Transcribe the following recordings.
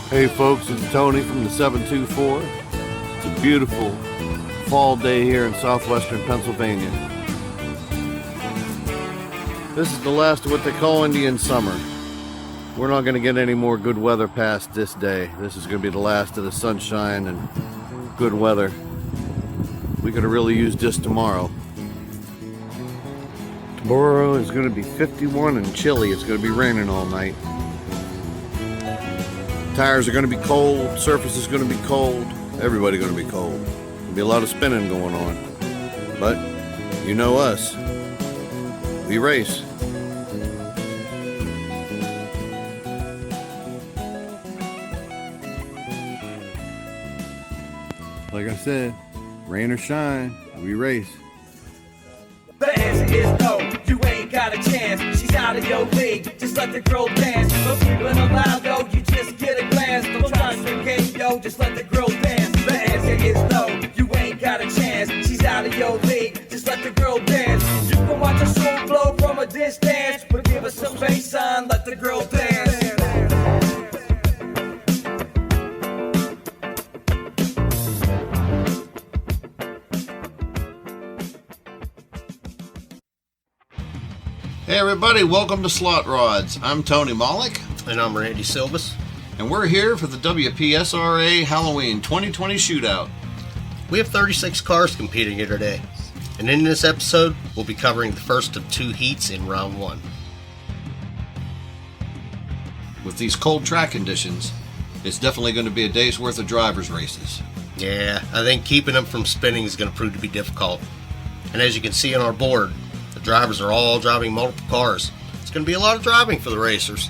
Hey folks, it's Tony from the 724. It's a beautiful fall day here in southwestern Pennsylvania. This is the last of what they call Indian summer. We're not going to get any more good weather past this day. This is going to be the last of the sunshine and good weather. We could have really used this tomorrow. Tomorrow is going to be 51 and chilly. It's going to be raining all night. Tires are going to be cold, surface is going to be cold, everybody's going to be cold. There'll be a lot of spinning going on. But, you know us, we race. Like I said, rain or shine, we race. The answer is no, you ain't got a chance. She's out of your league, just let the girl dance. No sleeping allowed, yo, you just get a glance. Don't try to swim game, yo, just let the girl dance. The answer is no, you ain't got a chance. She's out of your league, just let the girl dance. You can watch a slow blow from a distance, but give us some bass on, let the girl dance. Hey everybody, welcome to Slotrods. I'm Tony Mollick. And I'm Randy Silvas. And we're here for the WPSRA Halloween 2020 Shootout. We have 36 cars competing here today. And in this episode, we'll be covering the first of two heats in round one. With these cold track conditions, it's definitely going to be a day's worth of drivers' races. Yeah, I think keeping them from spinning is going to prove to be difficult. And as you can see on our board, the drivers are all driving multiple cars. It's going to be a lot of driving for the racers.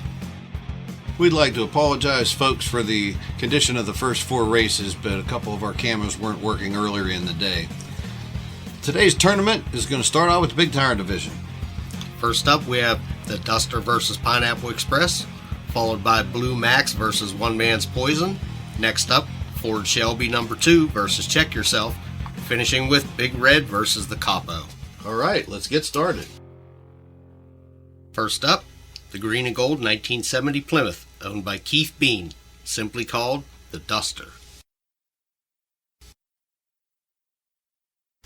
We'd like to apologize, folks, for the condition of the first four races, but a couple of our cameras weren't working earlier in the day. Today's tournament is going to start out with the Big Tire Division. First up, we have the Duster versus Pineapple Express, followed by Blue Max versus One Man's Poison. Next up, Ford Shelby number 2 versus Check Yourself, finishing with Big Red versus the Capo. All right, let's get started. First up, the green and gold 1970 Plymouth, owned by Keith Bean, simply called the Duster.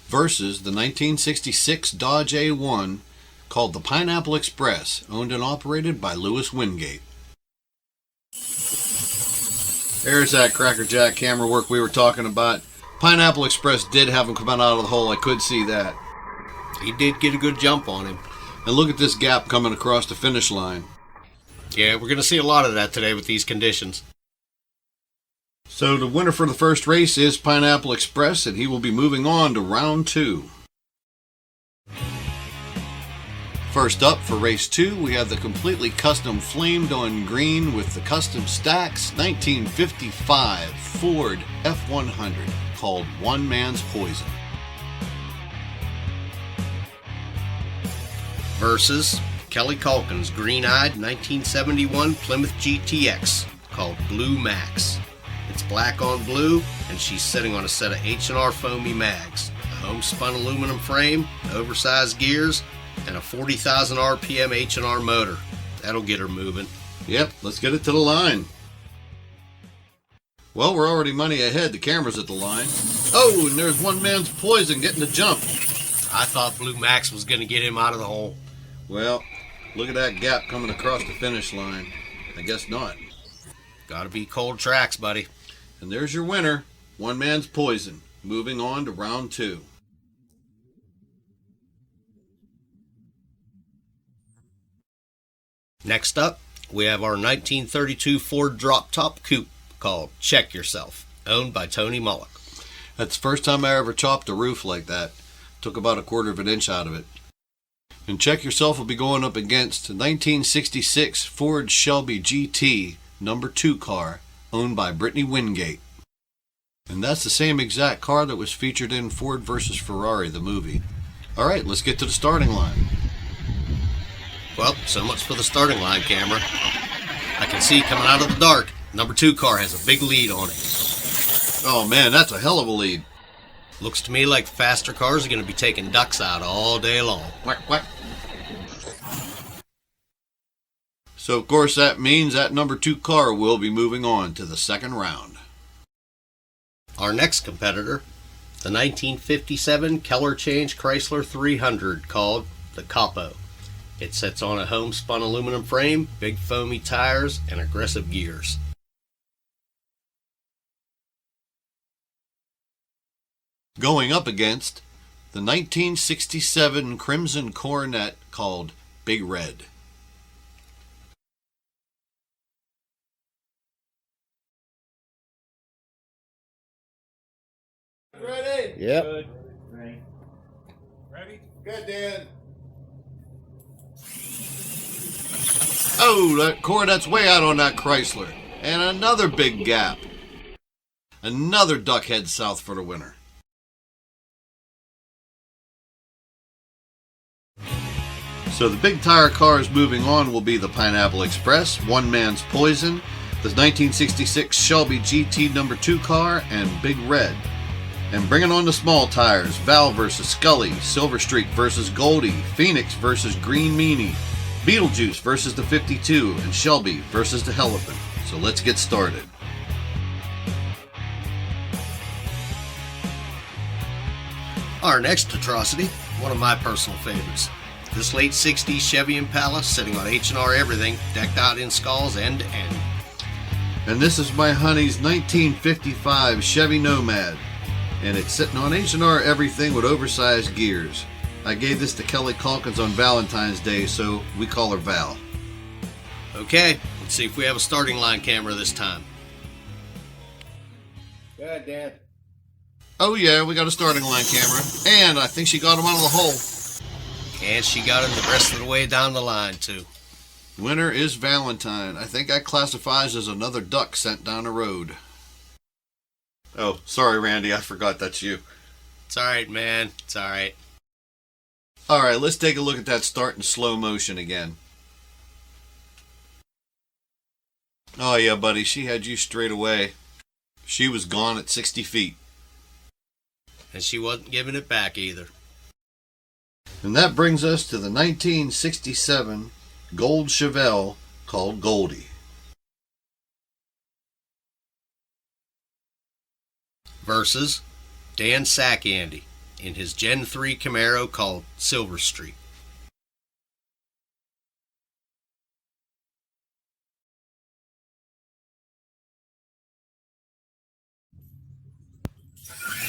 Versus the 1966 Dodge A1, called the Pineapple Express, owned and operated by Lewis Wingate. There's that Cracker Jack camera work we were talking about. Pineapple Express did have him come out of the hole, I could see that. He did get a good jump on him. And look at this gap coming across the finish line. Yeah, we're going to see a lot of that today with these conditions. So the winner for the first race is Pineapple Express, and he will be moving on to round 2. First up for race 2, we have the completely custom flamed on green with the custom stacks 1955 Ford F100 called One Man's Poison. Versus Kelly Calkins' green-eyed 1971 Plymouth GTX called Blue Max. It's black on blue, and she's sitting on a set of H&R foamy mags, a homespun aluminum frame, oversized gears, and a 40,000 RPM H&R motor. That'll get her moving. Yep, let's get it to the line. Well, we're already money ahead. The camera's at the line. Oh, and there's One Man's Poison getting the jump. I thought Blue Max was going to get him out of the hole. Well, look at that gap coming across the finish line. I guess not. Gotta be cold tracks, buddy. And there's your winner, One Man's Poison, moving on to round 2. Next up, we have our 1932 Ford drop-top coupe called Check Yourself, owned by Tony Mullock. That's the first time I ever chopped a roof like that. Took about 1/4 of an inch out of it. And Check Yourself will be going up against the 1966 Ford Shelby GT number 2 car, owned by Brittany Wingate. And that's the same exact car that was featured in Ford vs. Ferrari, the movie. All right, let's get to the starting line. Well, so much for the starting line, camera. I can see coming out of the dark, number 2 car has a big lead on it. Oh man, that's a hell of a lead. Looks to me like faster cars are going to be taking ducks out all day long. Quack, quack. So, of course, that means that number 2 car will be moving on to the second round. Our next competitor, the 1957 Keller Change Chrysler 300 called the Capo. It sits on a homespun aluminum frame, big foamy tires, and aggressive gears. Going up against the 1967 Crimson Coronet called Big Red. Ready? Yep. Good. Ready? Ready? Good, Dan. Oh, that Coronet's way out on that Chrysler. And another big gap. Another duck heads south for the winner. So the big tire cars moving on will be the Pineapple Express, One Man's Poison, the 1966 Shelby GT number 2 car, and Big Red. And bringing on the small tires, Val versus Scully, Silver Streak versus Goldie, Phoenix versus Green Meanie, Beetlejuice versus the 52, and Shelby versus the Elephant. So let's get started. Our next atrocity, one of my personal favorites. This late 60s Chevy Impala sitting on H&R everything, decked out in skulls end to end. And this is my honey's 1955 Chevy Nomad. And it's sitting on H&R everything with oversized gears. I gave this to Kelly Calkins on Valentine's Day, so we call her Val. Okay, let's see if we have a starting line camera this time. Good, Dan. Oh yeah, we got a starting line camera. And I think she got him out of the hole. And she got him the rest of the way down the line, too. Winner is Valentine. I think that classifies as another duck sent down the road. Oh, sorry, Randy. I forgot that's you. It's alright, man. It's alright. Alright, let's take a look at that start in slow motion again. Oh yeah, buddy. She had you straight away. She was gone at 60 feet. And she wasn't giving it back either. And that brings us to the 1967 Gold Chevelle called Goldie. Versus Dan Sackandy in his Gen 3 Camaro called Silver Streak.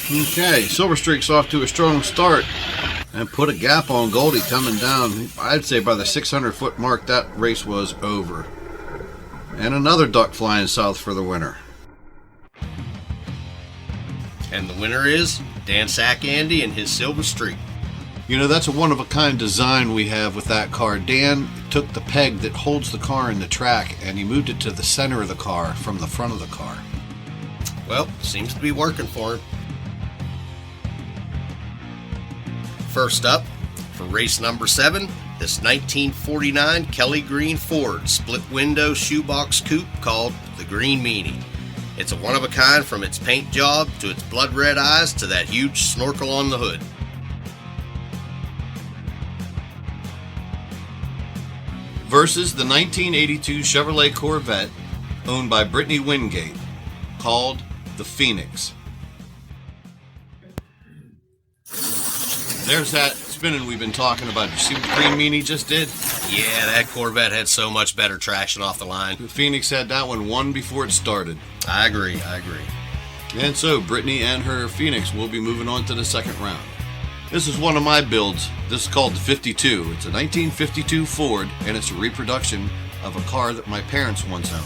Okay, Silver Streak's off to a strong start and put a gap on Goldie coming down. I'd say by the 600-foot mark that race was over. And another duck flying south for the winner. And the winner is Dan Sackandy and his Silver Streak. You know, that's a one-of-a-kind design we have with that car. Dan took the peg that holds the car in the track and he moved it to the center of the car from the front of the car. Well, seems to be working for him. First up, for race number 7, this 1949 Kelly Green Ford split-window shoebox coupe called the Green Meanie. It's a one-of-a-kind from its paint job to its blood-red eyes to that huge snorkel on the hood. Versus the 1982 Chevrolet Corvette owned by Brittany Wingate called the Phoenix. There's that spinning we've been talking about. You see what the Green Meanie just did? Yeah, that Corvette had so much better traction off the line. The Phoenix had that one won before it started. I agree. And so Brittany and her Phoenix will be moving on to the second round. This is one of my builds. This is called the 52. It's a 1952 Ford, and it's a reproduction of a car that my parents once owned.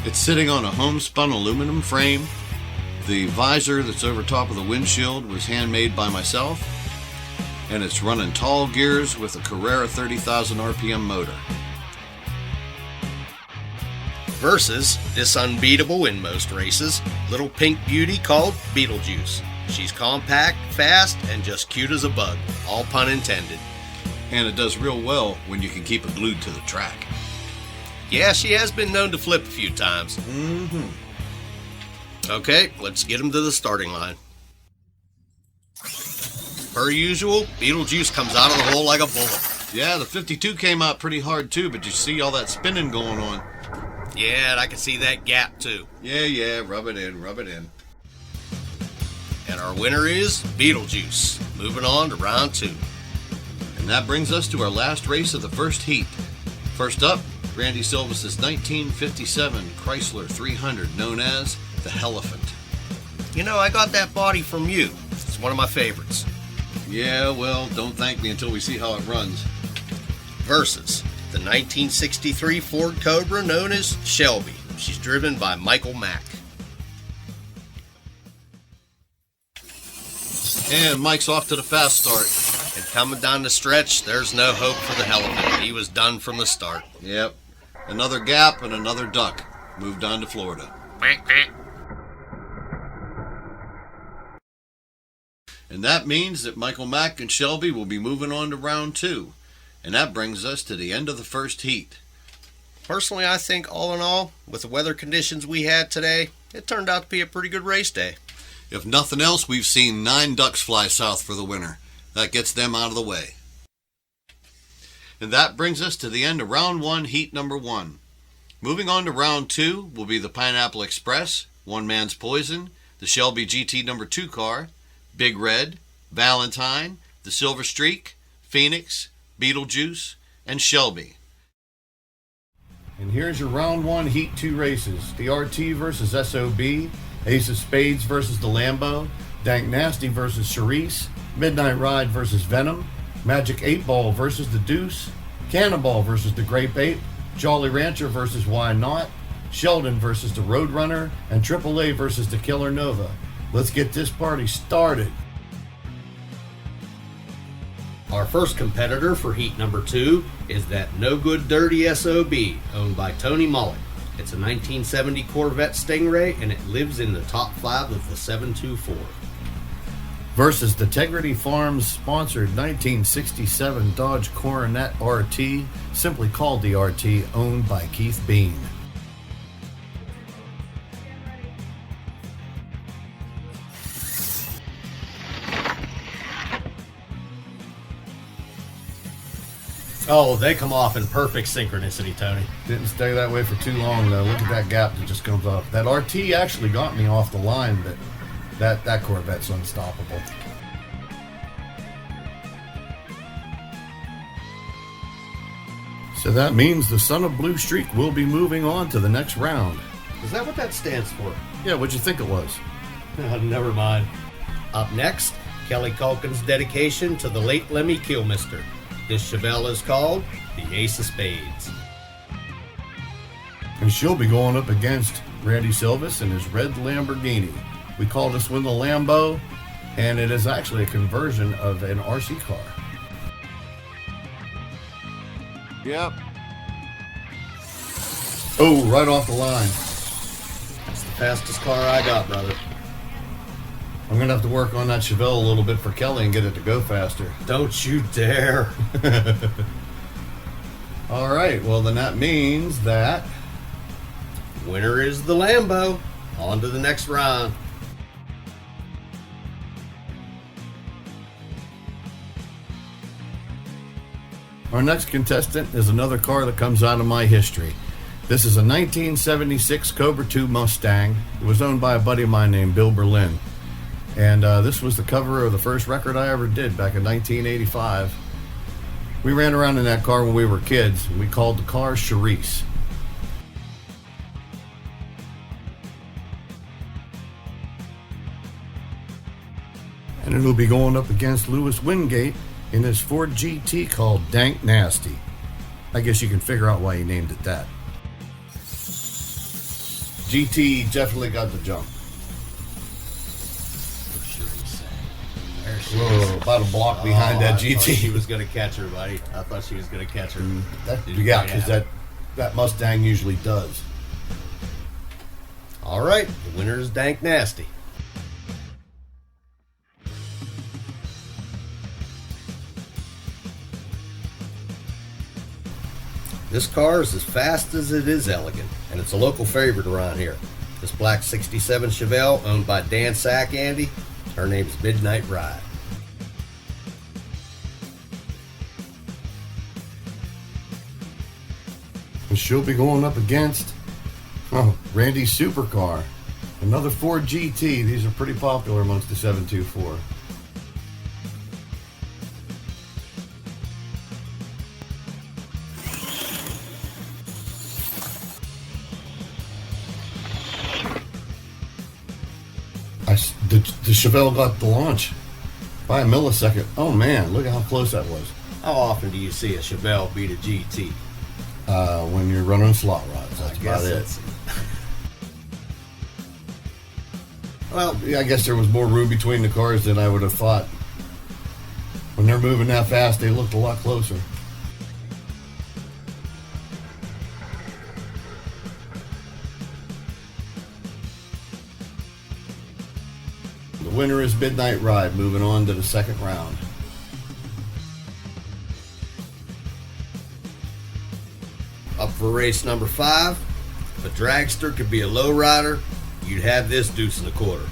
It's sitting on a homespun aluminum frame. The visor that's over top of the windshield was handmade by myself, and it's running tall gears with a Carrera 30,000 RPM motor. Versus this unbeatable in most races, little pink beauty called Beetlejuice. She's compact, fast, and just cute as a bug, all pun intended. And it does real well when you can keep it glued to the track. Yeah, she has been known to flip a few times. Okay, let's get him to the starting line. Per usual, Beetlejuice comes out of the hole like a bullet. Yeah, the 52 came out pretty hard too, but you see all that spinning going on. Yeah, and I can see that gap too. Yeah, rub it in. And our winner is Beetlejuice. Moving on to round 2. And that brings us to our last race of the first heat. First up, Randy Silva's 1957 Chrysler 300, known as the Hellephant. You know, I got that body from you. It's one of my favorites. Yeah, well, don't thank me until we see how it runs. Versus the 1963 Ford Cobra known as Shelby. She's driven by Michael Mack. And Mike's off to the fast start. And coming down the stretch, there's no hope for the Hellephant. He was done from the start. Yep. Another gap and another duck. Moved on to Florida. And that means that Michael Mack and Shelby will be moving on to round 2. And that brings us to the end of the first heat. Personally, I think all in all, with the weather conditions we had today, it turned out to be a pretty good race day. If nothing else, we've seen 9 ducks fly south for the winter. That gets them out of the way. And that brings us to the end of round 1, heat number 1. Moving on to round 2 will be the Pineapple Express, One Man's Poison, the Shelby GT number 2 car, Big Red, Valentine, the Silver Streak, Phoenix, Beetlejuice, and Shelby. And here's your round 1 heat 2 races. The RT versus SOB, Ace of Spades versus the Lambo, Dank Nasty versus Charisse, Midnight Ride versus Venom, Magic 8 Ball versus the Deuce, Cannonball versus the Grape Ape, Jolly Rancher versus Why Not, Sheldon versus the Roadrunner, and AAA versus the Killer Nova. Let's get this party started. Our first competitor for heat number 2 is that No Good Dirty SOB, owned by Tony Mullet. It's a 1970 Corvette Stingray, and it lives in the top 5 of the 724. Versus the Tegrity Farms sponsored 1967 Dodge Coronet RT, simply called the RT, owned by Keith Bean. Oh, they come off in perfect synchronicity, Tony. Didn't stay that way for too long, though. Look at that gap that just comes off. That RT actually got me off the line, but that Corvette's unstoppable. So that means the Son of Blue Streak will be moving on to the next round. Is that what that stands for? Yeah, what'd you think it was? Never mind. Up next, Kelly Culkin's dedication to the late Lemmy Kilmister. This Chevelle is called the Ace of Spades. And she'll be going up against Randy Silvis and his red Lamborghini. We call this one the Lambo, and it is actually a conversion of an RC car. Yep. Oh, right off the line. That's the fastest car I got, brother. I'm going to have to work on that Chevelle a little bit for Kelly and get it to go faster. Don't you dare. All right, well, then that means that Winner is the Lambo. On to the next round. our next contestant is another car that comes out of my history. This is a 1976 Cobra II Mustang. It was owned by a buddy of mine named Bill Berlin. And this was the cover of the first record I ever did back in 1985. We ran around in that car when we were kids. We called the car Charisse. And it'll be going up against Lewis Wingate in his Ford GT called Dank Nasty. I guess you can figure out why he named it that. GT definitely got the jump. Whoa, about a block behind that GT. I thought she was going to catch her, buddy. I thought she was going to catch her. Yeah, because that Mustang usually does. All right, the winner is Dank Nasty. This car is as fast as it is elegant, and it's a local favorite around here. This black 67 Chevelle, owned by Dan Sack Andy, her name's Midnight Ride. And she'll be going up against Randy's supercar. Another Ford GT. These are pretty popular amongst the 724. The Chevelle got the launch by a millisecond. Oh man, look at how close that was. How often do you see a Chevelle beat a GT? When you're running slot rods, that's about it. Well, yeah, I guess there was more room between the cars than I would have thought. When they're moving that fast, they looked a lot closer. The winner is Midnight Ride, moving on to the second round. Up for race number 5. If a dragster could be a lowrider, you'd have this deuce and a quarter.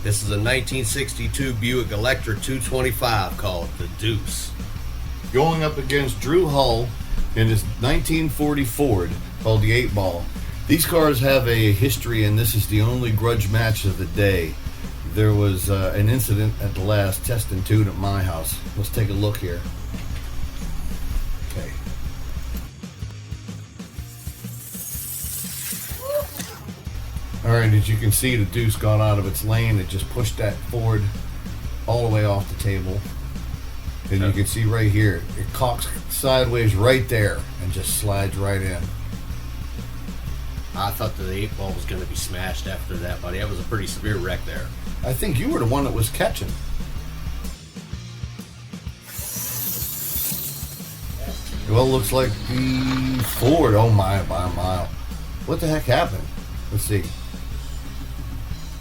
This is a 1962 Buick Electra 225 called the Deuce. Going up against Drew Hull in his 1940 Ford called the 8-Ball. These cars have a history, and this is the only grudge match of the day. There was an incident at the last test and tune at my house. Let's take a look here. Okay. All right, as you can see, the Deuce got out of its lane. It just pushed that Ford all the way off the table. And you can see right here, it cocks sideways right there and just slides right in. I thought the 8-Ball was going to be smashed after that, buddy. That was a pretty severe wreck there. I think you were the one that was catching. Well, looks like the Ford, oh my, by a mile. What the heck happened? Let's see.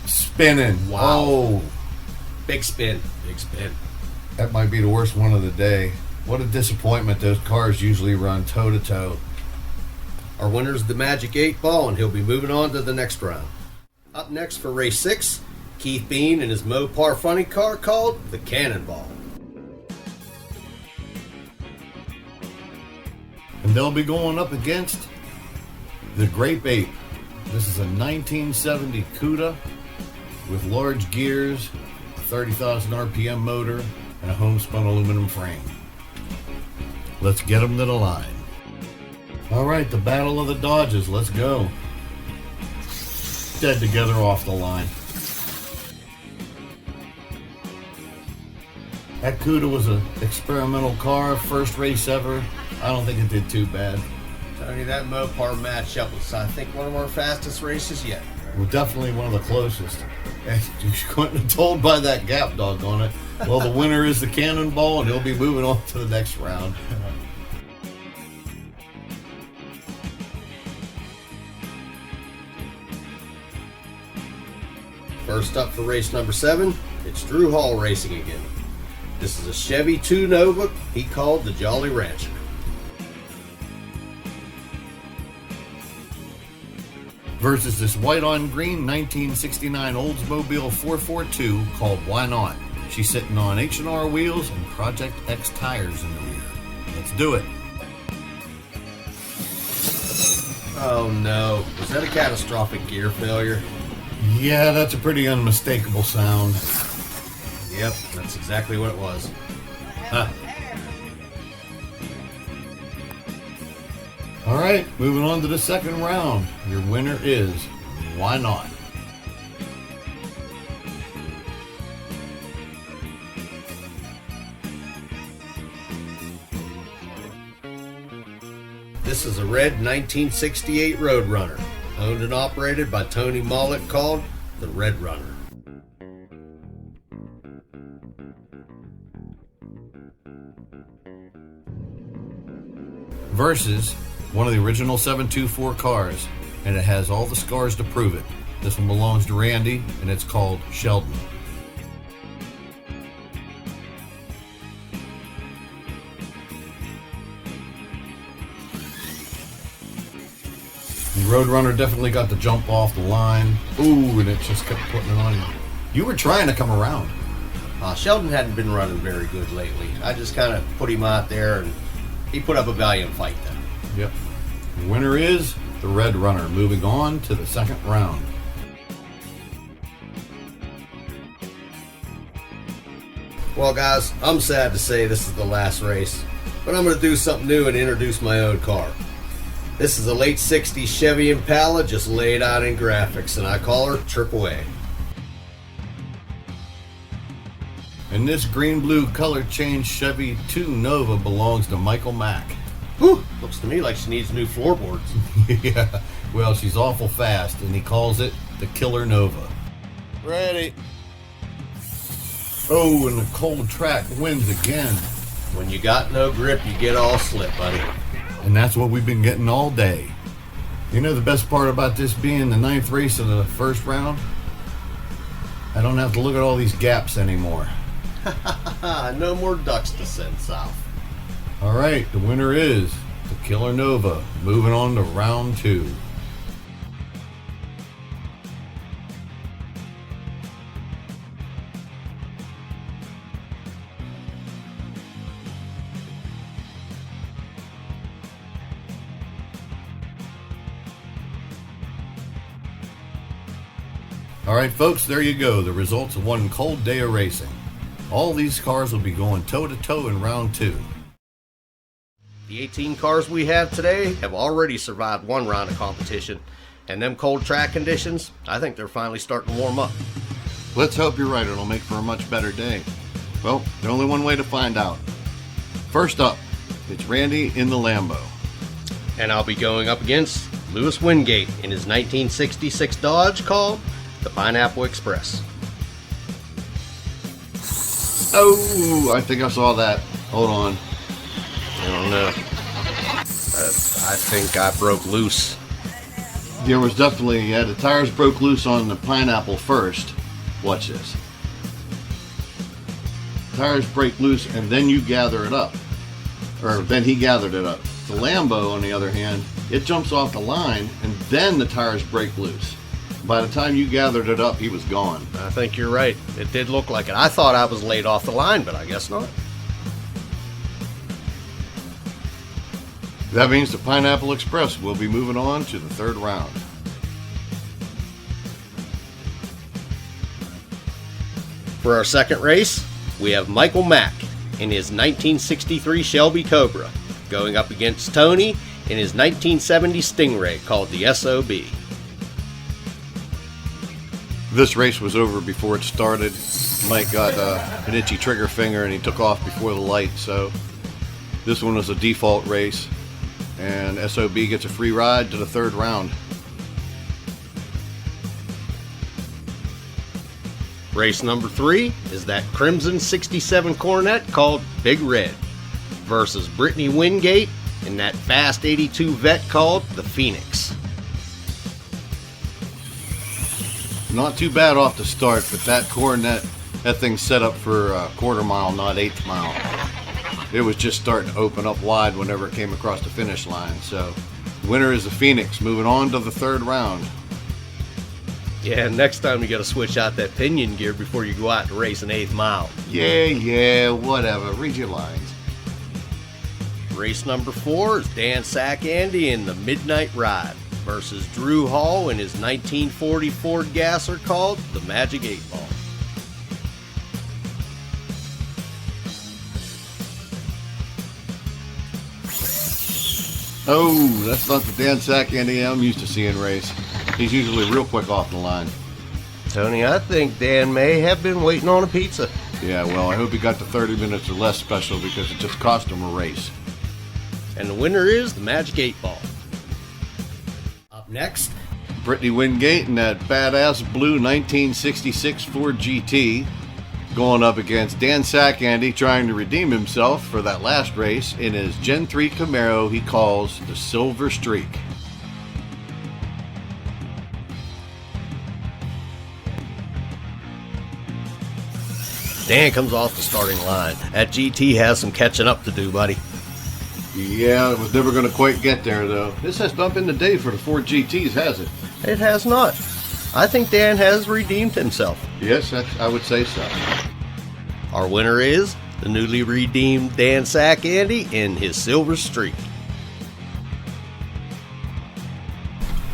Spinning. Wow. Oh, Big spin. Big spin. that might be the worst one of the day. What a disappointment. Those cars usually run toe to toe. Our winner is the Magic 8-Ball, and he'll be moving on to the next round. Up next for race 6, Keith Bean and his Mopar funny car called the Cannonball. And they'll be going up against the Grape Ape. This is a 1970 Cuda with large gears, 30,000 RPM motor, and a homespun aluminum frame. Let's get them to the line. All right, the Battle of the Dodges. Let's go. Dead together off the line. That Cuda was an experimental car, first race ever. I don't think it did too bad. Tony, that Mopar matchup was, I think, one of our fastest races yet. Well, definitely one of the closest. And you couldn't have told by that gap dog on it. Well, the winner is the Cannonball, and he'll be moving on to the next round. First up for race number 7, it's Drew Hall racing again. This is a Chevy 2 Nova he called the Jolly Rancher. Versus this white on green 1969 Oldsmobile 442 called Why Not? She's sitting on H&R wheels and Project X tires in the rear. Let's do it. Oh no, was that a catastrophic gear failure? Yeah, that's a pretty unmistakable sound. Yep, that's exactly what it was. Huh. All right, moving on to the second round. Your winner is Why Not? This is a red 1968 Roadrunner, owned and operated by Tony Mollett, called the Red Runner. Versus one of the original 724 cars, and it has all the scars to prove it. This one belongs to Randy, and it's called Sheldon. The Roadrunner definitely got the jump off the line. Ooh, and it just kept putting it on you. You were trying to come around. Sheldon hadn't been running very good lately. I just kind of put him out there, and he put up a valiant fight then. Yep. The winner is the Red Runner, moving on to the second round. Well, guys, I'm sad to say this is the last race, but I'm going to do something new and introduce my own car. This is a late 60s Chevy Impala, just laid out in graphics, and I call her AAA. And this green-blue color change Chevy 2 Nova belongs to Michael Mack. Whew, looks to me like she needs new floorboards. Yeah, well, she's awful fast, and he calls it the Killer Nova. Ready. Oh, and the cold track wins again. When you got no grip, you get all slip, buddy. And that's what we've been getting all day. You know the best part about this being the 9th race of the first round? I don't have to look at all these gaps anymore. No more ducks to send south. All right, the winner is the Killer Nova, moving on to round 2. All right, folks, there you go. The results of one cold day of racing. All these cars will be going toe-to-toe in round 2. The 18 cars we have today have already survived one round of competition, and them cold track conditions, I think they're finally starting to warm up. Let's hope you're right. It'll make for a much better day. Well, there's only one way to find out. First up, it's Randy in the Lambo. And I'll be going up against Louis Wingate in his 1966 Dodge called the Pineapple Express. Oh, I think I saw that. Hold on. I don't know. I think I broke loose. There was definitely, the tires broke loose on the Pineapple first. Watch this. Tires break loose and then you gather it up. Or then he gathered it up. The Lambo, on the other hand, it jumps off the line and then the tires break loose. By the time you gathered it up, he was gone. I think you're right. It did look like it. I thought I was laid off the line, but I guess not. That means the Pineapple Express will be moving on to the third round. For our second race, we have Michael Mack in his 1963 Shelby Cobra going up against Tony in his 1970 Stingray called the SOB. This race was over before it started. Mike got an itchy trigger finger and he took off before the light, so this one was a default race, and SOB gets a free ride to the third round. Race number 3 is that Crimson 67 Coronet called Big Red versus Brittany Wingate in that fast 82 Vet called the Phoenix. Not too bad off the start, but that Coronet, that thing's set up for a quarter mile, not eighth mile. It was just starting to open up wide whenever it came across the finish line. So, winner is the Phoenix, moving on to the third round. Yeah, next time you gotta switch out that pinion gear before you go out to race an eighth mile. Yeah, whatever. Read your lines. Race number 4 is Dan Sack Andy in the Midnight Ride versus Drew Hall in his 1940 Ford Gasser called the Magic 8 Ball. Oh, that's not the Dan Sack Andy I'm used to seeing race. He's usually real quick off the line. Tony, I think Dan may have been waiting on a pizza. Yeah, well, I hope he got the 30 minutes or less special because it just cost him a race. And the winner is the Magic 8 Ball. Up next, Brittany Wingate in that badass blue 1966 Ford GT going up against Dan Sack Andy trying to redeem himself for that last race in his Gen 3 Camaro he calls the Silver Streak. Dan comes off the starting line. That GT has some catching up to do, buddy. Yeah, it was never going to quite get there, though. This has not been the day for the Ford GTs, has it? It has not. I think Dan has redeemed himself. Yes, I would say so. Our winner is the newly redeemed Dan Sack Andy in his Silver Streak.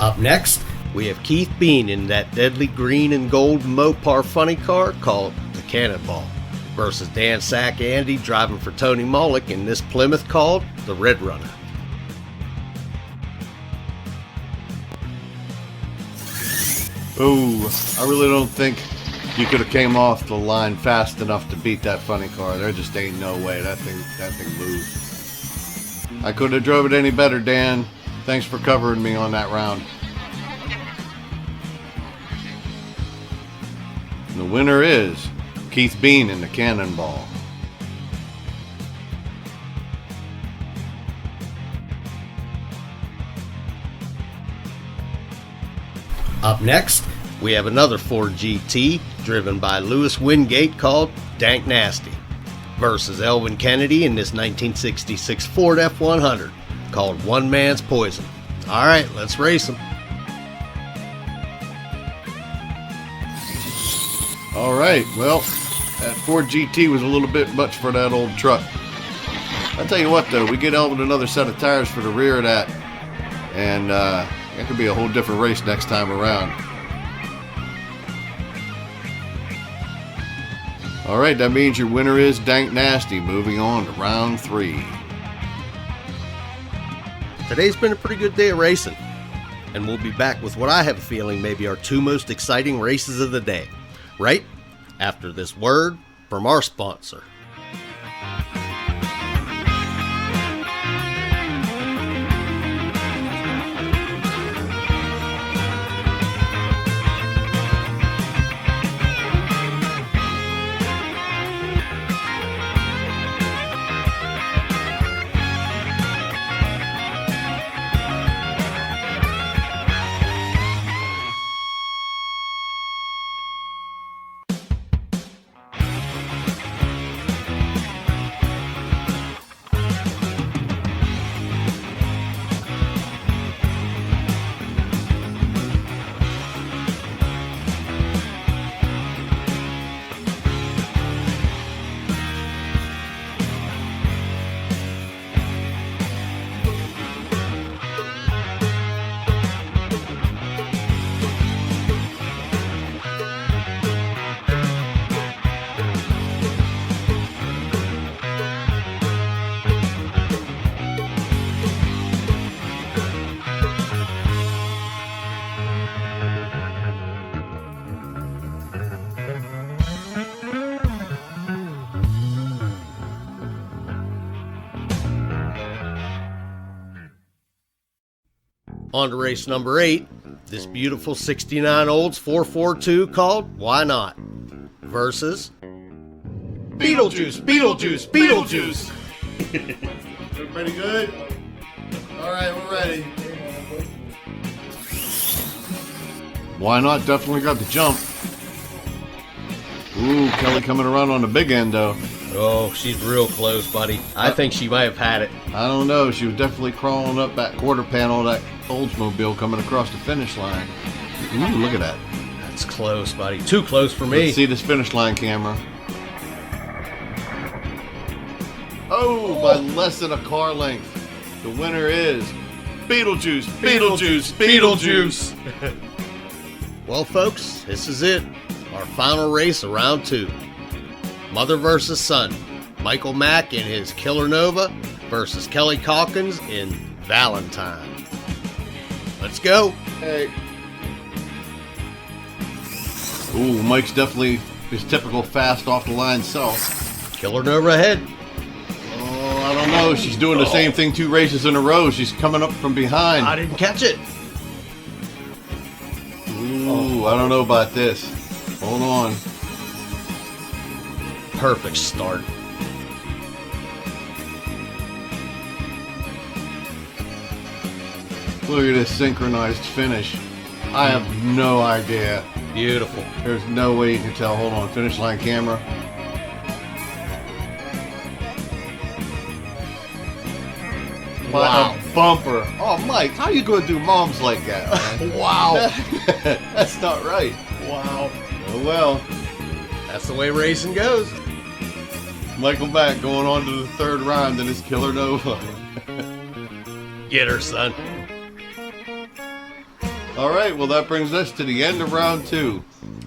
Up next, we have Keith Bean in that deadly green and gold Mopar funny car called the Cannonball versus Dan Sack Andy driving for Tony Mullick in this Plymouth called the Red Runner. Oh, I really don't think you could have came off the line fast enough to beat that funny car. There just ain't no way. That thing moved. I couldn't have drove it any better, Dan. Thanks for covering me on that round. The winner is Keith Bean in the Cannonball. Up next, we have another Ford GT driven by Lewis Wingate called Dank Nasty versus Elvin Kennedy in this 1966 Ford F100 called One Man's Poison. All right, let's race them. All right, well, that Ford GT was a little bit much for that old truck. I'll tell you what, though, we get Elvin another set of tires for the rear of that, and that could be a whole different race next time around. All right, that means your winner is Dank Nasty. Moving on to round 3. Today's been a pretty good day of racing, and we'll be back with what I have a feeling may be our 2 most exciting races of the day, right after this word from our sponsor. On to race number 8, this beautiful 69 Olds 442 called Why Not versus Beetlejuice, Beetlejuice, Beetlejuice. Everybody good? All right, we're ready. Why Not definitely got the jump. Ooh, Kelly coming around on the big end, though. Oh, she's real close, buddy. I think she might have had it. I don't know. She was definitely crawling up that quarter panel of that Oldsmobile coming across the finish line. Ooh, look at that. That's close, buddy. Too close for me. Let's see this finish line camera. Oh, by less than a car length. The winner is Beetlejuice, Beetlejuice, Beetlejuice. Well, folks, this is it. Our final race of round 2. Mother versus son. Michael Mack in his Killer Nova versus Kelly Calkins in Valentine. Let's go. Hey. Ooh, Mike's definitely his typical fast off the line self. Killer Nova ahead. Oh, I don't know. She's doing the same thing 2 races in a row. She's coming up from behind. I didn't catch it. Ooh, I don't know about this. Hold on. Perfect start. Look at this synchronized finish. I have no idea. Beautiful. There's no way you can tell. Hold on, finish line camera. Wow. A bumper. Oh, Mike, how you gonna do moms like that, man? Wow. That's not right. Wow. Oh well. That's the way racing goes. Michael Mack going on to the 3rd round in his Killer Nova. Get her, son. Alright, well that brings us to the end of round 2.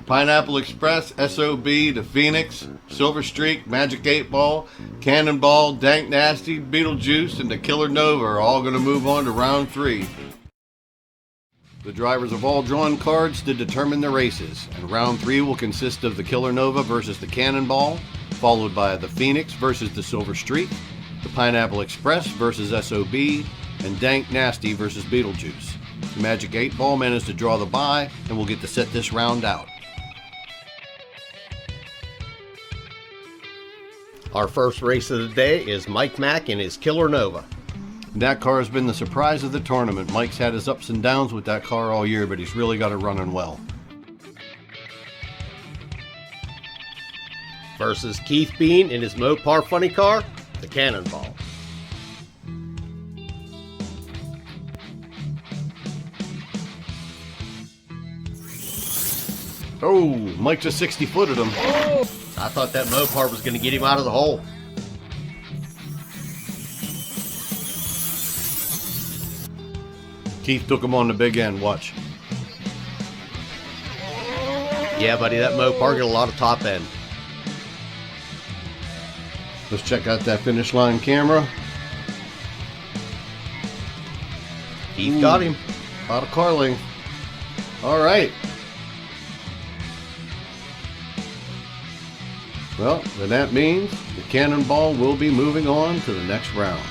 Pineapple Express, SOB, the Phoenix, Silver Streak, Magic 8 Ball, Cannonball, Dank Nasty, Beetlejuice, and the Killer Nova are all going to move on to round 3. The drivers have all drawn cards to determine the races, and round 3 will consist of the Killer Nova versus the Cannonball, followed by the Phoenix versus the Silver Streak, the Pineapple Express versus SOB, and Dank Nasty versus Beetlejuice. The Magic 8 Ball managed to draw the bye, and we'll get to set this round out. Our first race of the day is Mike Mack and his Killer Nova. That car has been the surprise of the tournament. Mike's had his ups and downs with that car all year, but he's really got it running well. Versus Keith Bean in his Mopar funny car, the Cannonball. Oh, Mike just 60-footed him. I thought that Mopar was going to get him out of the hole. Keith took him on the big end, watch. Yeah, buddy, that Mopar got a lot of top end. Let's check out that finish line camera. Keith got him. Out of car length. All right. Well, then that means the Cannonball will be moving on to the next round.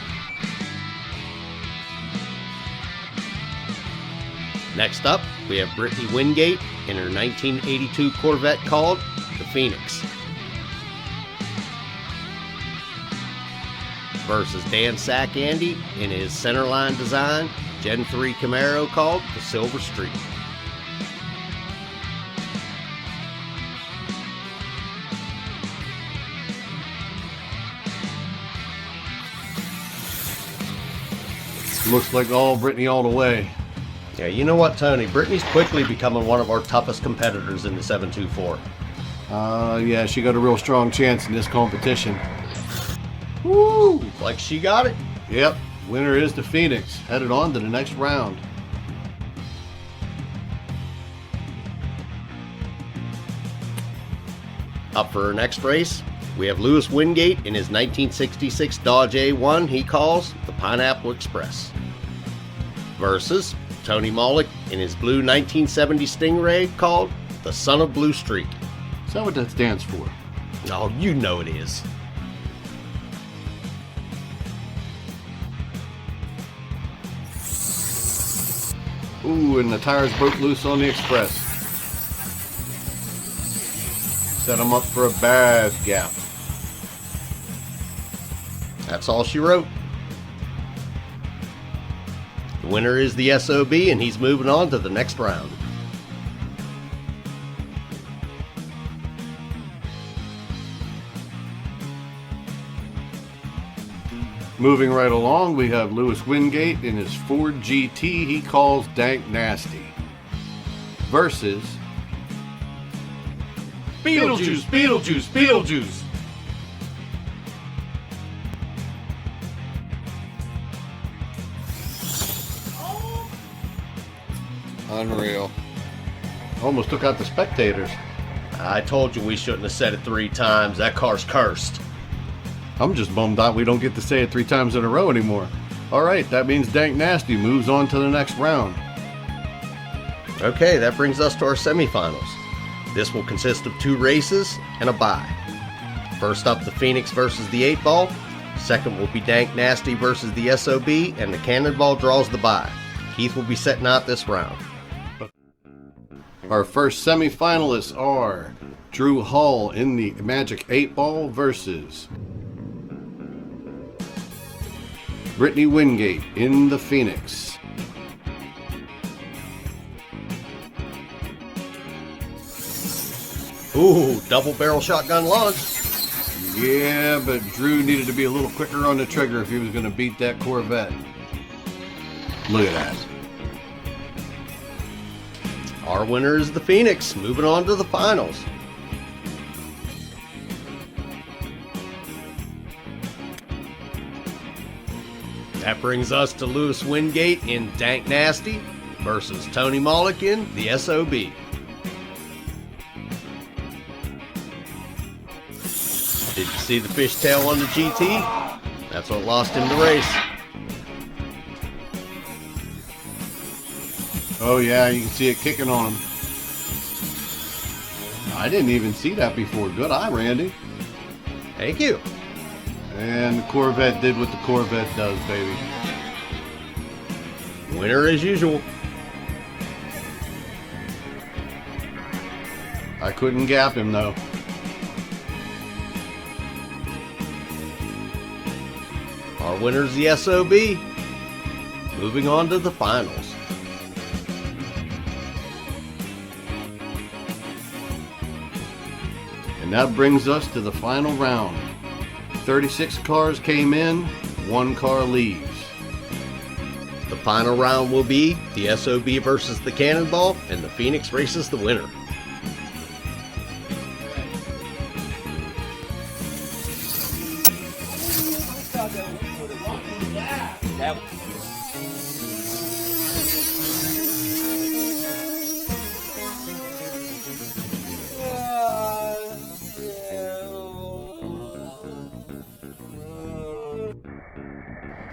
Next up, we have Brittany Wingate in her 1982 Corvette called the Phoenix. Versus Dan Sack Andy in his centerline design Gen 3 Camaro called the Silver Streak. Looks like all Brittany all the way. Yeah, you know what, Tony? Brittany's quickly becoming one of our toughest competitors in the 724. Yeah, she got a real strong chance in this competition. Woo! Like she got it. Yep, winner is the Phoenix, headed on to the next round. Up for our next race, we have Lewis Wingate in his 1966 Dodge A1 he calls the Pineapple Express. Versus Tony Mollick in his blue 1970 Stingray called the Son of Blue Streak. Is that what that stands for? Oh, you know it is. Ooh, and the tires broke loose on the Express. Set him up for a bad gap. That's all she wrote. The winner is the SOB, and he's moving on to the next round. Moving right along, we have Lewis Wingate in his Ford GT he calls Dank Nasty. Versus Beetlejuice, Beetlejuice, Beetlejuice. Unreal. Almost took out the spectators. I told you we shouldn't have said it 3 times. That car's cursed. I'm just bummed out we don't get to say it 3 times in a row anymore. Alright, that means Dank Nasty moves on to the next round. Okay, that brings us to our semifinals. This will consist of 2 races and a bye. First up, the Phoenix versus the 8 Ball. Second will be Dank Nasty versus the SOB, and the Cannonball draws the bye. Keith will be setting out this round. Our first semifinalists are Drew Hall in the Magic 8 Ball versus Brittany Wingate in the Phoenix. Ooh, double barrel shotgun launch. Yeah, but Drew needed to be a little quicker on the trigger if he was going to beat that Corvette. Look at that. Our winner is the Phoenix, moving on to the finals. That brings us to Lewis Wingate in Dank Nasty versus Tony Mulligan, the SOB. Did you see the fishtail on the GT? That's what lost him the race. Oh yeah, you can see it kicking on him. I didn't even see that before. Good eye, Randy. Thank you. And the Corvette did what the Corvette does, baby. Winner as usual. I couldn't gap him though. Our winner's the SOB. Moving on to the finals. And that brings us to the final round. 36 cars came in, 1 car leaves. The final round will be the SOB versus the Cannonball, and the Phoenix races the winner.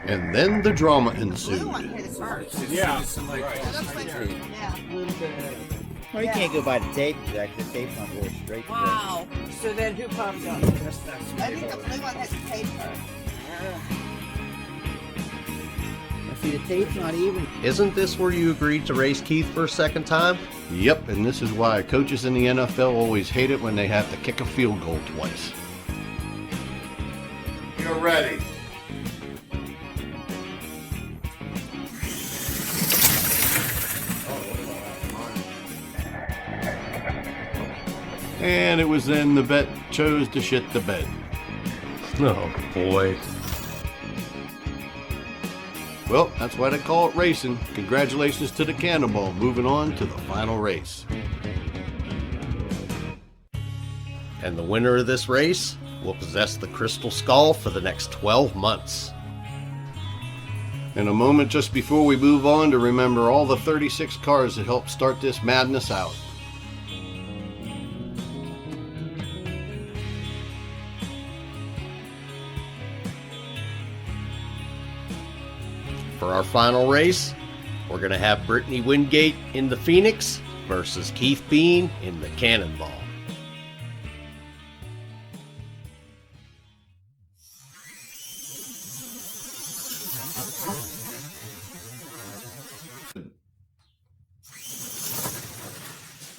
And then the drama ensued. Yeah. Well, you can't go by the tape because the tape's not going straight. Wow. So then who popped up? I think the blue one has the tape first. See, the tape's not even. Isn't this where you agreed to race Keith for a second time? Yep, and this is why coaches in the NFL always hate it when they have to kick a field goal twice. You're ready. And it was then the bet chose to shit the bed. Oh boy. Well, that's why they call it racing. Congratulations to the Cannonball, moving on to the final race. And the winner of this race will possess the Crystal Skull for the next 12 months. In a moment just before we move on to remember all the 36 cars that helped start this madness out. For our final race, we're going to have Brittany Wingate in the Phoenix versus Keith Bean in the Cannonball.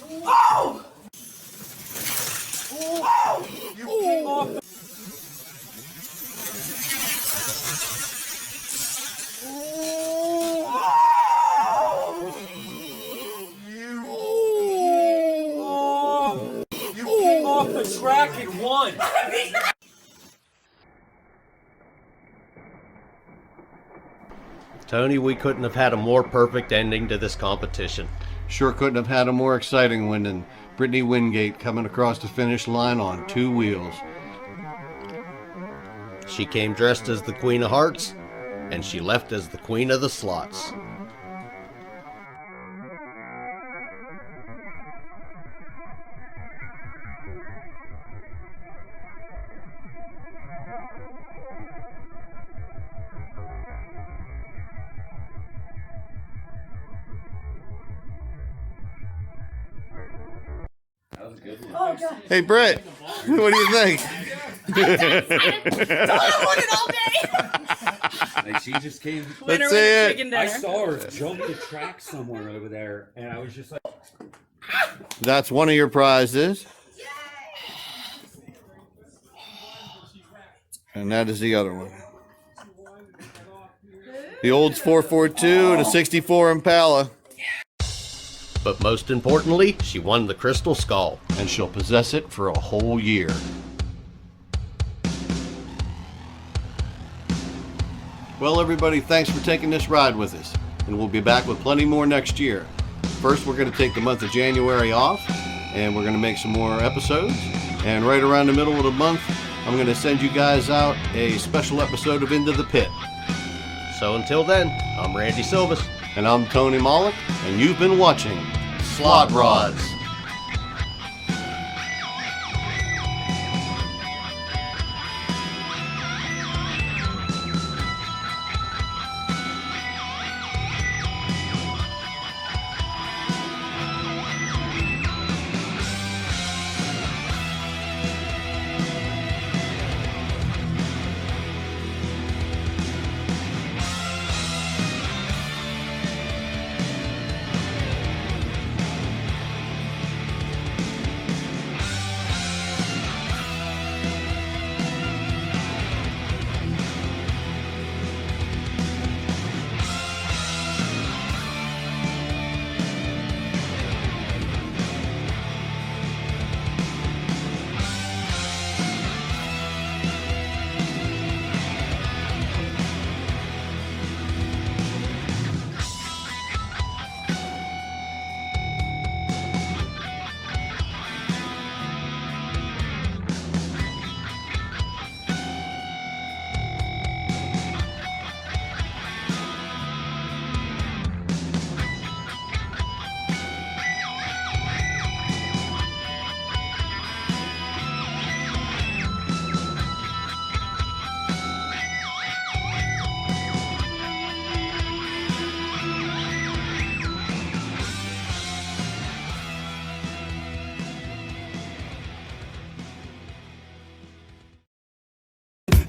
Whoa! Whoa! You came off the... You came off the track and won. Tony, we couldn't have had a more perfect ending to this competition. Sure couldn't have had a more exciting one than Brittany Wingate coming across the finish line on 2 wheels. She came dressed as the Queen of Hearts, and she left as the Queen of the Slots. Hey, Brett, what do you think? I want it all day. Like she just came. Winner Let's with see a it. chicken I dinner. saw her jump the track somewhere over there, and I was just like, That's one of your prizes. And that is the other one. The Olds 442 and a 64 Impala. But most importantly, she won the Crystal Skull. And she'll possess it for a whole year. Well, everybody, thanks for taking this ride with us. And we'll be back with plenty more next year. First, we're going to take the month of January off, and we're going to make some more episodes. And right around the middle of the month, I'm going to send you guys out a special episode of Into the Pit. So until then, I'm Randy Silvas. And I'm Tony Mollick, and you've been watching Slotrods.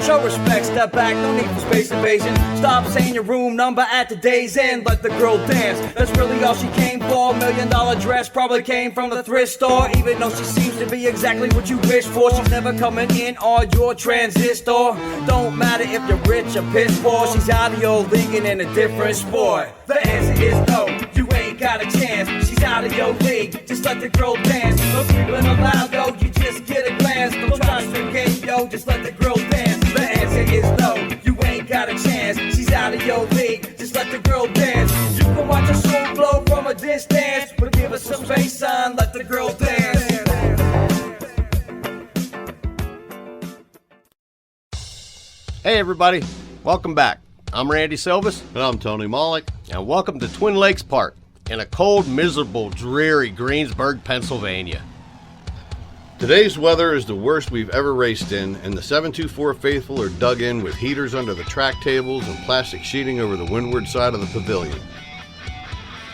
Show respect, step back, no need for space invasion. Stop saying your room number at the day's end. Let the girl dance, that's really all she came for. $1 million dress probably came from the thrift store. Even though she seems to be exactly what you wish for, she's never coming in on your transistor. Don't matter if you're rich or piss poor, she's out of your league and in a different sport. The answer is no, you ain't got a chance. She's out of your league, just let the girl dance. No creeping allowed, yo, you just get a glance. Don't try to game, yo, just let the girl dance. The answer is no, you ain't got a chance. She's out of your league, just let the girl dance. You can watch her soul glow from a distance, but give her some bass sign, let the girl dance. Hey everybody, welcome back. I'm Randy Silvis, And I'm Tony Mollick. and welcome to Twin Lakes Park in a cold, miserable, dreary Greensburg, Pennsylvania. Today's weather is the worst we've ever raced in, and the 724 faithful are dug in with heaters under the track tables and plastic sheeting over the windward side of the pavilion.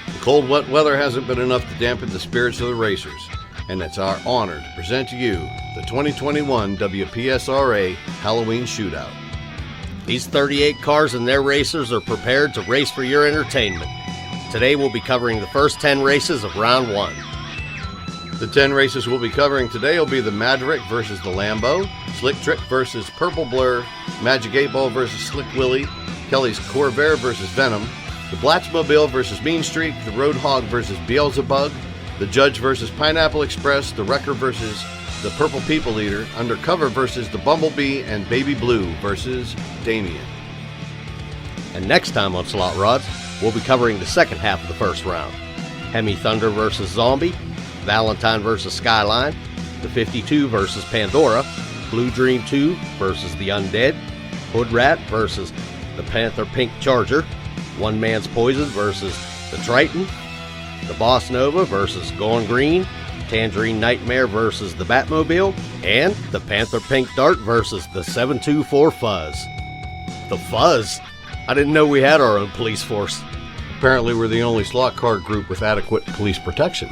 The cold, wet weather hasn't been enough to dampen the spirits of the racers, and it's our honor to present to you the 2021 WPSRA Halloween Shootout. These 38 cars and their racers are prepared to race for your entertainment. Today we'll be covering the first 10 races of round 1. The 10 races we'll be covering today will be the Maverick versus the Lambo, Slick Trick versus Purple Blur, Magic 8 Ball versus Slick Willie, Kelly's Corvair versus Venom, the Blatzmobile versus Mean Streak, the Roadhog versus Beelzebub, the Judge versus Pineapple Express, the Wrecker versus the Purple People Eater, Undercover versus the Bumblebee, and Baby Blue versus Damien. And next time on Slot Rods, we'll be covering the second half of the first round. Hemi Thunder versus Zombie, Valentine versus Skyline, the 52 versus Pandora, Blue Dream 2 versus the Undead, Hood Rat versus the Panther Pink Charger, One Man's Poison versus the Triton, the Boss Nova versus Gone Green, Tangerine Nightmare versus the Batmobile, and the Panther Pink Dart versus the 724 Fuzz. The Fuzz? I didn't know we had our own police force. Apparently we're the only slot car group with adequate police protection.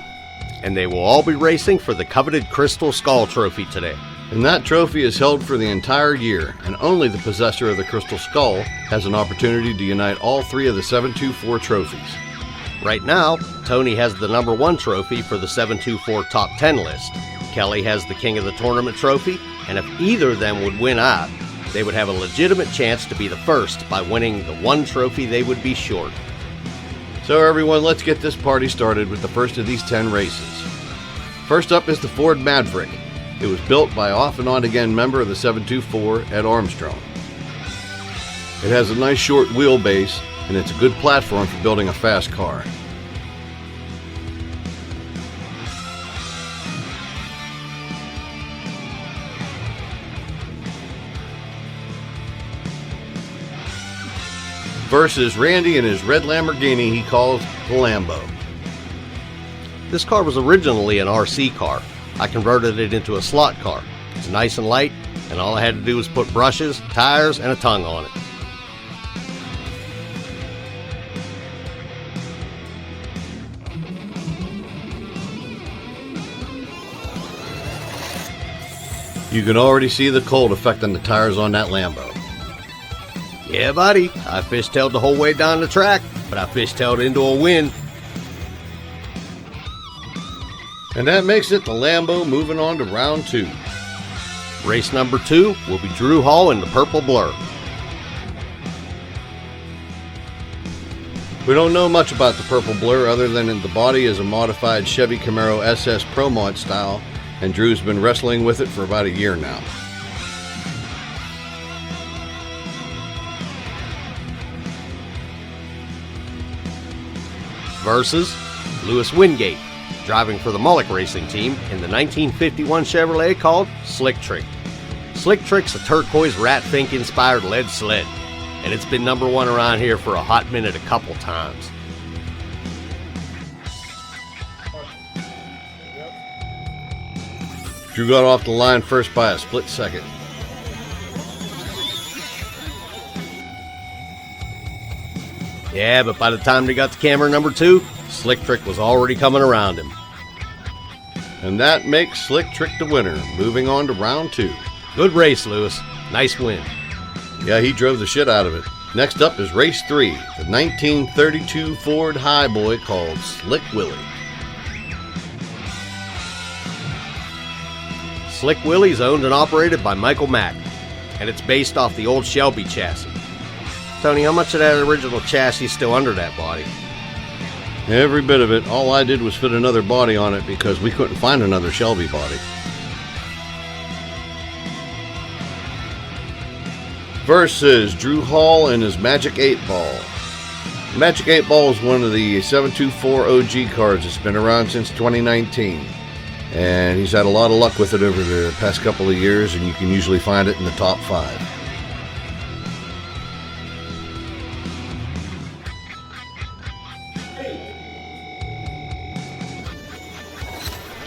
And they will all be racing for the coveted Crystal Skull Trophy today. And that trophy is held for the entire year, and only the possessor of the Crystal Skull has an opportunity to unite all 3 of the 724 trophies. Right now, Tony has the number 1 trophy for the 724 Top 10 list. Kelly has the King of the Tournament trophy, and if either of them would win out, they would have a legitimate chance to be the first by winning the 1 trophy they would be short. So everyone, let's get this party started with the first of these 10 races. First up is the Ford Maverick. It was built by off and on again member of the 724, Ed Armstrong. It has a nice short wheelbase, and it's a good platform for building a fast car. versus Randy and his red Lamborghini he calls the Lambo. This car was originally an RC car. I converted it into a slot car. It's nice and light, and all I had to do was put brushes, tires, and a tongue on it. You can already see the cold affecting the tires on that Lambo. Yeah, buddy, I fishtailed the whole way down the track, but I fishtailed into a win. And that makes it the Lambo moving on to round 2. Race number 2 will be Drew Hall in the Purple Blur. We don't know much about the Purple Blur other than the body is a modified Chevy Camaro SS Pro Mod style, and Drew's been wrestling with it for about a year now. Versus Lewis Wingate, driving for the Mullock Racing Team in the 1951 Chevrolet called Slick Trick. Slick Trick's a turquoise Rat Fink inspired lead sled, and it's been number 1 around here for a hot minute a couple times. Drew got off the line first by a split second. Yeah, but by the time they got to camera number 2, Slick Trick was already coming around him. And that makes Slick Trick the winner, moving on to round 2. Good race, Lewis. Nice win. Yeah, he drove the shit out of it. Next up is race 3, the 1932 Ford Highboy called Slick Willie. Slick Willie's owned and operated by Michael Mack, and it's based off the old Shelby chassis. Tony, how much of that original chassis is still under that body? Every bit of it. All I did was fit another body on it because we couldn't find another Shelby body. Versus Drew Hall and his Magic 8 Ball. The Magic 8 Ball is one of the 724 OG cards that's been around since 2019. And he's had a lot of luck with it over the past couple of years, and you can usually find it in the top 5.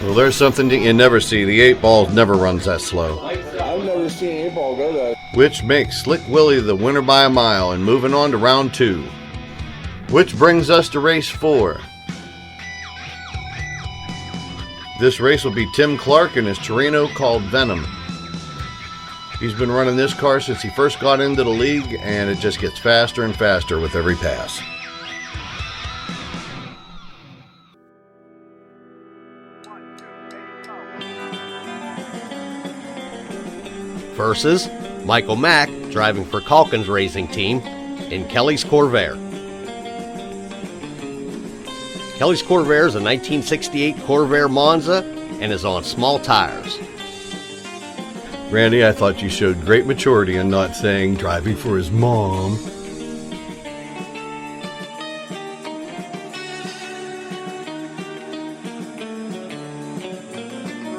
Well, there's something that you never see. The 8 Ball never runs that slow. I've never seen an 8 Ball go that. Which makes Slick Willie the winner by a mile and moving on to round 2. Which brings us to race 4. This race will be Tim Clark and his Torino called Venom. He's been running this car since he first got into the league, and it just gets faster and faster with every pass. Versus Michael Mack, driving for Calkins Racing Team in Kelly's Corvair. Kelly's Corvair is a 1968 Corvair Monza and is on small tires. Randy, I thought you showed great maturity in not saying driving for his mom.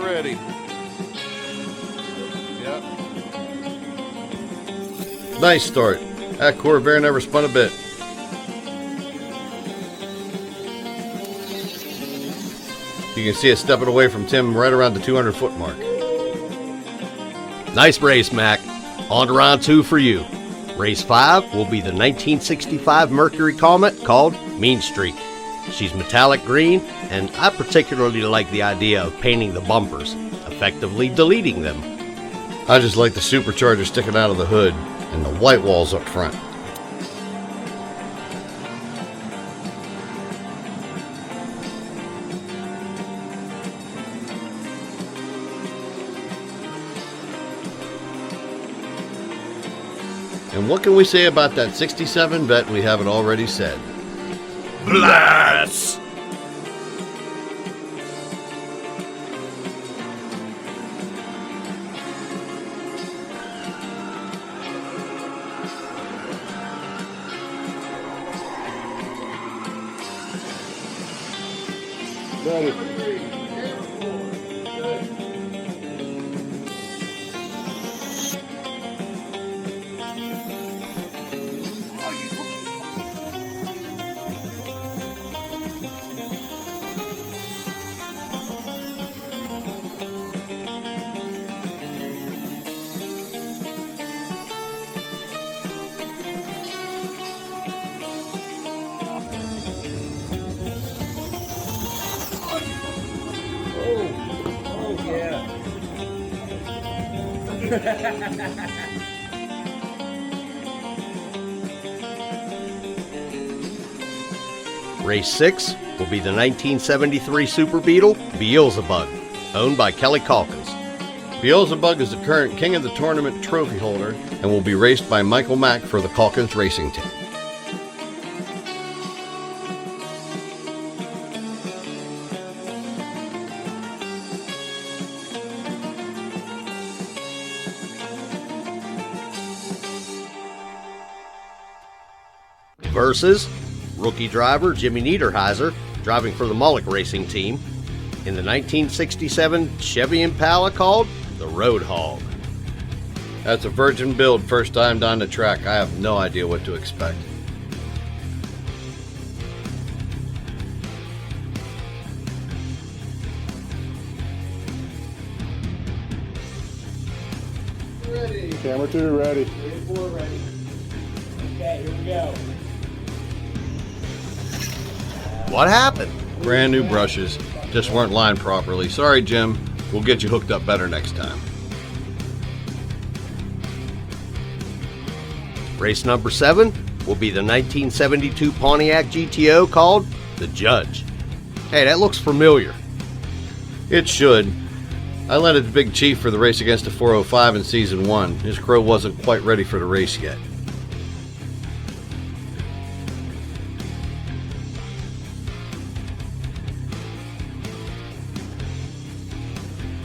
Ready. Yep. Nice start. That Corvair never spun a bit. You can see it stepping away from Tim right around the 200-foot mark. Nice race, Mac. On to round 2 for you. Race 5 will be the 1965 Mercury Comet called Mean Streak. She's metallic green, and I particularly like the idea of painting the bumpers, effectively deleting them. I just like the supercharger sticking out of the hood and the white walls up front. And what can we say about that 67 vet? We haven't already said. Blast! Race 6 will be the 1973 Super Beetle Beelzebub, owned by Kelly Calkins. Beelzebub is the current king of the tournament trophy holder and will be raced by Michael Mack for the Calkins Racing Team. Versus rookie driver Jimmy Niederheiser, driving for the Mullick Racing Team, in the 1967 Chevy Impala called the Road Hog. That's a virgin build, first time down the track. I have no idea what to expect. Ready. Camera 2 ready. 3 and 4 ready. Okay, here we go. What happened? Brand new brushes, just weren't lined properly. Sorry, Jim. We'll get you hooked up better next time. Race number 7 will be the 1972 Pontiac GTO called the Judge. Hey, that looks familiar. It should. I landed the Big Chief for the race against the 405 in Season 1. His crew wasn't quite ready for the race yet.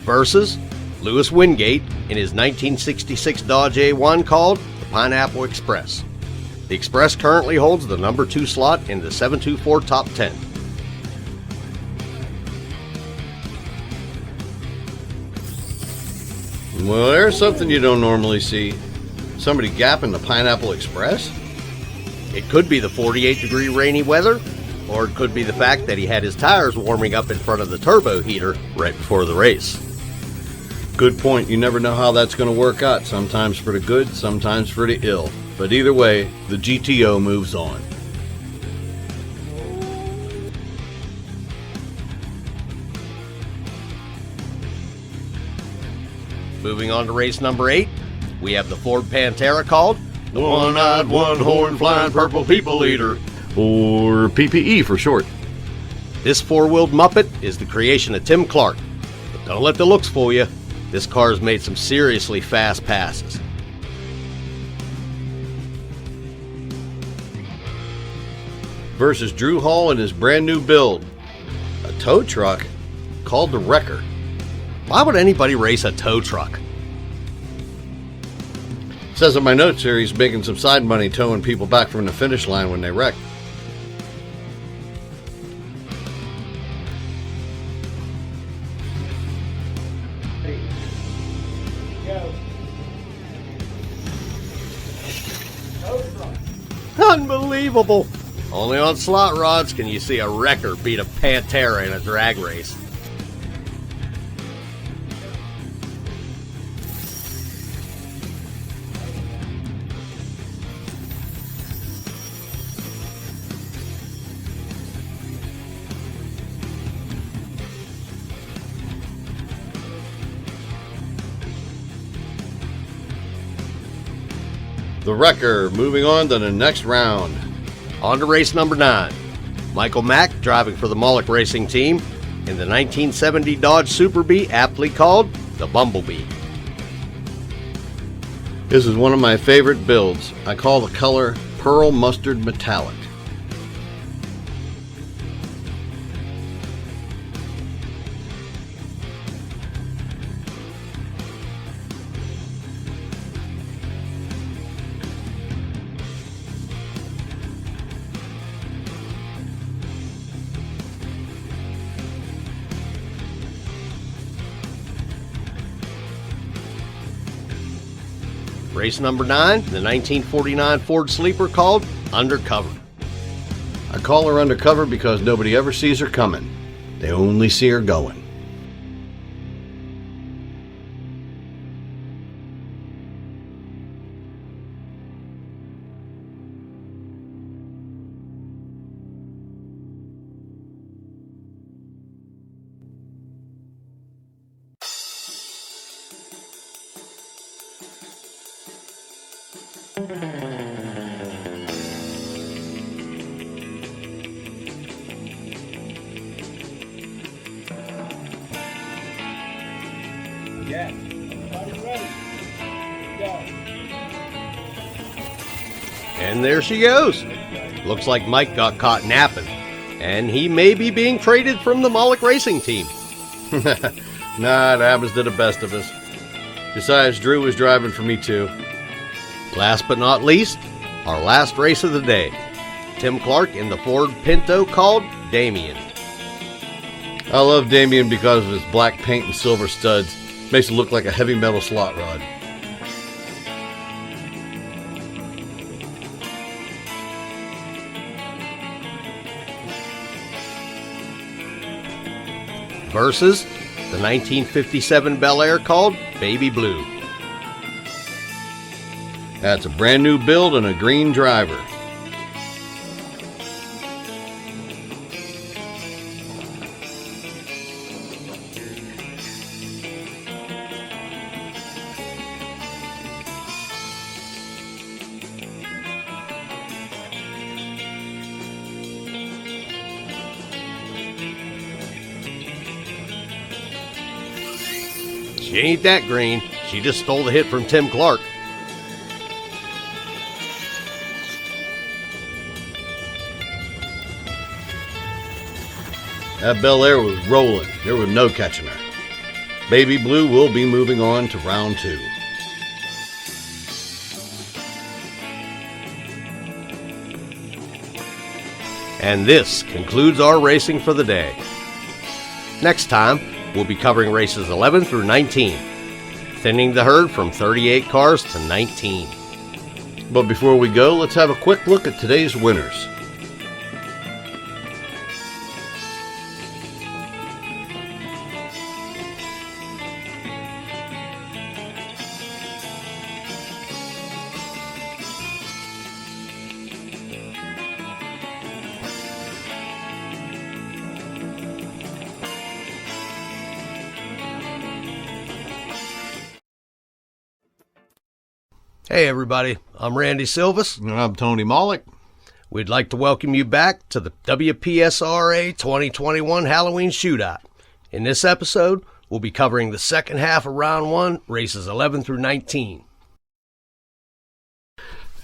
Versus Lewis Wingate in his 1966 Dodge A1 called the Pineapple Express. The Express currently holds the number 2 slot in the 724 Top 10. Well, there's something you don't normally see. Somebody gapping the Pineapple Express? It could be the 48-degree rainy weather, or it could be the fact that he had his tires warming up in front of the turbo heater right before the race. Good point. You never know how that's going to work out. Sometimes for the good, sometimes for the ill. But either way, the GTO moves on. Moving on to race number 8, we have the Ford Pantera called the One-Eyed, One-Horned, Flying Purple People Eater, Or PPE for short. This four-wheeled Muppet is the creation of Tim Clark. But don't let the looks fool you. This car's made some seriously fast passes. Versus Drew Hall and his brand new build. A tow truck called the Wrecker. Why would anybody race a tow truck? Says in my notes here he's making some side money towing people back from the finish line when they wreck. Unbelievable! Only on Slotrods can you see a wrecker beat a Pantera in a drag race. The Wrecker moving on to the next round. On to race number 9. Michael Mack driving for the Mullick Racing Team in the 1970 Dodge Super Bee, aptly called the Bumblebee. This is one of my favorite builds. I call the color Pearl Mustard Metallic. Race number 9, the 1949 Ford Sleeper called Undercover. I call her undercover because nobody ever sees her coming. They only see her going. Yeah. Everybody ready? Go. And there she goes. Looks like Mike got caught napping, and he may be being traded from the Moloch Racing team. Nah, it happens to the best of us. Besides, Drew was driving for me too. Last but not least, our last race of the day. Tim Clark in the Ford Pinto called Damien. I love Damien because of his black paint and silver studs. Makes it look like a heavy metal slot rod. Versus the 1957 Bel Air called Baby Blue. That's a brand new build and a green driver. She ain't that green. She just stole the hit from Tim Clark. That Bel Air was rolling. There was no catching her. Baby Blue will be moving on to round 2. And this concludes our racing for the day. Next time, we'll be covering races 11 through 19, thinning the herd from 38 cars to 19. But before we go, let's have a quick look at today's winners. Hey everybody, I'm Randy Silvis. And I'm Tony Moloch. We'd like to welcome you back to the WPSRA 2021 Halloween Shootout. In this episode, we'll be covering the second half of round 1, races 11 through 19.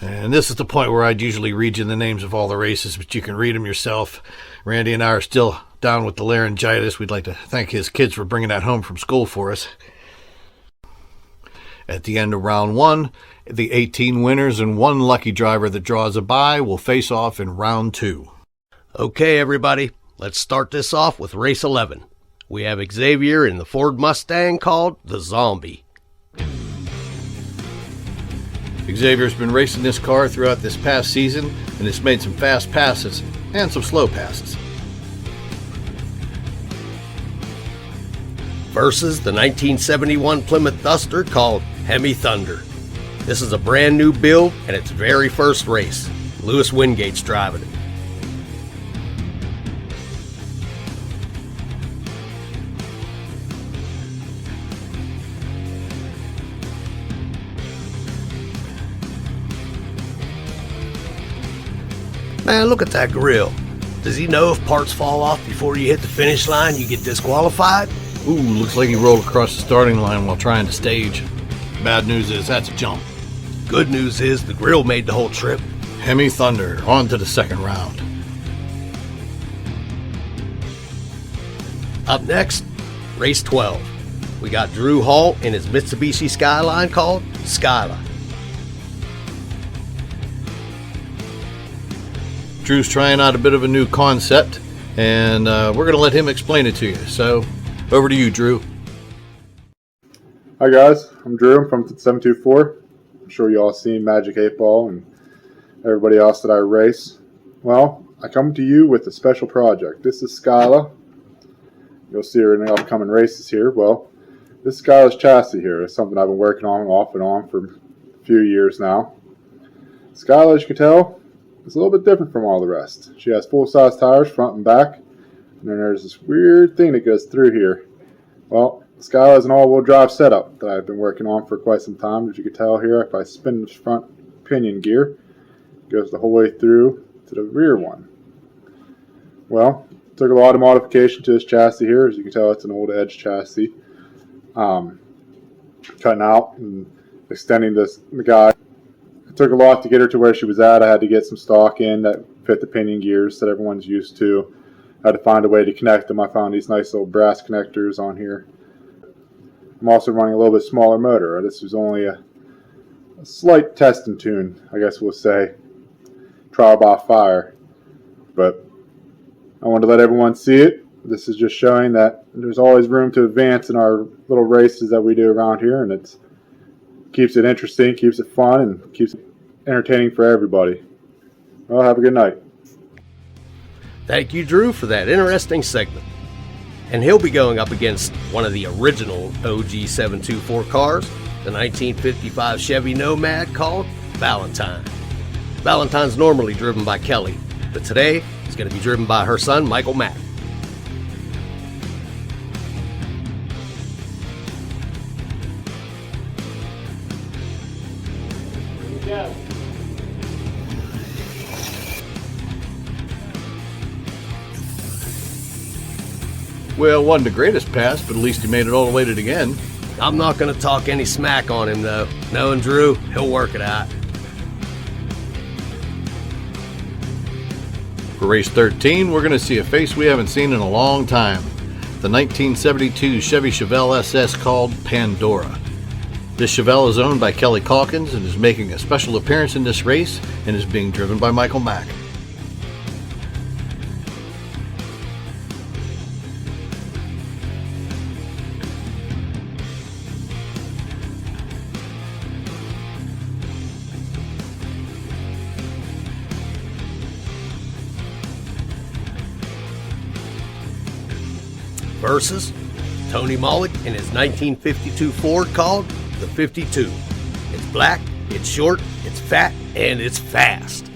And this is the point where I'd usually read you the names of all the races, but you can read them yourself. Randy and I are still down with the laryngitis. We'd like to thank his kids for bringing that home from school for us. At the end of round 1, the 18 winners and one lucky driver that draws a bye will face off in round 2. Okay, everybody, let's start this off with race 11. We have Xavier in the Ford Mustang called the Zombie. Xavier's been racing this car throughout this past season and has made some fast passes and some slow passes. Versus the 1971 Plymouth Duster called Hemi Thunder. This is a brand new build and its very first race. Lewis Wingate's driving it. Man, look at that grill. Does he know if parts fall off before you hit the finish line, you get disqualified? Ooh, looks like he rolled across the starting line while trying to stage. Bad news is that's a jump. Good news is the grill made the whole trip. Hemi Thunder on to the second round. Up next, race 12. We got Drew Hall in his Mitsubishi Skyline called Skyla. Drew's trying out a bit of a new concept, and we're going to let him explain it to you. So, over to you, Drew. Hi guys, I'm Drew. I'm from 724. I'm sure you all seen Magic 8 Ball and everybody else that I race. Well, I come to you with a special project. This is Skyla. You'll see her in the upcoming races here. Well, this Skyla's chassis here is something I've been working on off and on for a few years now. Skyla, as you can tell, is a little bit different from all the rest. She has full-size tires front and back, and then there's this weird thing that goes through here. Well, Skyla is an all-wheel drive setup that I've been working on for quite some time. As you can tell here, if I spin this front pinion gear. Goes the whole way through to the rear one. Well, took a lot of modification to this chassis here. As you can tell, it's an old Edge chassis. Cutting out and extending the guide. It took a lot to get her to where she was at. I had to get some stock in that fit the pinion gears that everyone's used to. I had to find a way to connect them. I found these nice little brass connectors on here. I'm also running a little bit smaller motor. This was only a slight test and tune, I guess we'll say. Trial by fire. But I wanted to let everyone see it. This is just showing that there's always room to advance in our little races that we do around here, and it keeps it interesting, keeps it fun, and keeps it entertaining for everybody. Well, have a good night. Thank you, Drew, for that interesting segment. And he'll be going up against one of the original OG 724 cars, the 1955 Chevy Nomad called Valentine. Valentine's normally driven by Kelly, but today it's going to be driven by her son, Michael Mack. Well, wasn't the greatest pass, but at least he made it all the way to the end. I'm not going to talk any smack on him, though. Knowing Drew, he'll work it out. For race 13, we're going to see a face we haven't seen in a long time. The 1972 Chevy Chevelle SS called Pandora. This Chevelle is owned by Kelly Calkins and is making a special appearance in this race and is being driven by Michael Mack. Versus Tony Mollick in his 1952 Ford called the 52. It's black, it's short, it's fat, and it's fast.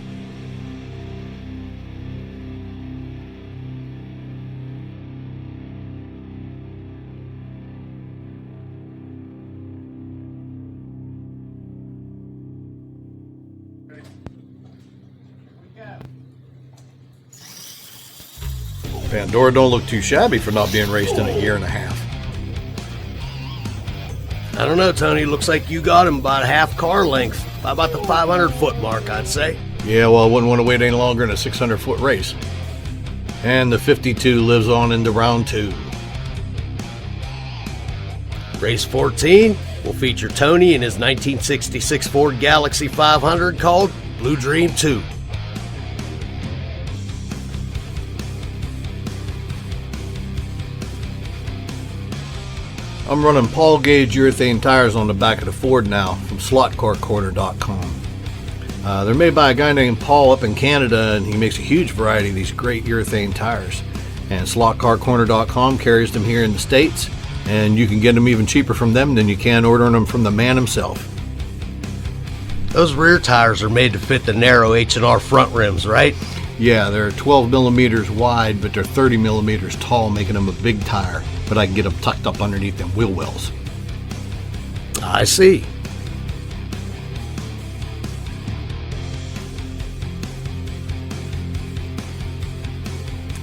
Pandora don't look too shabby for not being raced in a year and a half. I don't know, Tony. Looks like you got him about a half car length. By about the 500-foot mark, I'd say. Yeah, well, I wouldn't want to wait any longer in a 600-foot race. And the 52 lives on into round 2. Race 14 will feature Tony in his 1966 Ford Galaxy 500 called Blue Dream 2. I'm running Paul Gauge urethane tires on the back of the Ford now from Slotcarcorner.com. They're made by a guy named Paul up in Canada, and he makes a huge variety of these great urethane tires. And Slotcarcorner.com carries them here in the States, and you can get them even cheaper from them than you can ordering them from the man himself. Those rear tires are made to fit the narrow H&R front rims, right? Yeah, they're 12 millimeters wide, but they're 30 millimeters tall, making them a big tire. But I can get them tucked up underneath them wheel wells. I see.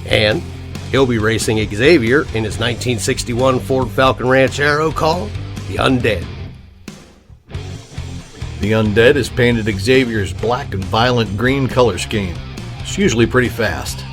And he'll be racing Xavier in his 1961 Ford Falcon Ranchero called the Undead. The Undead is painted Xavier's black and violent green color scheme. It's usually pretty fast.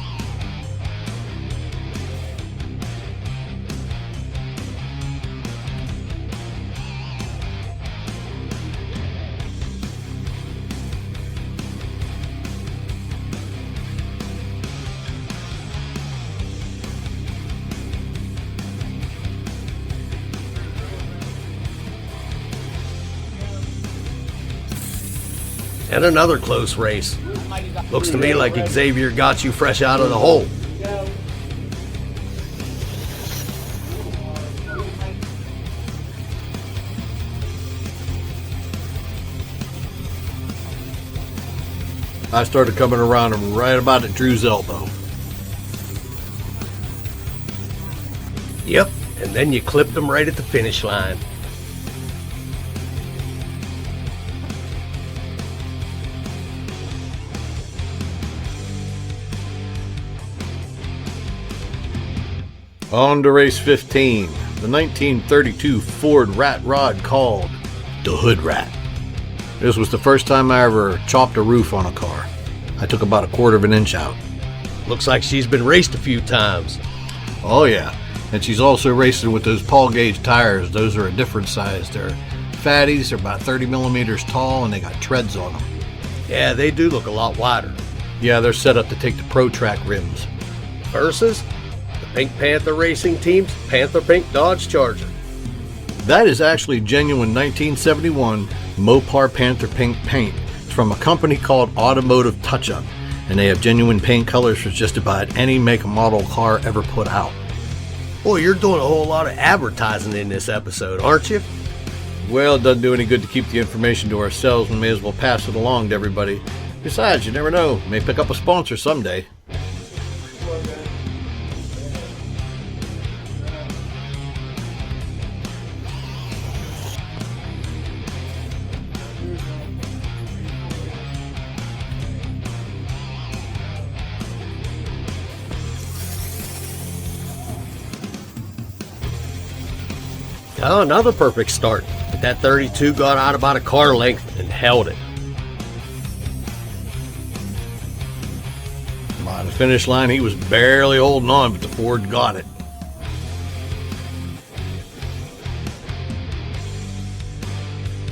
And another close race. Looks to me like Xavier got you fresh out of the hole. I started coming around him right about at Drew's elbow. Yep, and then you clipped them right at the finish line. On to race 15, the 1932 Ford Rat Rod called the Hood Rat. This was the first time I ever chopped a roof on a car. I took about 1/4 of an inch out. Looks like she's been raced a few times. Oh yeah, and she's also racing with those Paul Gauge tires. Those are a different size. They're fatties, they're about 30 millimeters tall, and they got treads on them. Yeah, they do look a lot wider. Yeah, they're set up to take the Pro Track rims. Versus the Pink Panther Racing Team's Panther Pink Dodge Charger. That is actually genuine 1971 Mopar Panther Pink paint. It's from a company called Automotive Touch-Up, and they have genuine paint colors for just about any make and model car ever put out. Boy, you're doing a whole lot of advertising in this episode, aren't you? Well, it doesn't do any good to keep the information to ourselves. We may as well pass it along to everybody. Besides, you never know. May pick up a sponsor someday. Oh, another perfect start. But that 32 got out about a car length and held it. By the finish line, he was barely holding on, but the Ford got it.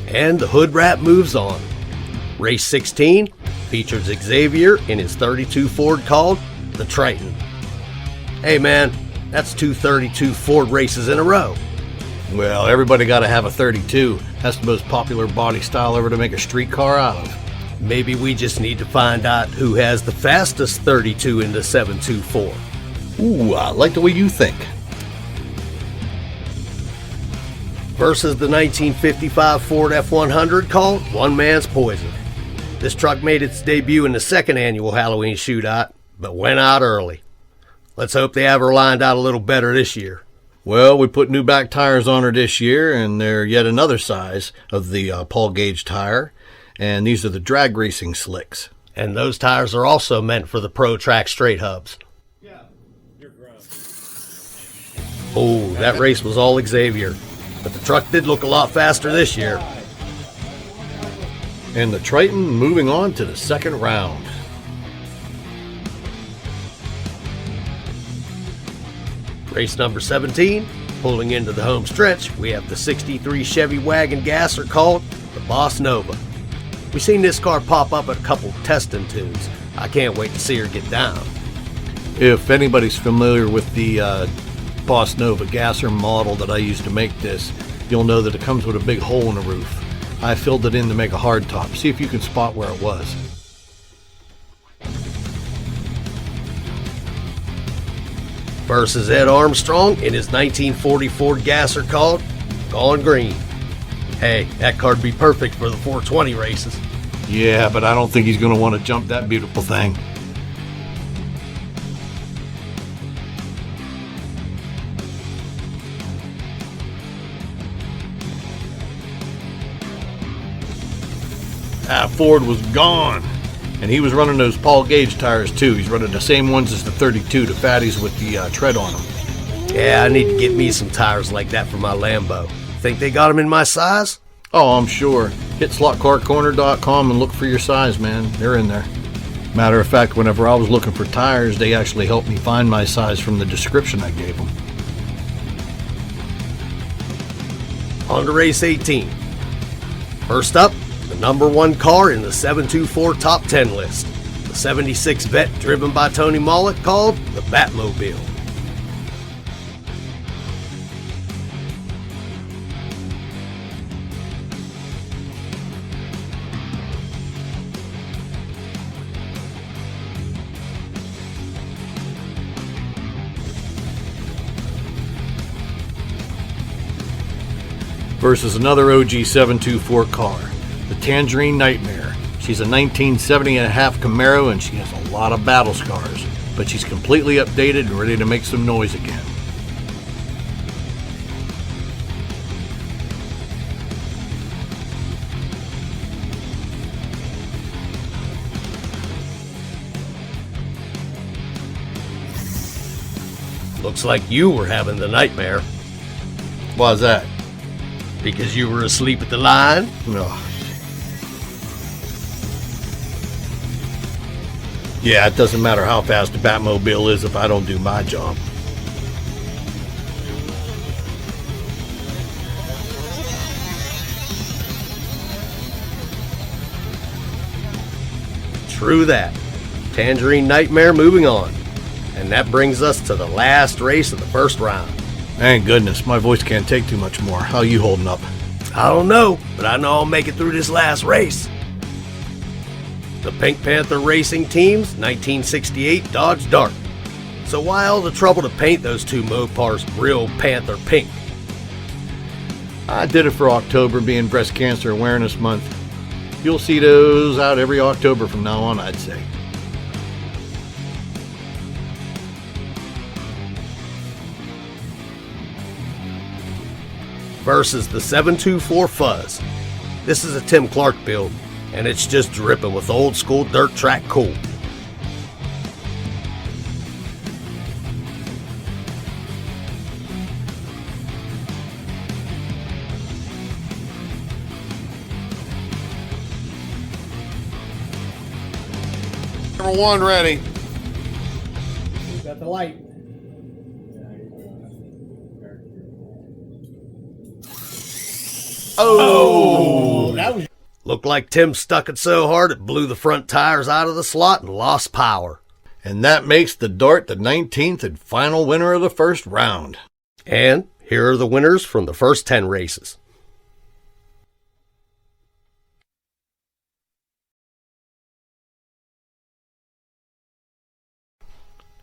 And the Hood Rat moves on. Race 16 features Xavier in his 32 Ford called the Triton. Hey man, that's 2 32 Ford races in a row. Well, everybody got to have a 32. That's the most popular body style ever to make a street car out of. Maybe we just need to find out who has the fastest 32 in the 724. Ooh, I like the way you think. Versus the 1955 Ford F100 called One Man's Poison. This truck made its debut in the second annual Halloween Shootout, but went out early. Let's hope they have her lined out a little better this year. Well, we put new back tires on her this year, and they're yet another size of the Paul Gauge tire. And these are the drag racing slicks. And those tires are also meant for the Pro Track straight hubs. Yeah, you're gross. Oh, that race was all Xavier. But the truck did look a lot faster this year. And the Triton moving on to the second round. Race number 17, pulling into the home stretch, we have the 63 Chevy wagon gasser called the Boss Nova. We've seen this car pop up at a couple testing tunes. I can't wait to see her get down. If anybody's familiar with the Boss Nova gasser model that I used to make this, you'll know that it comes with a big hole in the roof. I filled it in to make a hard top. See if you can spot where it was. Versus Ed Armstrong in his 1940 Ford gasser called Gone Green. Hey, that car'd be perfect for the 420 races. Yeah, but I don't think he's going to want to jump that beautiful thing. That Ford was gone. And he was running those Paul Gauge tires too. He's running the same ones as the 32, the fatties with the tread on them. Yeah, I need to get me some tires like that for my Lambo. Think they got them in my size? Oh, I'm sure. Hit slotcarcorner.com and look for your size, man. They're in there. Matter of fact, whenever I was looking for tires, they actually helped me find my size from the description I gave them. On to race 18. First up, the number one car in the 724 top 10 list. The 76 Vet driven by Tony Mollett called the Batmobile. Versus another OG 724 car, the Tangerine Nightmare. She's a 1970 and a half Camaro and she has a lot of battle scars, but she's completely updated and ready to make some noise again. Looks like you were having the nightmare. Why's that? Because you were asleep at the line? No. Yeah, it doesn't matter how fast the Batmobile is if I don't do my job. True that. Tangerine Nightmare moving on. And that brings us to the last race of the first round. Thank goodness, my voice can't take too much more. How you holding up? I don't know, but I know I'll make it through this last race. The Pink Panther Racing Team's 1968 Dodge Dart. So why all the trouble to paint those two Mopars real Panther pink? I did it for October, being Breast Cancer Awareness Month. You'll see those out every October from now on, I'd say. Versus the 724 Fuzz. This is a Tim Clark build, and it's just dripping with old school dirt track cool. Number one ready. Got the light. Oh! That was Looked like Tim stuck it so hard it blew the front tires out of the slot and lost power. And that makes the Dart the 19th and final winner of the first round. And here are the winners from the first 10 races.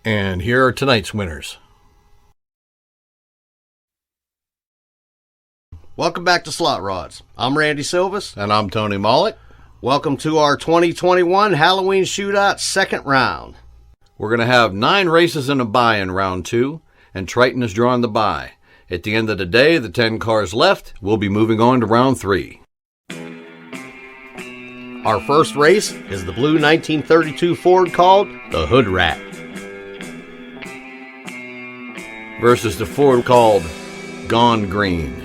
And here are tonight's winners. Welcome back to Slotrods. I'm Randy Silvas. And I'm Tony Mollett. Welcome to our 2021 Halloween Shootout second round. We're going to have 9 races and a bye in round 2, and Triton is drawing the bye. At the end of the day, the 10 cars left will be moving on to round 3. Our first race is the blue 1932 Ford called the Hood Rat. Versus the Ford called Gone Green.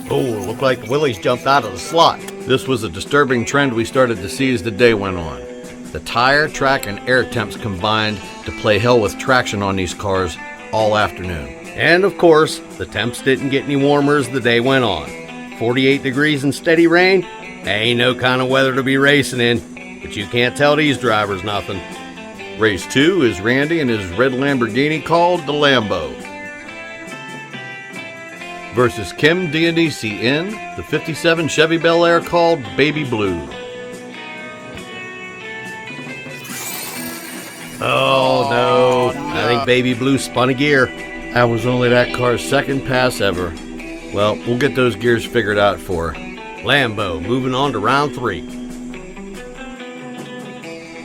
Oh, looked like the Willies jumped out of the slot. This was a disturbing trend we started to see as the day went on. The tire, track, and air temps combined to play hell with traction on these cars all afternoon. And of course, the temps didn't get any warmer as the day went on. 48 degrees and steady rain, ain't no kind of weather to be racing in, but you can't tell these drivers nothing. Race 2 is Randy and his red Lamborghini called the Lambo. Versus Kim Dionisi in the 57 Chevy Bel Air called Baby Blue. Oh no, I think Baby Blue spun a gear. That was only that car's second pass ever. Well, we'll get those gears figured out for her. Lambo moving on to round 3.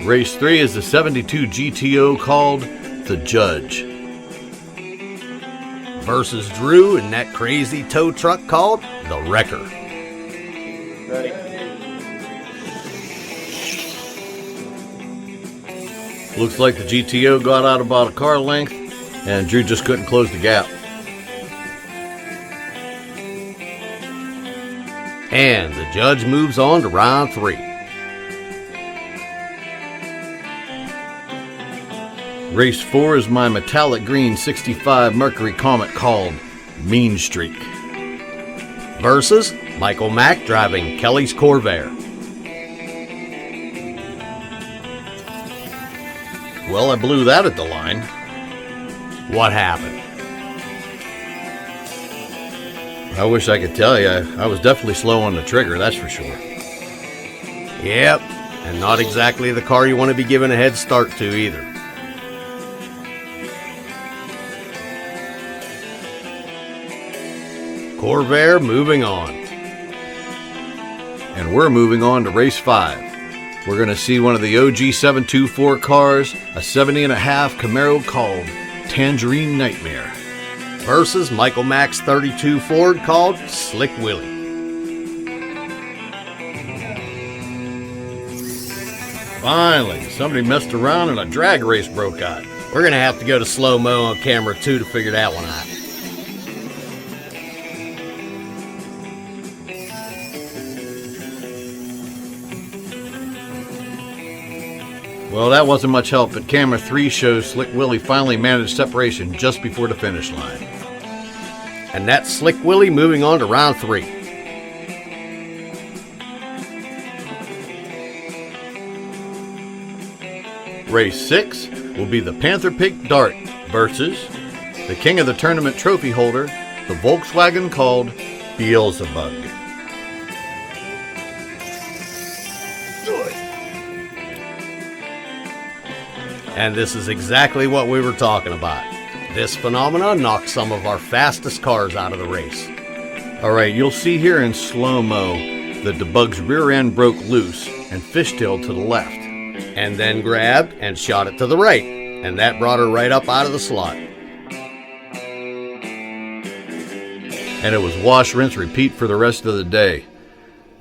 Race 3 is the 72 GTO called the Judge. Versus Drew in that crazy tow truck called the Wrecker. Ready. Looks like the GTO got out about a car length, and Drew just couldn't close the gap. And the Judge moves on to round 3. Race 4 is my metallic green 65 Mercury Comet called Mean Streak. Versus Michael Mack driving Kelly's Corvair. Well, I blew that at the line. What happened? I wish I could tell you. I was definitely slow on the trigger, that's for sure. Yep, and not exactly the car you want to be giving a head start to either. Corvair moving on. And we're moving on to race 5. We're going to see one of the OG 724 cars, a 70.5 Camaro called Tangerine Nightmare. Versus Michael Mack's 32 Ford called Slick Willie. Finally, somebody messed around and a drag race broke out. We're gonna have to go to slow-mo on camera 2 to figure that one out. Well, that wasn't much help, but camera 3 shows Slick Willie finally managed separation just before the finish line. And that's Slick Willie moving on to round 3. Race 6 will be the Panther Pink Dart versus the king of the tournament trophy holder, the Volkswagen called Beelzebub. And this is exactly what we were talking about. This phenomenon knocked some of our fastest cars out of the race. Alright, you'll see here in slow-mo that the bug's rear end broke loose and fishtailed to the left. And then grabbed and shot it to the right. And that brought her right up out of the slot. And it was wash, rinse, repeat for the rest of the day.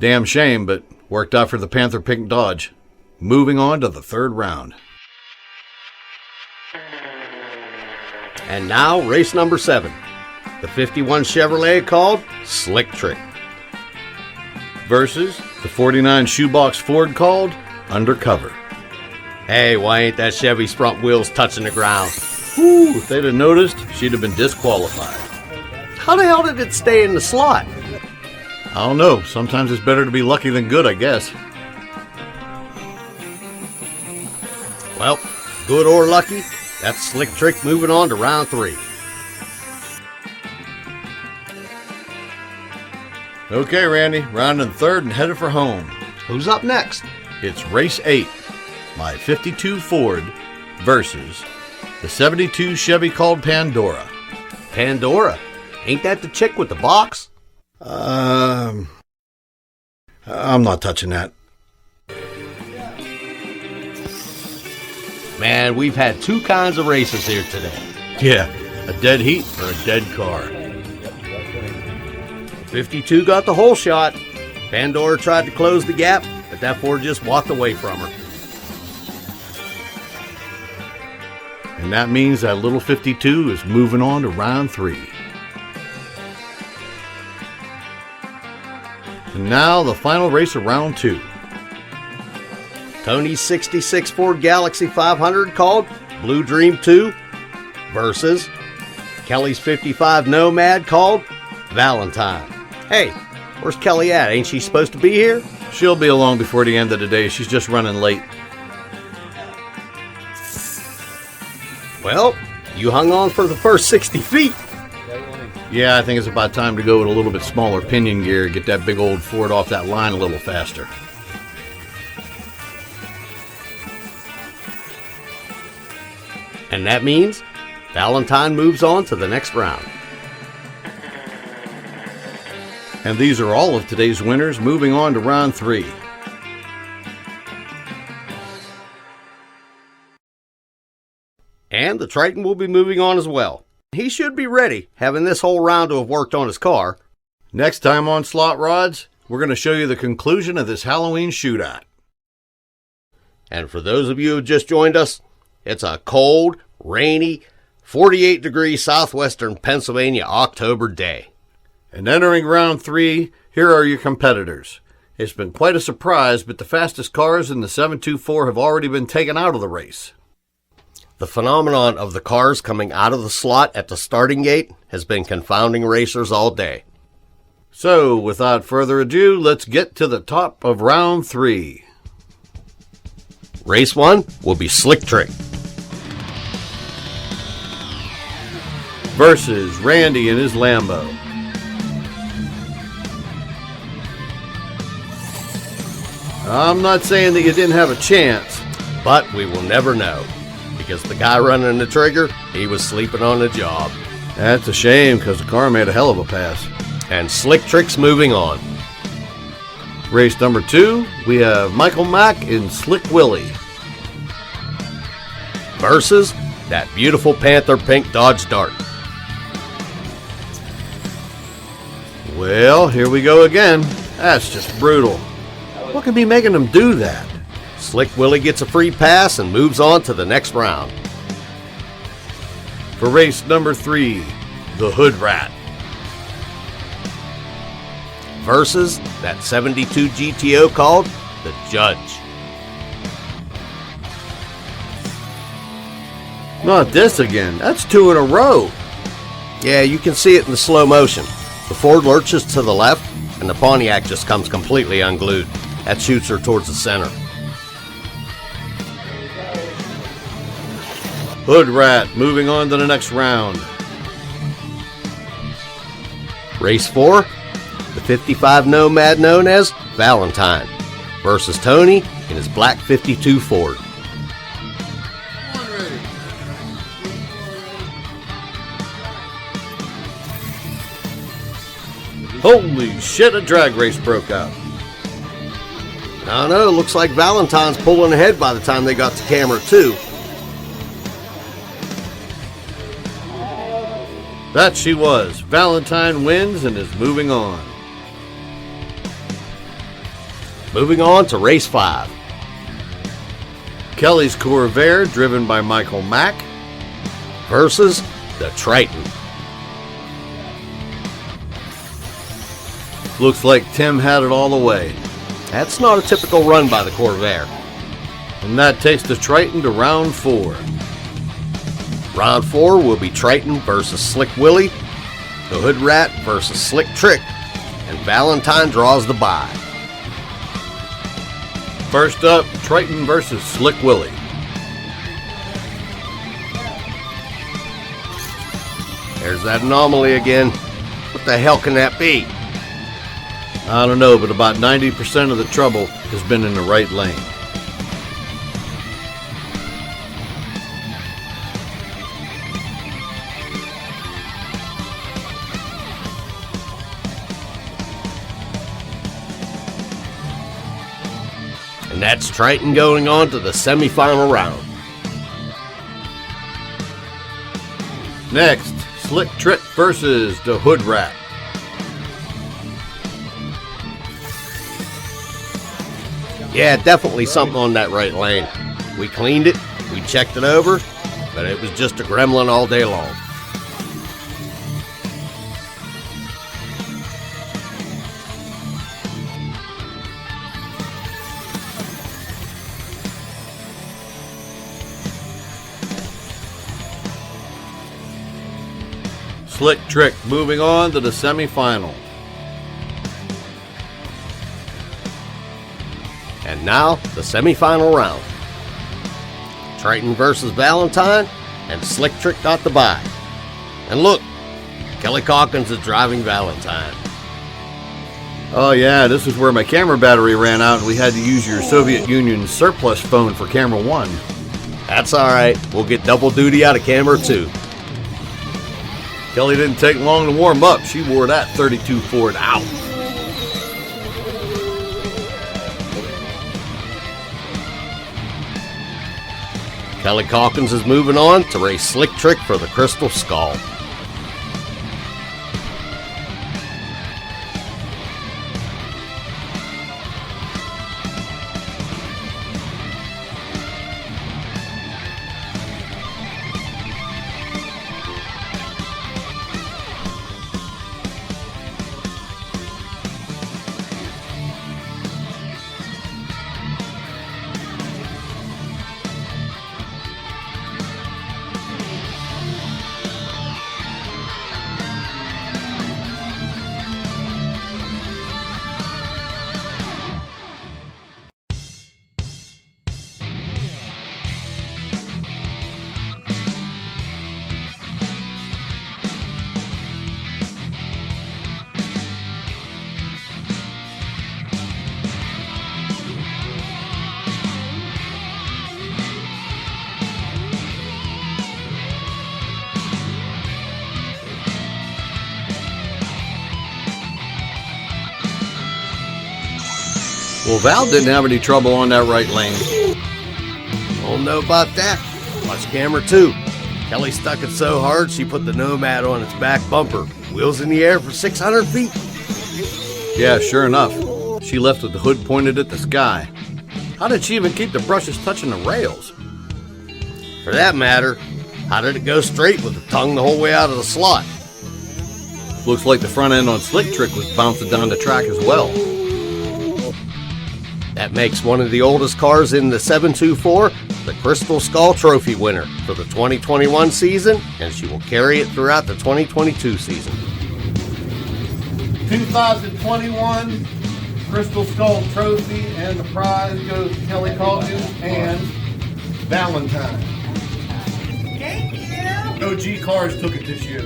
Damn shame, but worked out for the Panther Pink Dodge. Moving on to the 3rd round. And now race number 7. The 51 Chevrolet called Slick Trick versus the 49 Shoebox Ford called Undercover. Hey, why ain't that Chevy's front wheels touching the ground? Whew, if they'd have noticed, she'd have been disqualified. How the hell did it stay in the slot? I don't know. Sometimes it's better to be lucky than good, I guess. Well, good or lucky, that's Slick Trick moving on to round 3. Okay, Randy, rounding 3rd and headed for home. Who's up next? It's race 8, my 52 Ford versus the 72 Chevy called Pandora. Pandora? Ain't that the chick with the box? I'm not touching that. Man, we've had 2 kinds of races here today. Yeah, a dead heat or a dead car. 52 got the whole shot. Pandora tried to close the gap, but that Ford just walked away from her. And that means that little 52 is moving on to round 3. And now the final race of round 2. Tony's 66 Ford Galaxy 500 called Blue Dream 2 versus Kelly's 55 Nomad called Valentine. Hey, where's Kelly at? Ain't she supposed to be here? She'll be along before the end of the day. She's just running late. Well, you hung on for the first 60 feet. Yeah, I think it's about time to go with a little bit smaller pinion gear, get that big old Ford off that line a little faster. And that means Valentine moves on to the next round. And these are all of today's winners moving on to round 3. And the Triton will be moving on as well. He should be ready, having this whole round to have worked on his car. Next time on Slotrods, we're going to show you the conclusion of this Halloween shootout. And for those of you who just joined us, it's a cold, rainy, 48-degree southwestern Pennsylvania October day. And entering round 3, here are your competitors. It's been quite a surprise, but the fastest cars in the 724 have already been taken out of the race. The phenomenon of the cars coming out of the slot at the starting gate has been confounding racers all day. So, without further ado, let's get to the top of round 3. Race 1 will be Slick Trick versus Randy and his Lambo. I'm not saying that you didn't have a chance, but we will never know, because the guy running the trigger, he was sleeping on the job. That's a shame, because the car made a hell of a pass. And Slick Trick's moving on. Race number 2, we have Michael Mack and Slick Willie versus that beautiful Panther Pink Dodge Dart. Well, here we go again. That's just brutal. What could be making them do that? Slick Willie gets a free pass and moves on to the next round. For race number 3, the Hood Rat. Versus that 72 GTO called the Judge. Not this again. That's 2 in a row. Yeah, you can see it in the slow motion. The Ford lurches to the left, and the Pontiac just comes completely unglued. That shoots her towards the center. Hood Rat moving on to the next round. Race 4, the 55 Nomad known as Valentine versus Tony in his black 52 Ford. Holy shit, a drag race broke out. I don't know, looks like Valentine's pulling ahead by the time they got to camera 2. That she was. Valentine wins and is moving on. Moving on to race 5. Kelly's Corvair, driven by Michael Mack, versus the Triton. Looks like Tim had it all the way. That's not a typical run by the Corvair. And that takes the Triton to round 4. Round 4 will be Triton versus Slick Willie, the Hood Rat versus Slick Trick, and Valentine draws the bye. First up, Triton versus Slick Willie. There's that anomaly again. What the hell can that be? I don't know, but about 90% of the trouble has been in the right lane. And that's Triton going on to the semifinal round. Next, Slick Trick versus the Hood Rat. Yeah, definitely something on that right lane. We cleaned it, we checked it over, but it was just a gremlin all day long. Slick Trick moving on to the semifinal. And now, the semifinal round. Triton versus Valentine, and Slick Trick got the bye. And look, Kelly Calkins is driving Valentine. Oh yeah, this is where my camera battery ran out and we had to use your Soviet Union surplus phone for camera 1. That's alright, we'll get double duty out of camera 2. Kelly didn't take long to warm up. She wore that 32 Ford out. Kelly Calkins is moving on to race Slick Trick for the Crystal Skull. Well, Val didn't have any trouble on that right lane. Don't know about that. Watch camera 2. Kelly stuck it so hard she put the Nomad on its back bumper. Wheels in the air for 600 feet. Yeah, sure enough. She left with the hood pointed at the sky. How did she even keep the brushes touching the rails? For that matter, how did it go straight with the tongue the whole way out of the slot? Looks like the front end on Slick Trick was bouncing down the track as well. That makes one of the oldest cars in the 724 the Crystal Skull Trophy winner for the 2021 season, and she will carry it throughout the 2022 season. 2021 Crystal Skull Trophy, and the prize goes to Kelly Calkins and Valentine. Thank you. OG Cars took it this year.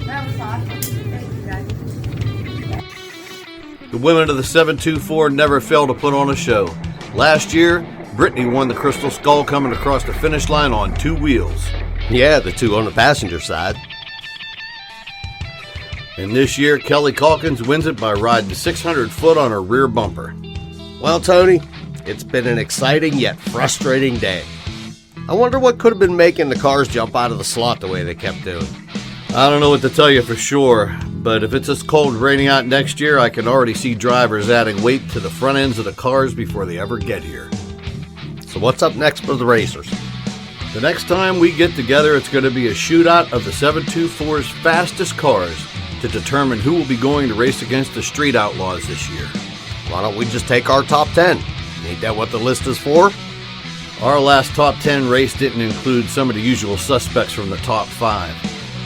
That was awesome. Thank you, guys. The women of the 724 never fail to put on a show. Last year, Brittany won the Crystal Skull coming across the finish line on 2 wheels. Yeah, the 2 on the passenger side. And this year, Kelly Calkins wins it by riding 600 foot on her rear bumper. Well, Tony, it's been an exciting yet frustrating day. I wonder what could have been making the cars jump out of the slot the way they kept doing. I don't know what to tell you for sure, but if it's this cold and raining out next year, I can already see drivers adding weight to the front ends of the cars before they ever get here. So what's up next for the racers? The next time we get together, it's going to be a shootout of the 724's fastest cars to determine who will be going to race against the Street Outlaws this year. Why don't we just take our top 10? Ain't that what the list is for? Our last top 10 race didn't include some of the usual suspects from the top 5.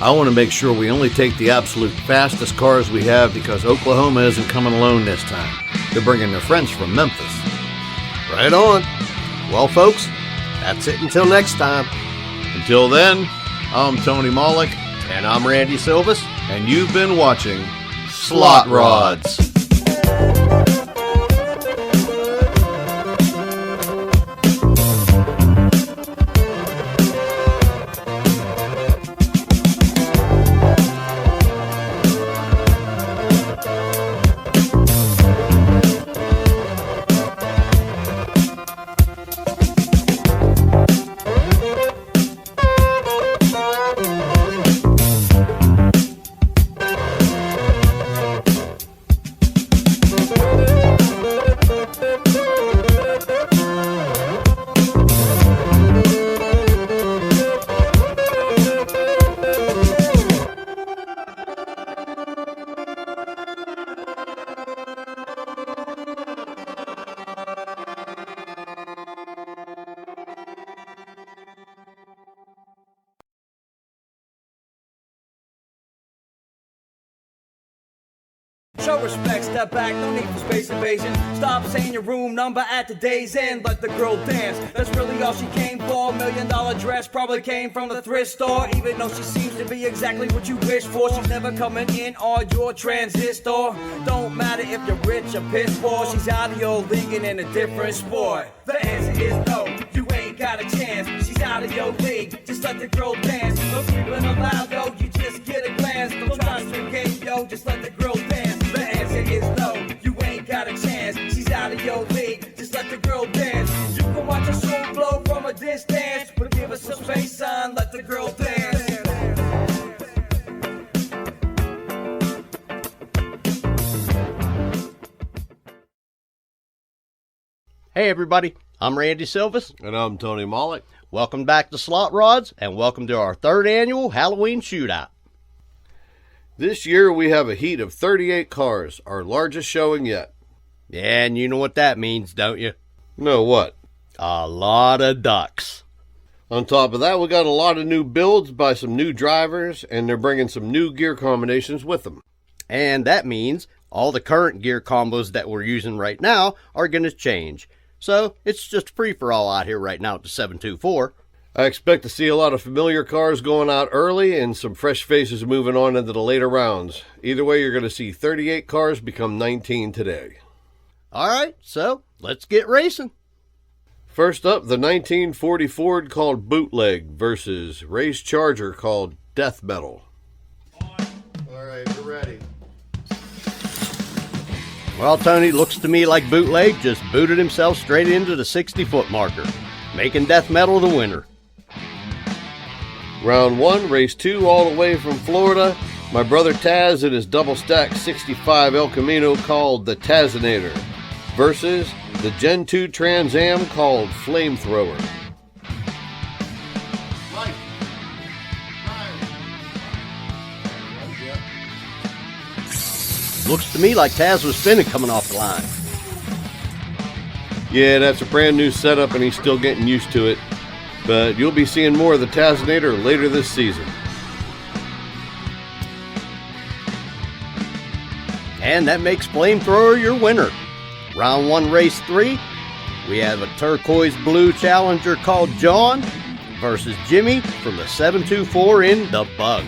I want to make sure we only take the absolute fastest cars we have because Oklahoma isn't coming alone this time. They're bringing their friends from Memphis. Right on. Well, folks, that's it until next time. Until then, I'm Tony Malik. And I'm Randy Silvis. And you've been watching Slotrods. Show respect, step back, no need for space invasion. Stop saying your room number at the day's end. Let the girl dance, that's really all she came for. $1 million dress probably came from the thrift store. Even though she seems to be exactly what you wish for, she's never coming in on your transistor. Don't matter if you're rich or piss poor, she's out of your league and in a different sport. The answer is no, you ain't got a chance. She's out of your league, just let the girl dance. No creeping allowed, yo, you just get a glance. Don't try to game, yo, just let the girl dance. The answer is no, you ain't got a chance. She's out of your league, just let the girl dance. You can watch her soul flow from a distance, but give her some space, son, let the girl dance. Hey everybody, I'm Randy Silvis. And I'm Tony Malik. Welcome back to Slotrods, and welcome to our 3rd annual Halloween Shootout. This year we have a heat of 38 cars, our largest showing yet. Yeah, and you know what that means, don't you? No, what? A lot of ducks. On top of that, we got a lot of new builds by some new drivers, and they're bringing some new gear combinations with them. And that means all the current gear combos that we're using right now are going to change. So it's just free-for-all out here right now at the 724. I expect to see a lot of familiar cars going out early and some fresh faces moving on into the later rounds. Either way, you're going to see 38 cars become 19 today. All right, so let's get racing. First up, the 1940 Ford called Bootleg versus Race Charger called Death Metal. All right, we're ready. Well, Tony, looks to me like Bootleg just booted himself straight into the 60-foot marker, making Death Metal the winner. Round 1, race 2, all the way from Florida. My brother Taz in his double-stack 65 El Camino called the Tazinator versus the Gen 2 Trans Am called Flamethrower. Looks to me like Taz was spinning coming off the line. Yeah, that's a brand new setup and he's still getting used to it. But you'll be seeing more of the Tazinator later this season. And that makes Flamethrower your winner. Round 1, race 3, we have a turquoise blue challenger called John versus Jimmy from the 724 in the Bug.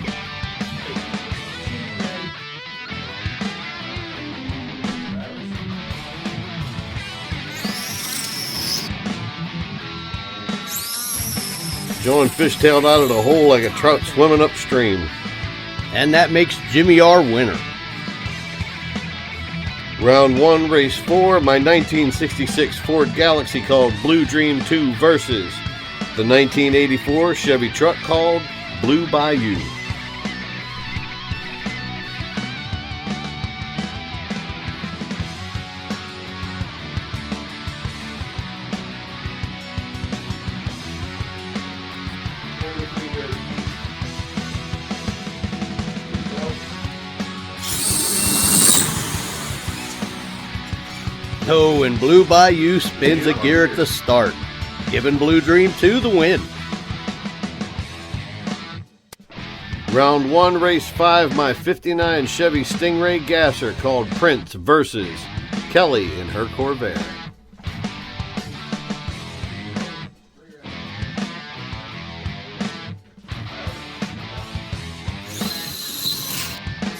John fishtailed out of the hole like a trout swimming upstream. And that makes Jimmy our winner. Round 1, race 4, my 1966 Ford Galaxy called Blue Dream 2 versus the 1984 Chevy truck called Blue Bayou. Oh, and Blue Bayou spins a gear at the start, giving Blue Dream 2 the win. Round 1, race 5, my 59 Chevy Stingray Gasser called Prince versus Kelly in her Corvair.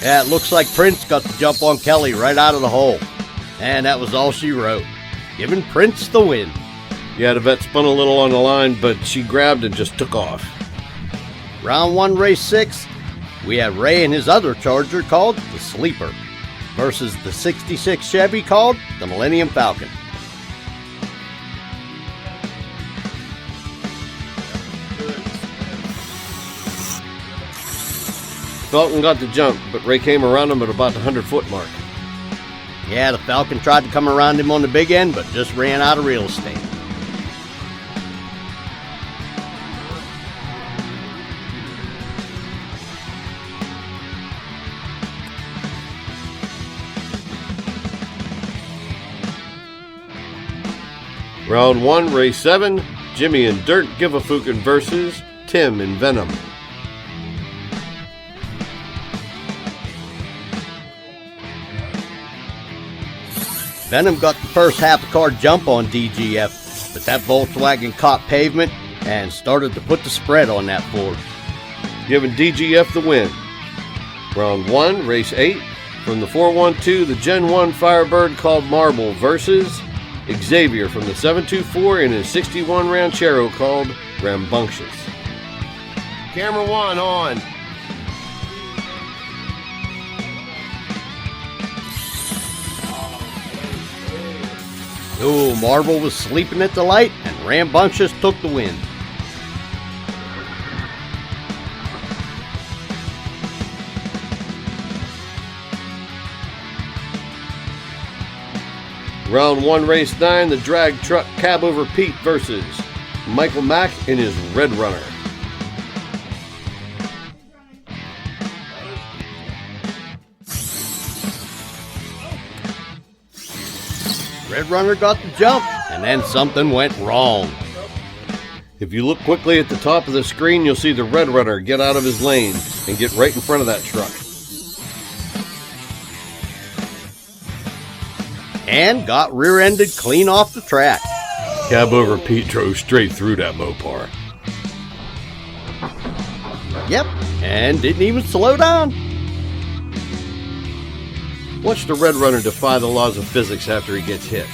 Yeah, it looks like Prince got the jump on Kelly right out of the hole. And that was all she wrote, giving Prince the win. Yeah, the vet spun a little on the line, but she grabbed and just took off. Round 1, race 6, we had Ray and his other Charger called the Sleeper versus the 66 Chevy called the Millennium Falcon. Falcon got the jump, but Ray came around him at about the 100-foot mark. Yeah, the Falcon tried to come around him on the big end, but just ran out of real estate. Round 1, race 7, Jimmy and Dirt Givafukin versus Tim and Venom. Venom got the first half a car jump on DGF, but that Volkswagen caught pavement and started to put the spread on that Ford, giving DGF the win. Round 1, race 8, from the 412, the Gen 1 Firebird called Marble versus Xavier from the 724 in his 61 Ranchero called Rambunctious. Camera 1 on. Oh, Marble was sleeping at the light, and Rambunctious took the win. Round 1, race 9, the drag truck cab over Pete versus Michael Mack in his Red Runner. Red Runner got the jump, and then something went wrong. If you look quickly at the top of the screen, you'll see the Red Runner get out of his lane and get right in front of that truck. And got rear-ended clean off the track. Cab over Pete drove straight through that Mopar. Yep, and didn't even slow down. Watch the Red Runner defy the laws of physics after he gets hit.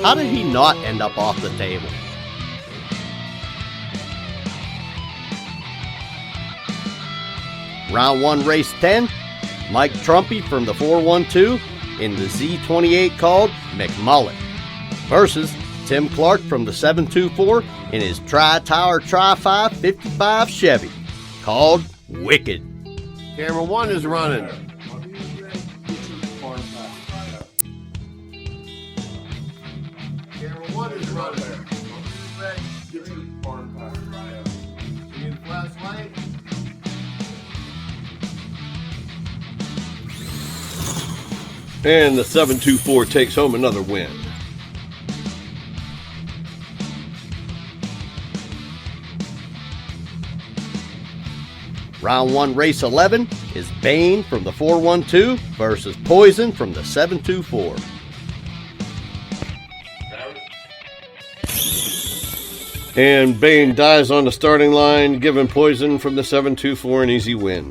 How did he not end up off the table? Round 1, race 10, Mike Trumpy from the 412 in the Z28 called McMullet versus Tim Clark from the 724 in his Tri-Tower Tri-5 55 Chevy called Wicked. Camera 1 is running. And the 724 takes home another win. Round 1, race 11 is Bane from the 412 versus Poison from the 724. And Bane dies on the starting line, giving Poison from the 724 an easy win.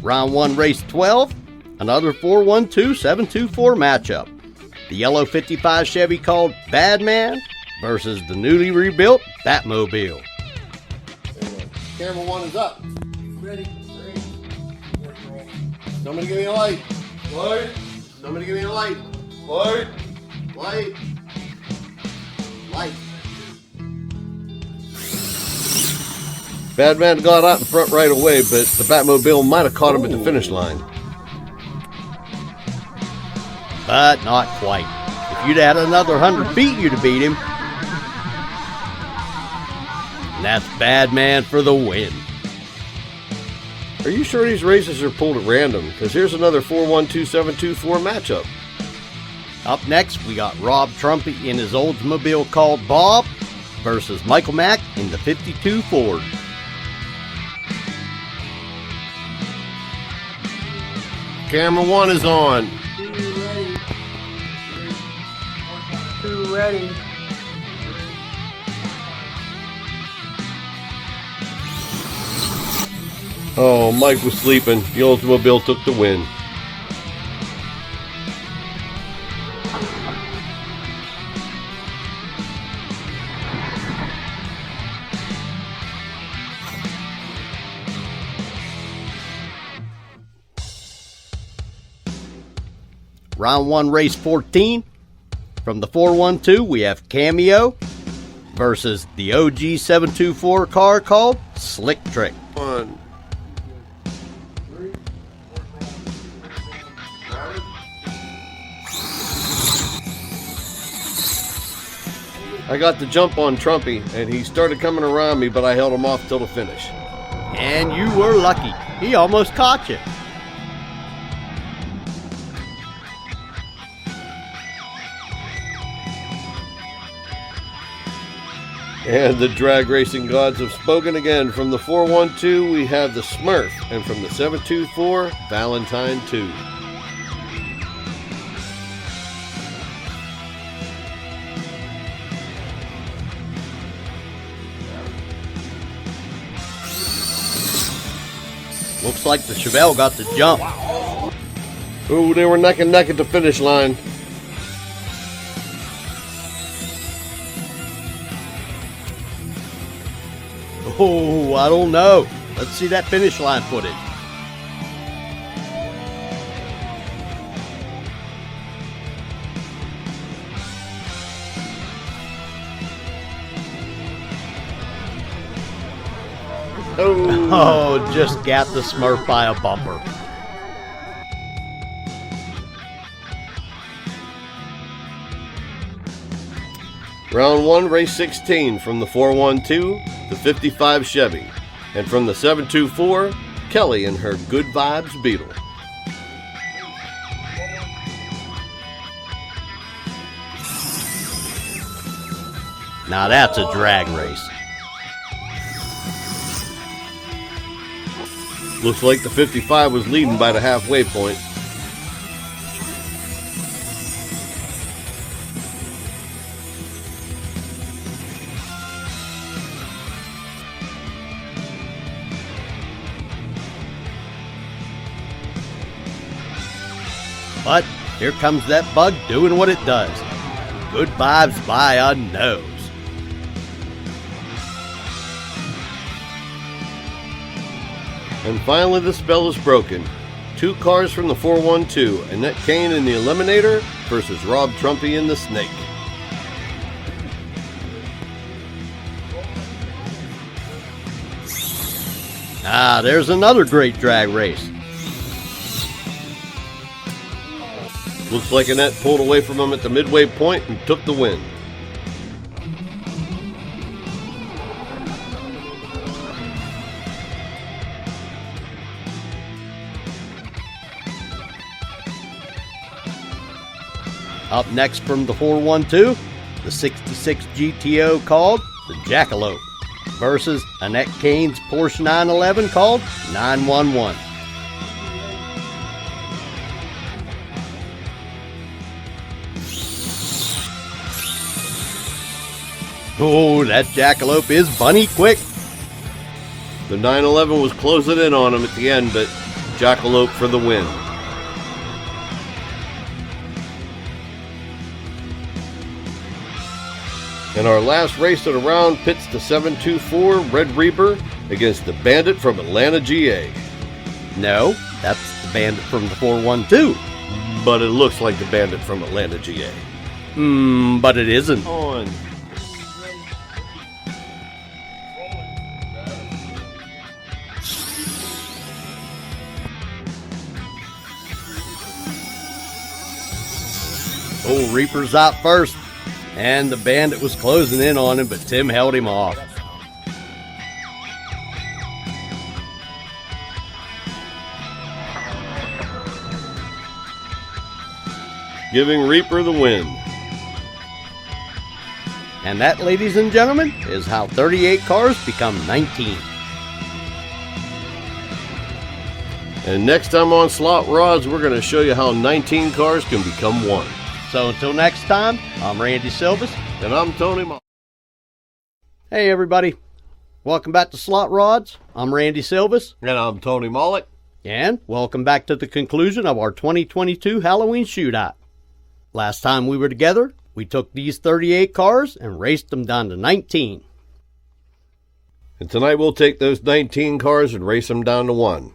Round 1, race 12, another 412-724 matchup. The yellow 55 Chevy called Badman versus the newly rebuilt Batmobile. Camera 1 is up. Ready. Somebody give me a light. Light. Somebody give me a light. Light. Light. Light. Badman got out in front right away, but the Batmobile might have caught him at the finish line. But not quite. If you'd had another 100 feet, you'd have beat him. And that's Badman for the win. Are you sure these races are pulled at random? Because here's another 412-724 matchup. Up next, we got Rob Trumpy in his Oldsmobile called Bob versus Michael Mack in the 52 Ford. Camera 1 is on. Ready. Oh, Mike was sleeping. The Oldsmobile took the win. Round 1, race 14. From the 412, we have Cameo versus the OG 724 car called Slick Trick. One. I got the jump on Trumpy, and he started coming around me, but I held him off till the finish. And you were lucky. He almost caught you. And the drag racing gods have spoken again. From the 412, we have the Smurf, and from the 724, Valentine 2. Looks like the Chevelle got the jump. Oh, they were neck and neck at the finish line. Oh, I don't know. Let's see that finish line footage. Oh, just got the Smurf by a bumper. Round 1, race 16, from the 412, the 55 Chevy, and from the 724, Kelly and her Good Vibes Beetle. Now that's a drag race. Looks like the 55 was leading by the halfway point. But here comes that bug doing what it does. Good vibes by a nose. And finally the spell is broken. 2 cars from the 412, Annette Kane in the Eliminator versus Rob Trumpy in the Snake. Ah, there's another great drag race. Looks like Annette pulled away from him at the midway point and took the win. Up next from the 412, the 66 GTO called the Jackalope versus Annette Kane's Porsche 911 called 911. Oh, that Jackalope is bunny quick. The 911 was closing in on him at the end, but Jackalope for the win. In our last race of the round pits the 724 Red Reaper against the Bandit from Atlanta, GA. No, that's the Bandit from the 412. But it looks like the Bandit from Atlanta, GA. But it isn't. On. Oh, Reaper's out first. And the Bandit was closing in on him, but Tim held him off. Giving Reaper the win. And that, ladies and gentlemen, is how 38 cars become 19. And next time on Slotrods, we're going to show you how 19 cars can become one. So until next time, I'm Randy Silvis. And I'm Tony Moll. Hey everybody. Welcome back to Slotrods. I'm Randy Silvis. And I'm Tony Mollick. And welcome back to the conclusion of our 2022 Halloween Shootout. Last time we were together, we took these 38 cars and raced them down to 19. And tonight we'll take those 19 cars and race them down to 1.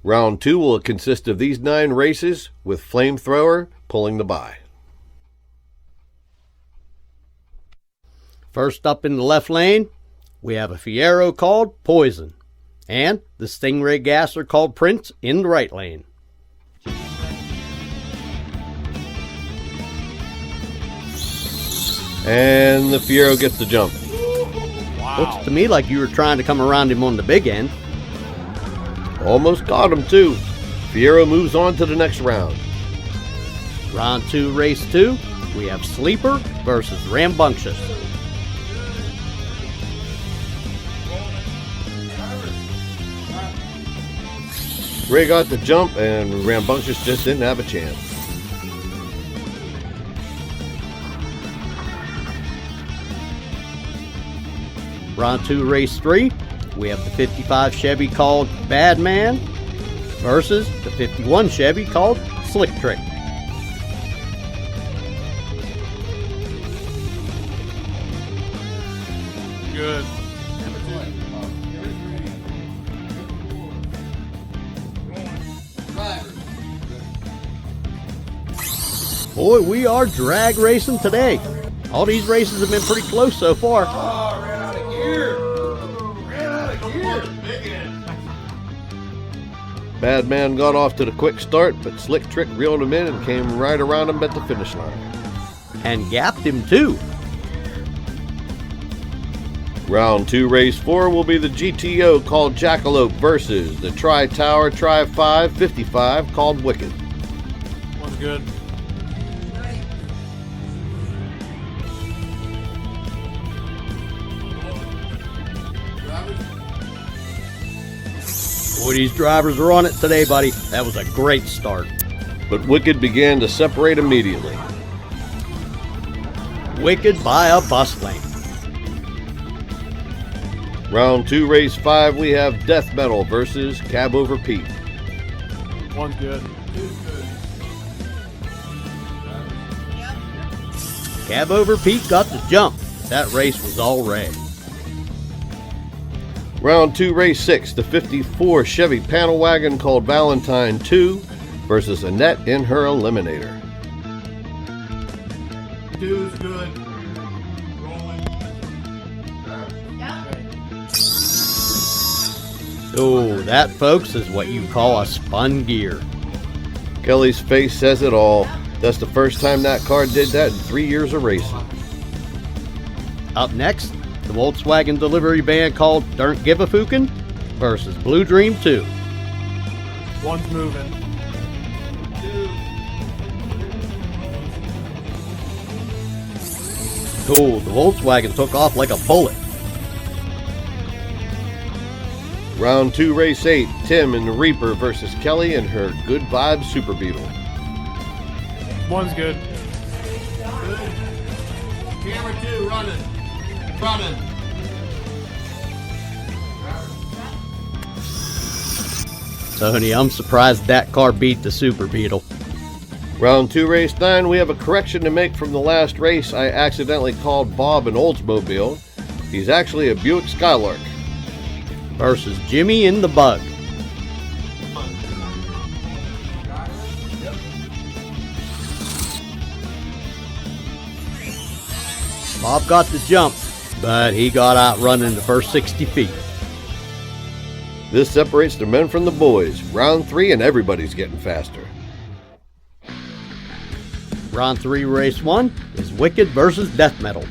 Round 2 will consist of these 9 races with Flamethrower pulling the bye. First up in the left lane, we have a Fiero called Poison, and the Stingray Gasser called Prince in the right lane. And the Fiero gets the jump. Wow. Looks to me like you were trying to come around him on the big end. Almost got him too. Fiero moves on to the next round. Round 2, race 2, we have Sleeper versus Rambunctious. Ray got the jump and Rambunctious just didn't have a chance. Round 2, race 3, we have the 55 Chevy called Bad Man versus the 51 Chevy called Slick Trick. Good. Boy, we are drag racing today. All these races have been pretty close so far. Oh, ran out of gear. Ran out of gear. Bad Man got off to the quick start, but Slick Trick reeled him in and came right around him at the finish line. And gapped him too. Round 2, race 4 will be the GTO called Jackalope versus the Tri-Tower Tri-5 55 called Wicked. One's good. Boy, these drivers are on it today, buddy. That was a great start. But Wicked began to separate immediately. Wicked by a bus lane. Round 2, race 5, we have Death Metal versus Cab Over Pete. One's good. Cab Over Pete got the jump. That race was all red. Round 2, race 6, the 54 Chevy panel wagon called Valentine 2 versus Annette in her Eliminator. 2's good. Oh, that, folks, is what you call a spun gear. Kelly's face says it all. That's the first time that car did that in 3 years of racing. Up next, the Volkswagen delivery van called Don't Give a Fukin' versus Blue Dream 2. One's moving. Cool, the Volkswagen took off like a bullet. Round 2, race 8, Tim and the Reaper versus Kelly and her Good Vibes Super Beetle. One's good. Camera 2, running. Running. Tony, I'm surprised that car beat the Super Beetle. Round 2, race 9, we have a correction to make from the last race. I accidentally called Bob an Oldsmobile. He's actually a Buick Skylark. Versus Jimmy in the Bug. Bob got the jump, but he got outrun in the first 60 feet. This separates the men from the boys. Round 3 and everybody's getting faster. Round 3, race 1 is Wicked versus Death Metal.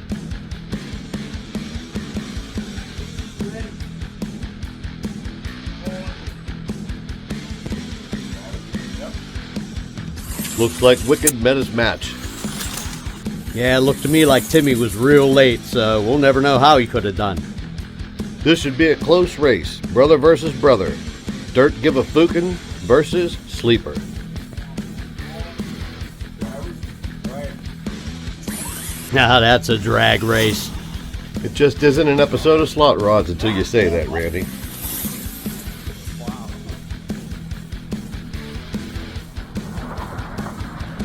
Looks like Wicked met his match. Yeah, it looked to me like Timmy was real late, so we'll never know how he could have done. This should be a close race. Brother versus brother. Dirt Give a Fukin' versus Sleeper. Now that's a drag race. It just isn't an episode of Slotrods until you say that, Randy.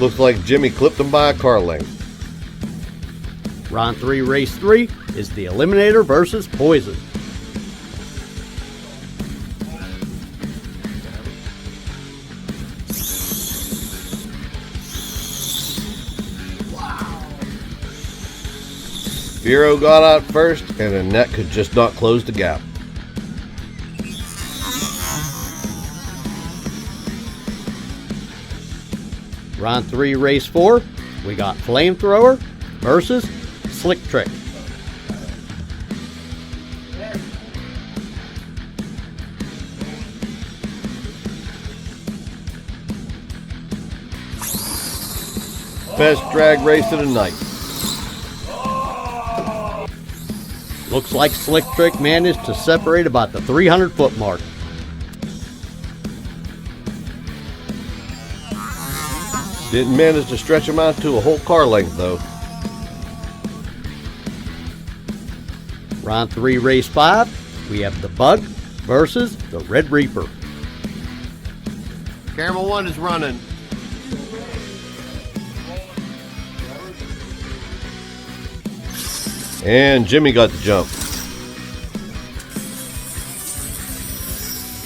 Looks like Jimmy clipped him by a car length. Round 3, race 3 is the Eliminator versus Poison. Vero got out first, and Annette could just not close the gap. Round 3, race 4, we got Flamethrower versus Slick Trick. Best drag race of the night. Looks like Slick Trick managed to separate about the 300-foot mark. Didn't manage to stretch him out to a whole car length, though. Round 3, race 5, we have the Bug versus the Red Reaper. Camera 1 is running. And Jimmy got the jump.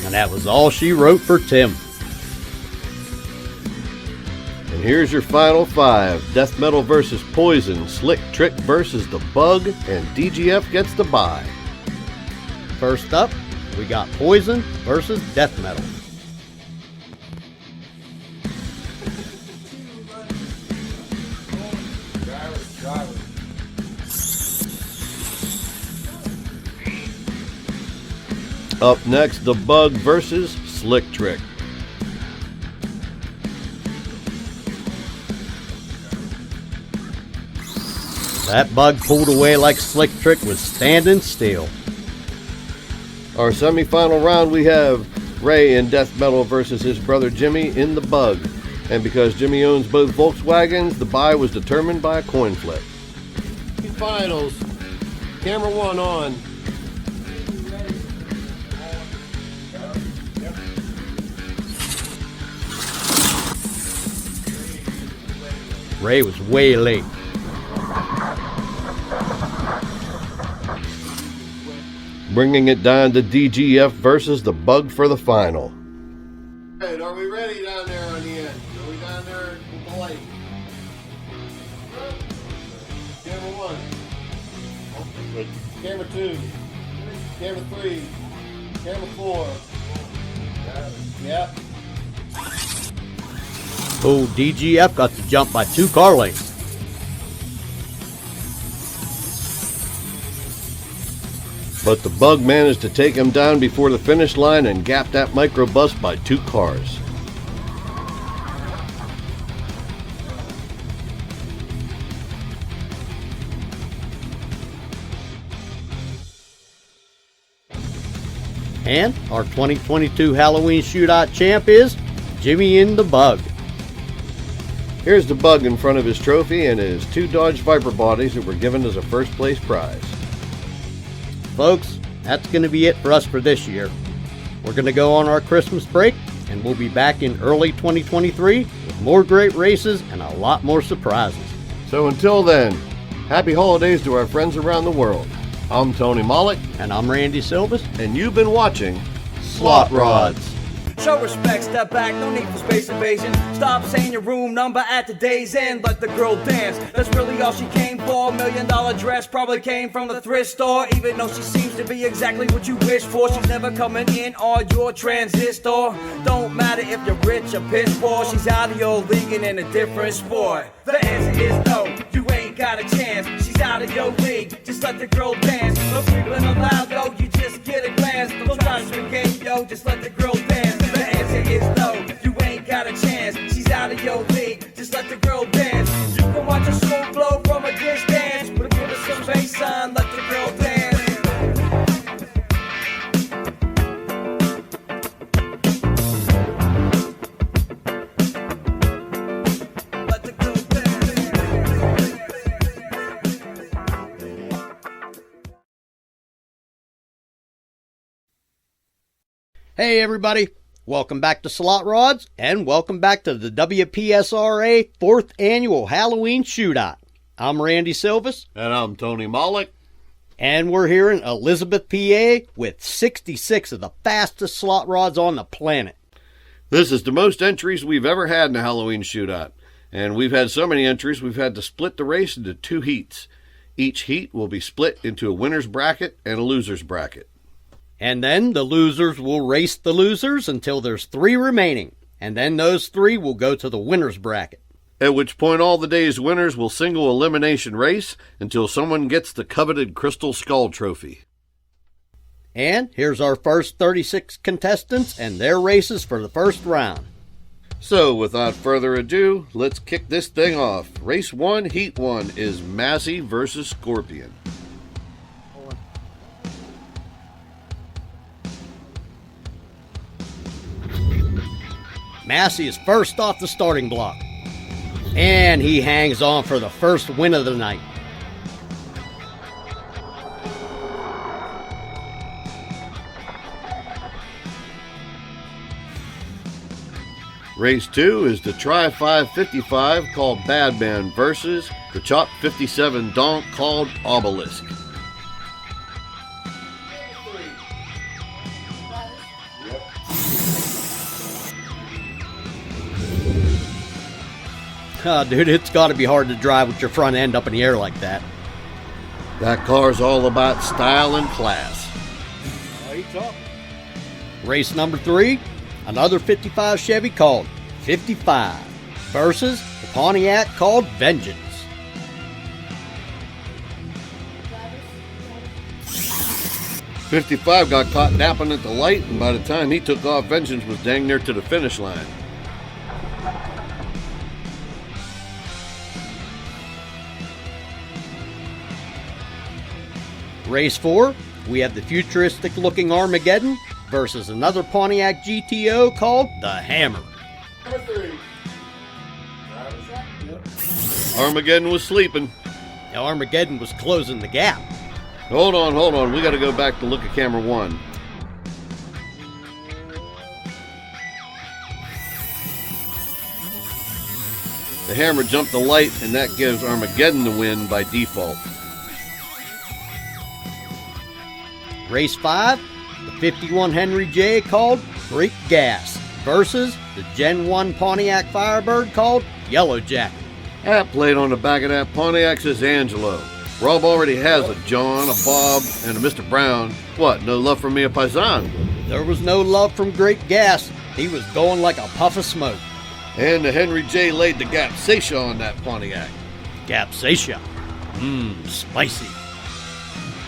And that was all she wrote for Tim. And here's your final 5. Death Metal versus Poison, Slick Trick versus the Bug, and DGF gets the bye. First up, we got Poison versus Death Metal. Up next, the Bug versus Slick Trick. That Bug pulled away like Slick Trick was standing still. Our semi-final round, we have Ray in Death Metal versus his brother Jimmy in the Bug. And because Jimmy owns both Volkswagens, the bye was determined by a coin flip. Finals. Camera 1 on. Ray was way late. Bringing it down to DGF versus the Bug for the final. Hey, are we ready down there on the end? Are we down there with the light? Camera 1. Camera 2. Camera 3. Camera 4. Yep. Oh, DGF got to jump by 2 car lengths. But the Bug managed to take him down before the finish line and gap that microbus by 2 cars. And our 2022 Halloween Shootout champ is Jimmy in the Bug. Here's the Bug in front of his trophy and his 2 Dodge Viper bodies that were given as a first place prize. Folks, that's going to be it for us for this year. We're going to go on our Christmas break, and we'll be back in early 2023 with more great races and a lot more surprises. So until then, happy holidays to our friends around the world. I'm Tony Mollick. And I'm Randy Silvas. And you've been watching Slotrods. Show respect, step back, no need for space invasion. Stop saying your room number at the day's end. Let the girl dance, that's really all she came for. $1 million dress probably came from the thrift store. Even though she seems to be exactly what you wish for, she's never coming in on your transistor. Don't matter if you're rich or piss poor, she's out of your league and in a different sport. The answer is no, you ain't got a chance. She's out of your league, just let the girl dance. No creeping allowed, yo, you just get a glance. Don't try to swing game, yo, just let the girl dance. The answer is no, you ain't got a chance. She's out of your league, just let the girl dance. You can watch a smoke blow from a distance, but give her some bass sign, let the girl dance. Let the girl Hey everybody, welcome back to Slotrods, and welcome back to the WPSRA 4th Annual Halloween Shootout. I'm Randy Silvas. And I'm Tony Mollick. And we're here in Elizabeth, PA, with 66 of the fastest slot rods on the planet. This is the most entries we've ever had in a Halloween Shootout. And we've had so many entries, we've had to split the race into 2 heats. Each heat will be split into a winner's bracket and a loser's bracket. And then the losers will race the losers until there's 3 remaining. And then those 3 will go to the winner's bracket. At which point all the day's winners will single elimination race until someone gets the coveted Crystal Skull Trophy. And here's our first 36 contestants and their races for the first round. So without further ado, let's kick this thing off. Race 1, Heat 1 is Massey versus Scorpion. Massey is first off the starting block. And he hangs on for the first win of the night. Race 2 is the Tri 555 called Bad Man versus the Chop 57 Donk called Obelisk. Dude, it's got to be hard to drive with your front end up in the air like that. That car's all about style and class. Race number 3, another 55 Chevy called 55 versus the Pontiac called Vengeance. .55 got caught napping at the light, and by the time he took off, Vengeance was dang near to the finish line. Race 4, we have the futuristic-looking Armageddon versus another Pontiac GTO called the Hammer. Armageddon was sleeping. Now Armageddon was closing the gap. Hold on. We got to go back to look at camera 1. The Hammer jumped the light, and that gives Armageddon the win by default. Race 5, the 51 Henry J called Great Gas versus the Gen 1 Pontiac Firebird called Yellow Jacket. That plate on the back of that Pontiac says Angelo. Rob already has a John, a Bob, and a Mr. Brown. What, no love from me, a paisan? There was no love from Great Gas. He was going like a puff of smoke. And the Henry J laid the Gapsatia on that Pontiac. Gapsatia. Spicy.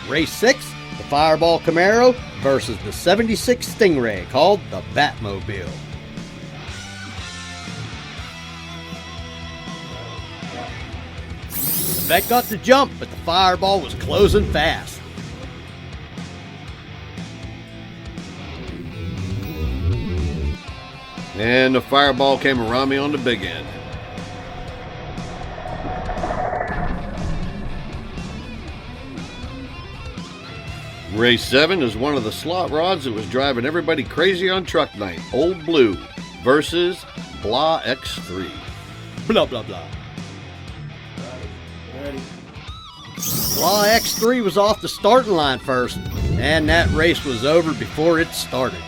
Race 6, the Fireball Camaro versus the 76 Stingray called the Batmobile. The vet got the jump, but the Fireball was closing fast. And the Fireball came around me on the big end. Race 7 is one of the Slotrods that was driving everybody crazy on truck night. Old Blue versus Blah X3. Blah, blah, blah. Blah X3 was off the starting line first, and that race was over before it started.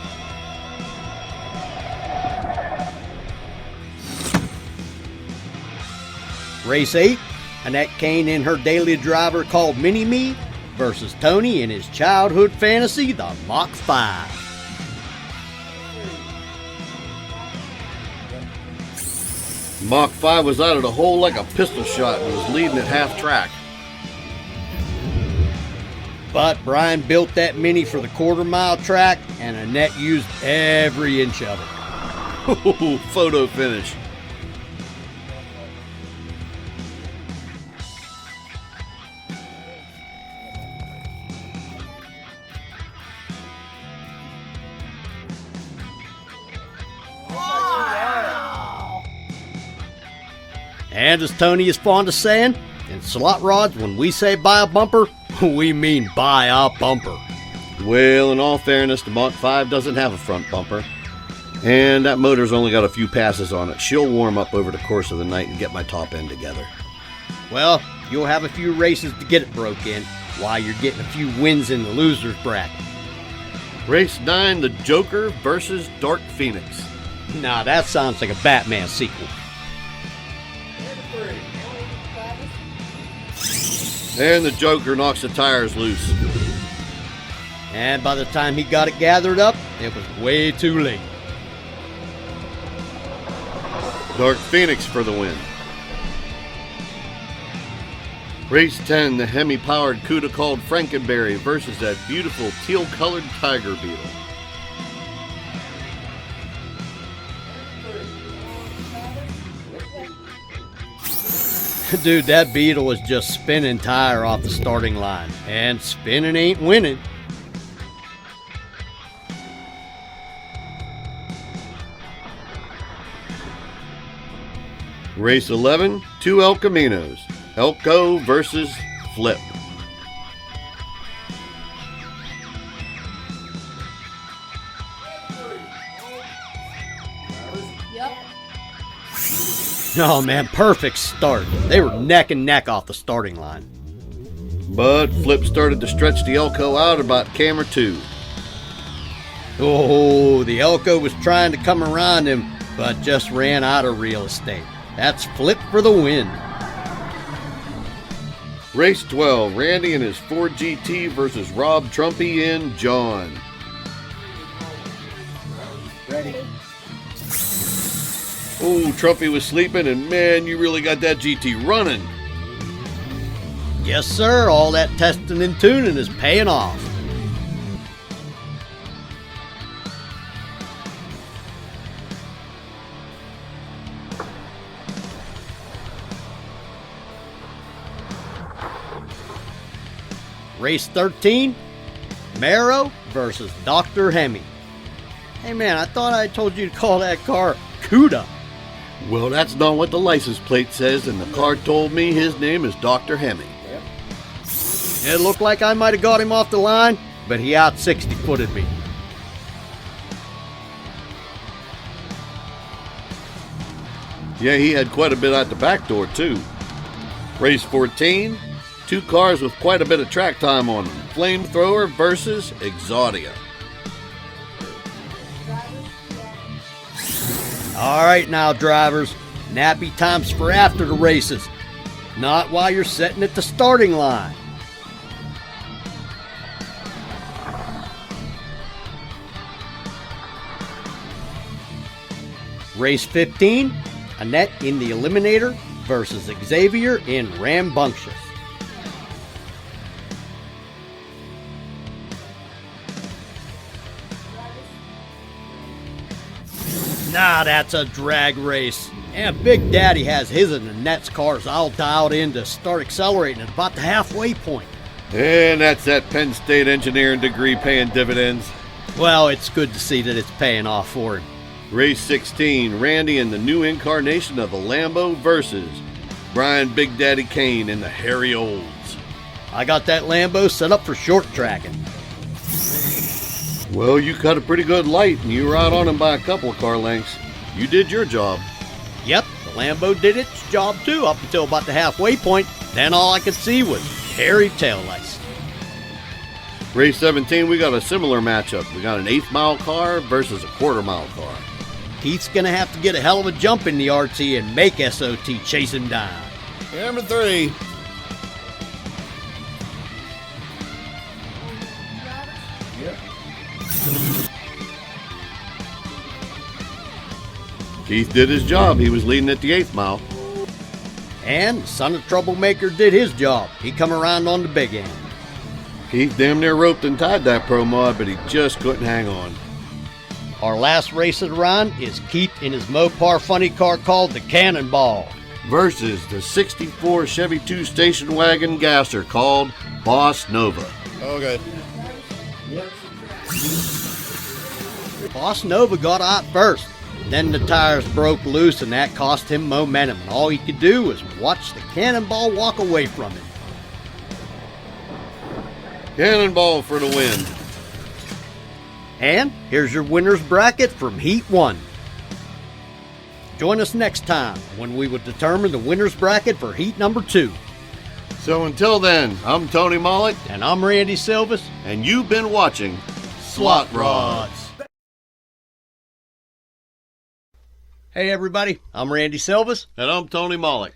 Race 8, Annette Kane in her daily driver called Mini-Me versus Tony in his childhood fantasy, the Mach 5. Mach 5 was out of the hole like a pistol shot and was leading at half track. But Brian built that Mini for the quarter-mile track, and Annette used every inch of it. Photo finish. And as Tony is fond of saying, in Slotrods, when we say buy a bumper, we mean buy a bumper. Well, in all fairness, the Mach 5 doesn't have a front bumper. And that motor's only got a few passes on it. She'll warm up over the course of the night and get my top end together. Well, you'll have a few races to get it broke in, while you're getting a few wins in the loser's bracket. Race 9, the Joker versus Dark Phoenix. Now that sounds like a Batman sequel. And the Joker knocks the tires loose. And by the time he got it gathered up, it was way too late. Dark Phoenix for the win. Race 10, the Hemi-powered Cuda called Frankenberry versus that beautiful teal-colored Tiger Beetle. Dude, that Beetle was just spinning tire off the starting line. And spinning ain't winning. Race 11, two El Caminos. Elko versus Flip. Oh man, perfect start. They were neck and neck off the starting line. But Flip started to stretch the Elko out about camera 2. Oh, the Elko was trying to come around him, but just ran out of real estate. That's Flip for the win. Race 12, Randy and his Ford GT versus Rob Trumpy and John. Ready. Oh, Trumpy was sleeping, and man, you really got that GT running. Yes, sir. All that testing and tuning is paying off. Race 13, Mero versus Dr. Hemi. Hey man, I thought I told you to call that car Cuda. Well, that's not what the license plate says, and the car told me his name is Dr. Hemi. It looked like I might have got him off the line, but he out 60-footed me. Yeah, he had quite a bit out the back door, too. Race 14, two cars with quite a bit of track time on them. Flamethrower versus Exodia. All right now, drivers, nappy time's for after the races, not while you're sitting at the starting line. Race 15, Annette in the Eliminator versus Xavier in Rambunctious. Nah, that's a drag race. And Big Daddy has his and Annette's cars all dialed in to start accelerating at about the halfway point. And that's that Penn State engineering degree paying dividends. Well, it's good to see that it's paying off for him. Race 16, Randy in the new incarnation of the Lambo versus Brian Big Daddy Kane in the Harry Olds. I got that Lambo set up for short tracking. Well, you cut a pretty good light and you were out on him by a couple of car lengths. You did your job. Yep, the Lambo did its job too up until about the halfway point. Then all I could see was hairy taillights. Race 17, we got a similar matchup. We got an 1/8 mile car versus a 1/4 mile car. Keith's gonna have to get a hell of a jump in the RT and make SOT chase him down. Number 3. Keith did his job. He was leading at the 1/8 mile. And the son of Troublemaker did his job. He come around on the big end. Keith damn near roped and tied that Pro Mod, but he just couldn't hang on. Our last race of the round is Keith in his Mopar funny car called the Cannonball versus the 64 Chevy 2 station wagon gasser called Boss Nova. Okay. Boss Nova got out first. Then the tires broke loose and that cost him momentum. And all he could do was watch the Cannonball walk away from him. Cannonball for the win. And here's your winner's bracket from Heat 1. Join us next time when we will determine the winner's bracket for Heat number 2. So until then, I'm Tony Mollick. And I'm Randy Silvis. And you've been watching Slotrods. Hey everybody, I'm Randy Silvis. And I'm Tony Mollick.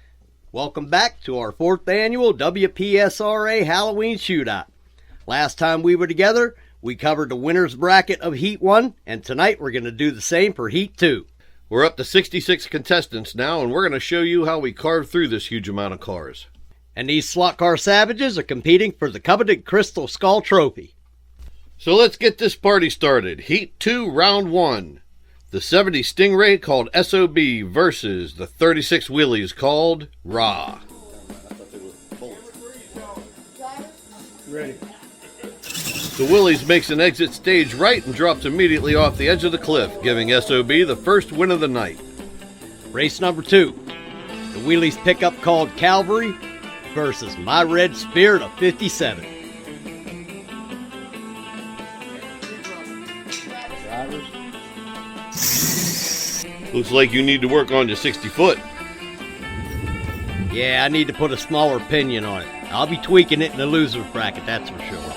Welcome back to our 4th annual WPSRA Halloween Shootout. Last time we were together, we covered the winner's bracket of Heat 1, and tonight we're going to do the same for Heat 2. We're up to 66 contestants now, and we're going to show you how we carved through this huge amount of cars. And these slot car savages are competing for the coveted Crystal Skull Trophy. So let's get this party started. Heat 2, Round 1. The 70 Stingray called SOB versus the 36 Willys called Raw. Ready. The Willys makes an exit stage right and drops immediately off the edge of the cliff, giving SOB the first win of the night. Race number 2. The Willys pickup called Calvary versus My Red Spirit of 57. Looks like you need to work on your 60 foot. Yeah, I need to put a smaller pinion on it. I'll be tweaking it in the loser's bracket, that's for sure.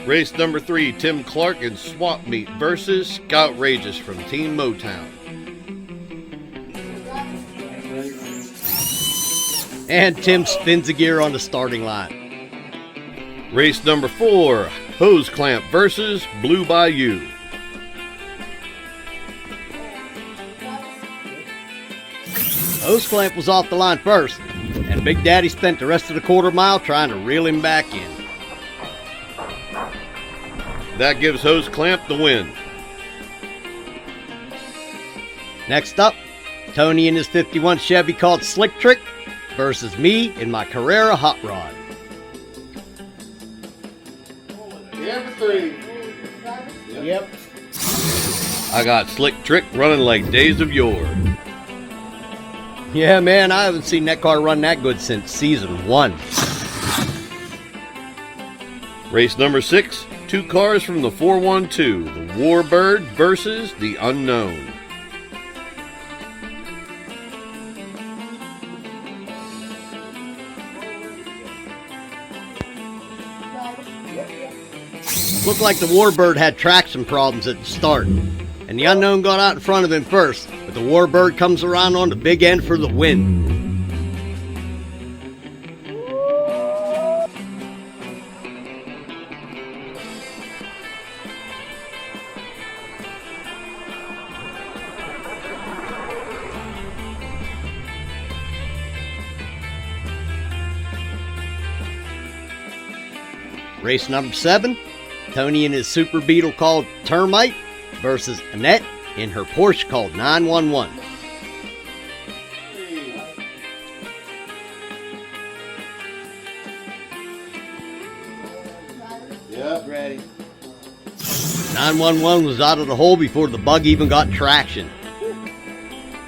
Race number 3, Tim Clark and Swap Meet versus Scoutrageous from Team Motown. And Tim spins the gear on the starting line. Race number 4, Hose Clamp versus Blue Bayou. Hose Clamp was off the line first, and Big Daddy spent the rest of the 1/4 mile trying to reel him back in. That gives Hose Clamp the win. Next up, Tony in his 51 Chevy called Slick Trick versus me in my Carrera Hot Rod. Number 3. Yep. I got Slick Trick running like days of yore. Yeah, man, I haven't seen that car run that good since season 1. Race number 6, 2 cars from the 412, the Warbird versus the Unknown. Looked like the Warbird had traction problems at the start, and the Unknown got out in front of him first, but the Warbird comes around on the big end for the win. Race number 7, Tony in his Super Beetle called Termite versus Annette in her Porsche called 911. Yeah, ready. 911 was out of the hole before the bug even got traction.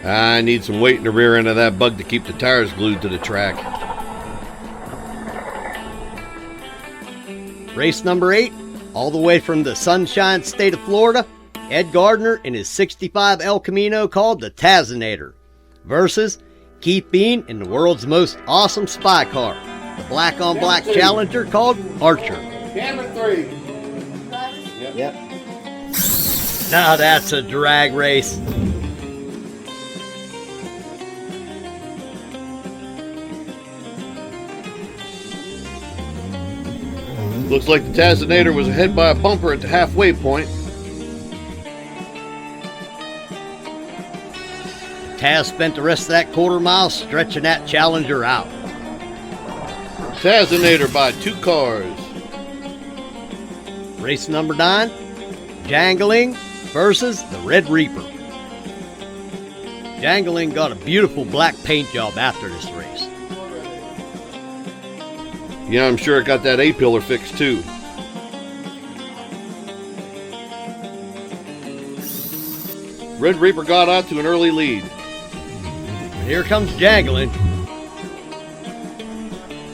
I need some weight in the rear end of that bug to keep the tires glued to the track. Race number 8, all the way from the Sunshine State of Florida, Ed Gardner in his 65 El Camino called the Tazinator versus Keith Bean in the world's most awesome spy car, the black on black Challenger called Archer. Camera 3. Yep. Now that's a drag race. Looks like the Tazinator was ahead by a bumper at the halfway point. Taz spent the rest of that quarter mile stretching that Challenger out. Tazinator by 2 cars. Race number 9, Jangling versus the Red Reaper. Jangling got a beautiful black paint job after this race. Yeah, I'm sure it got that A-pillar fixed too. Red Reaper got out to an early lead. And here comes Jangling.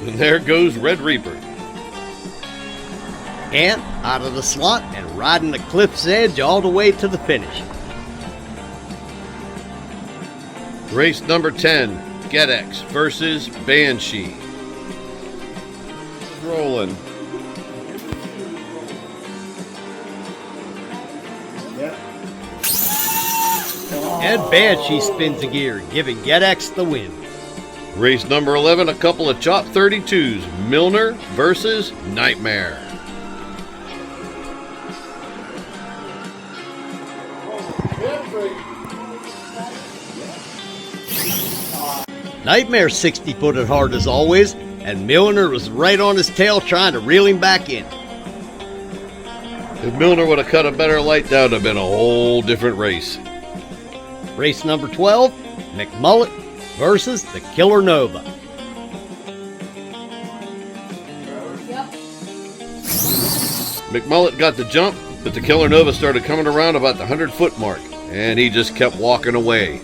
And there goes Red Reaper. And out of the slot and riding the cliff's edge all the way to the finish. Race number 10, GetX versus Banshee. Rolling. And Banshee spins a gear, giving GetX the win. Race number 11, a couple of Chop 32s, Milner versus Nightmare. Nightmare 60-footed hard as always, and Milner was right on his tail trying to reel him back in. If Milner would have cut a better light, that would have been a whole different race. Race number 12, McMullet versus the Killer Nova. McMullet got the jump, but the Killer Nova started coming around about the 100-foot mark, and he just kept walking away.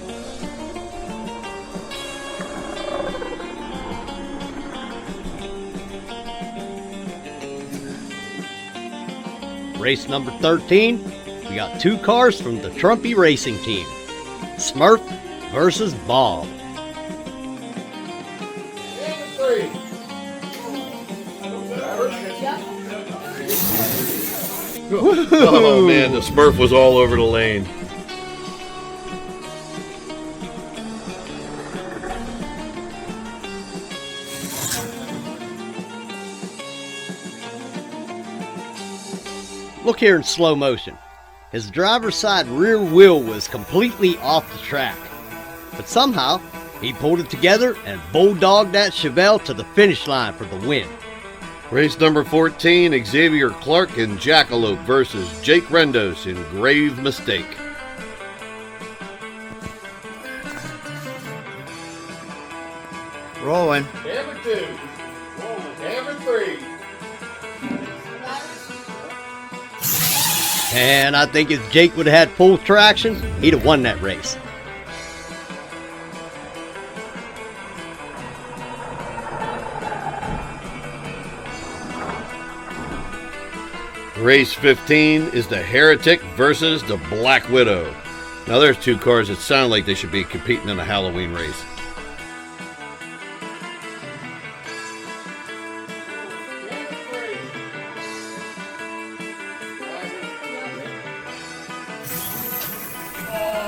Race number 13, we got 2 cars from the Trumpy Racing Team. Smurf versus Bob. Oh man, the Smurf was all over the lane. Look here in slow motion. His driver's side rear wheel was completely off the track. But somehow, he pulled it together and bulldogged that Chevelle to the finish line for the win. Race number 14, Xavier Clark and Jackalope versus Jake Rendos in Grave Mistake. Rolling. Camera 2. Camera 3. And I think if Jake would have had full traction, he'd have won that race. Race 15 is the Heretic versus the Black Widow. Now there's 2 cars that sound like they should be competing in a Halloween race.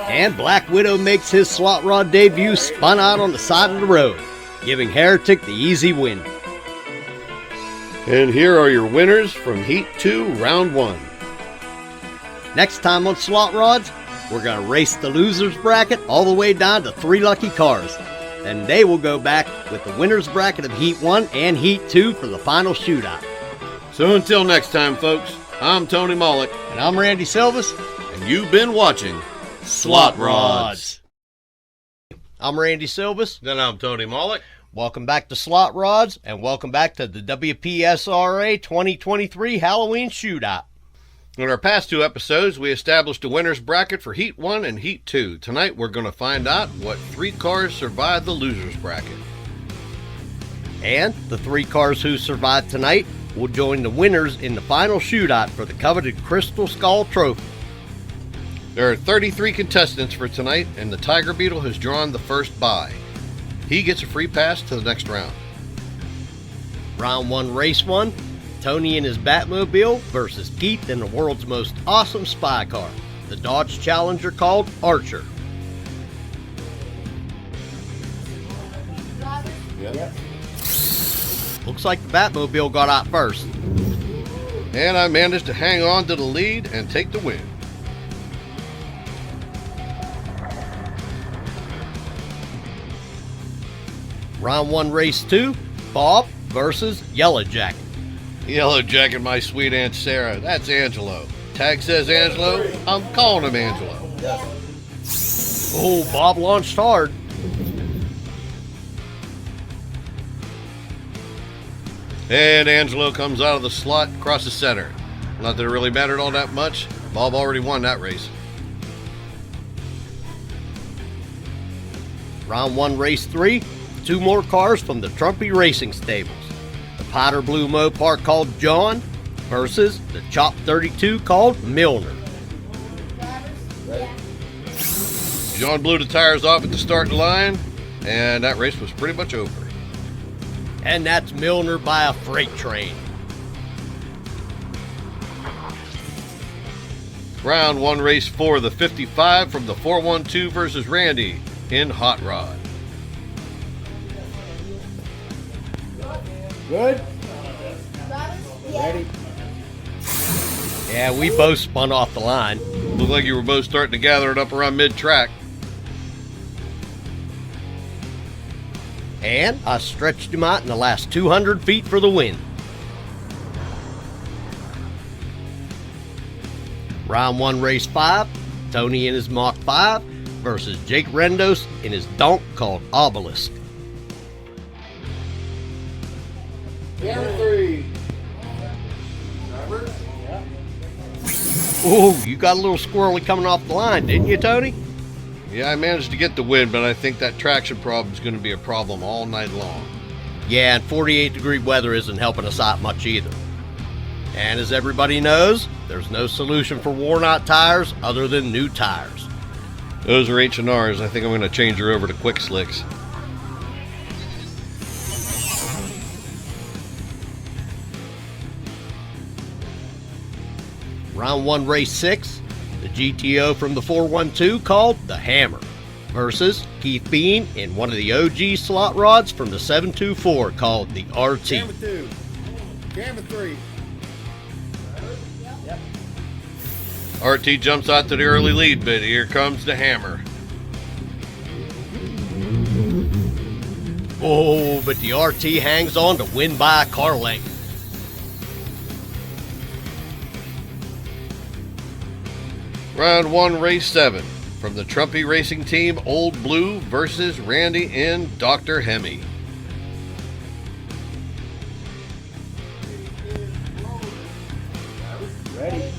And Black Widow makes his slot rod debut spun out on the side of the road, giving Heretic the easy win. And here are your winners from Heat 2, Round 1. Next time on Slot Rods, we're going to race the losers bracket all the way down to 3 lucky cars. Then they will go back with the winners bracket of Heat 1 and Heat 2 for the final shootout. So until next time, folks, I'm Tony Mollick, And I'm Randy Silvas. and you've been watching Slotrods. I'm Randy Silvas. Then I'm Tony Mollick. Welcome back to Slotrods, and welcome back to the WPSRA 2023 Halloween Shootout. In our past two episodes, we established a winner's bracket for Heat 1 and Heat 2. Tonight, we're going to find out what 3 cars survived the loser's bracket. And the 3 cars who survived tonight will join the winners in the final shootout for the coveted Crystal Skull Trophy. There are 33 contestants for tonight, and the Tiger Beetle has drawn the first bye. He gets a free pass to the next round. Round 1, Race 1, Tony and his Batmobile versus Keith in the world's most awesome spy car, the Dodge Challenger called Archer. Looks like the Batmobile got out first. And I managed to hang on to the lead and take the win. Round 1, Race 2, Bob versus Yellow Jacket. Yellow Jacket, my sweet Aunt Sarah. That's Angelo. Tag says Angelo. I'm calling him Angelo. Oh, Bob launched hard. And Angelo comes out of the slot across the center. Not that it really mattered all that much. Bob already won that race. Round 1, Race 3, 2 more cars from the Trumpy Racing Stables. The Powder Blue Mopar called John versus the Chop 32 called Milner. John blew the tires off at the starting line, and that race was pretty much over. And that's Milner by a freight train. Round 1, Race 4, the 55 from the 412 versus Randy in Hot Rod. Good? Ready? Yeah, we both spun off the line. Looked like you were both starting to gather it up around mid-track. And I stretched him out in the last 200 feet for the win. Round 1, Race 5, Tony in his Mach 5 versus Jake Rendos in his donk called Obelisk. Camera 3. Ooh, you got a little squirrely coming off the line, didn't you, Tony? Yeah, I managed to get the win, but I think that traction problem is going to be a problem all night long. Yeah, and 48-degree weather isn't helping us out much either. And as everybody knows, there's no solution for worn-out tires other than new tires. Those are H&Rs. I think I'm going to change her over to Quick Slicks. Round 1, Race 6, the GTO from the 412 called the Hammer versus Keith Bean in one of the OG slot rods from the 724 called the RT. Camera 2. Camera 3. RT jumps out to the early lead, but here comes the Hammer. Oh, but the RT hangs on to win by a car length. Round 1, Race 7. From the Trumpy Racing Team, Old Blue versus Randy and Dr. Hemi. Ready?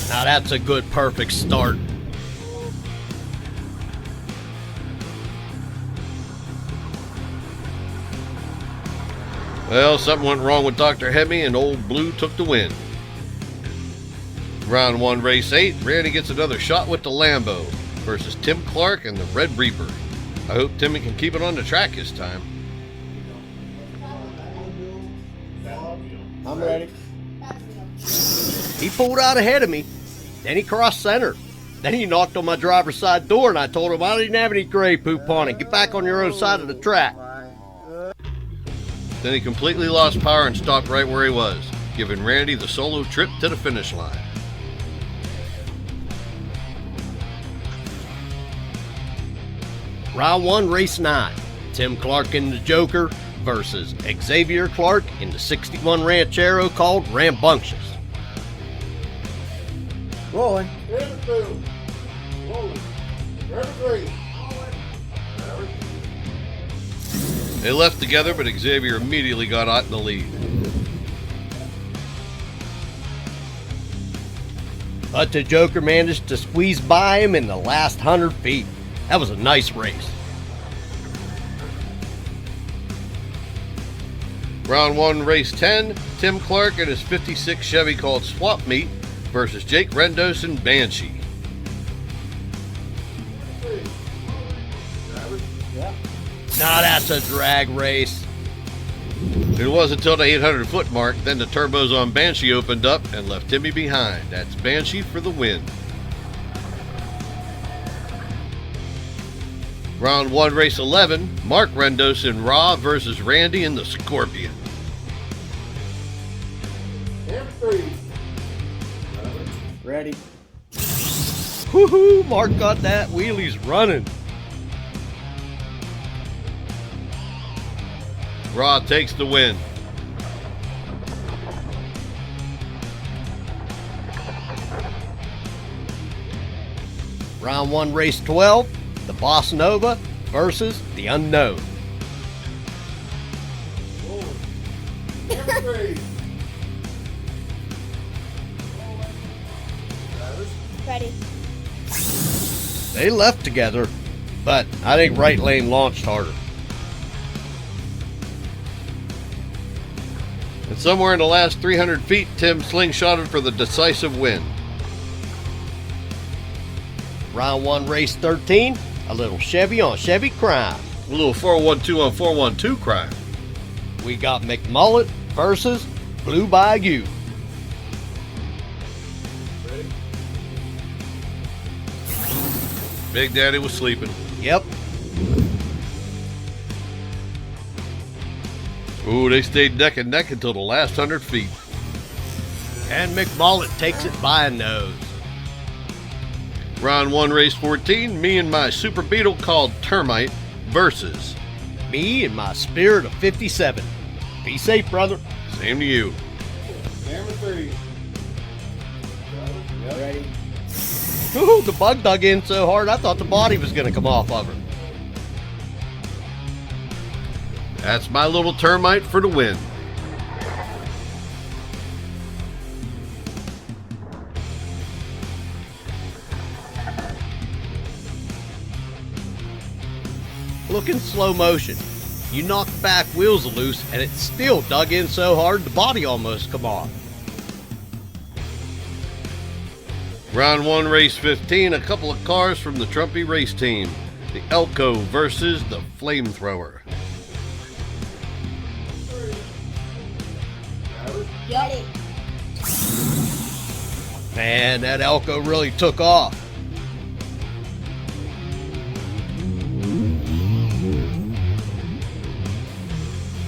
Now that's a good perfect start. Well, something went wrong with Dr. Hemi and Old Blue took the win. Round 1, Race 8, Randy gets another shot with the Lambo versus Tim Clark and the Red Reaper. I hope Timmy can keep it on the track this time. I'm ready. He pulled out ahead of me. Then he crossed center. Then he knocked on my driver's side door and I told him I didn't have any gray poop on it. Get back on your own side of the track. Then he completely lost power and stopped right where he was, giving Randy the solo trip to the finish line. Round 1, Race 9. Tim Clark and the Joker versus Xavier Clark in the 61 Ranchero called Rambunctious. Rolling. They left together, but Xavier immediately got out in the lead. But the Joker managed to squeeze by him in the last 100 feet. That was a nice race. Round 1, race 10, Tim Clark and his 56 Chevy called Swap Meet versus Jake Rendos and Banshee. Now that's a drag race. It was until the 800-foot mark, then the turbos on Banshee opened up and left Timmy behind. That's Banshee for the win. Round 1, race 11, Mark Rendos in Raw versus Randy in the Scorpion. Ready. Woohoo! Mark got that wheelies running. Raw takes the win. Round 1, race 12, the Boss Nova versus the Unknown. Ready. They left together, but I think right lane launched harder. And somewhere in the last 300 feet, Tim slingshotted for the decisive win. Round 1, race 13, a little Chevy on Chevy crime. A little 412 on 412 crime. We got McMullet versus Blue Bayou. Big Daddy was sleeping. Yep. Ooh, they stayed neck and neck until the last 100 feet. And McMullet takes it by a nose. Round 1, race 14, me and my Super Beetle called Termite versus me and my Spirit of 57. Be safe, brother. Same to you. Camera 3. Ready. Ooh, the bug dug in so hard I thought the body was going to come off of her. That's my little Termite for the win. Look in slow motion. You knock the back wheels loose and it still dug in so hard the body almost come off. Round 1, race 15, a couple of cars from the Trumpy race team. The Elko versus the Flamethrower. Ready. Man, that Elko really took off.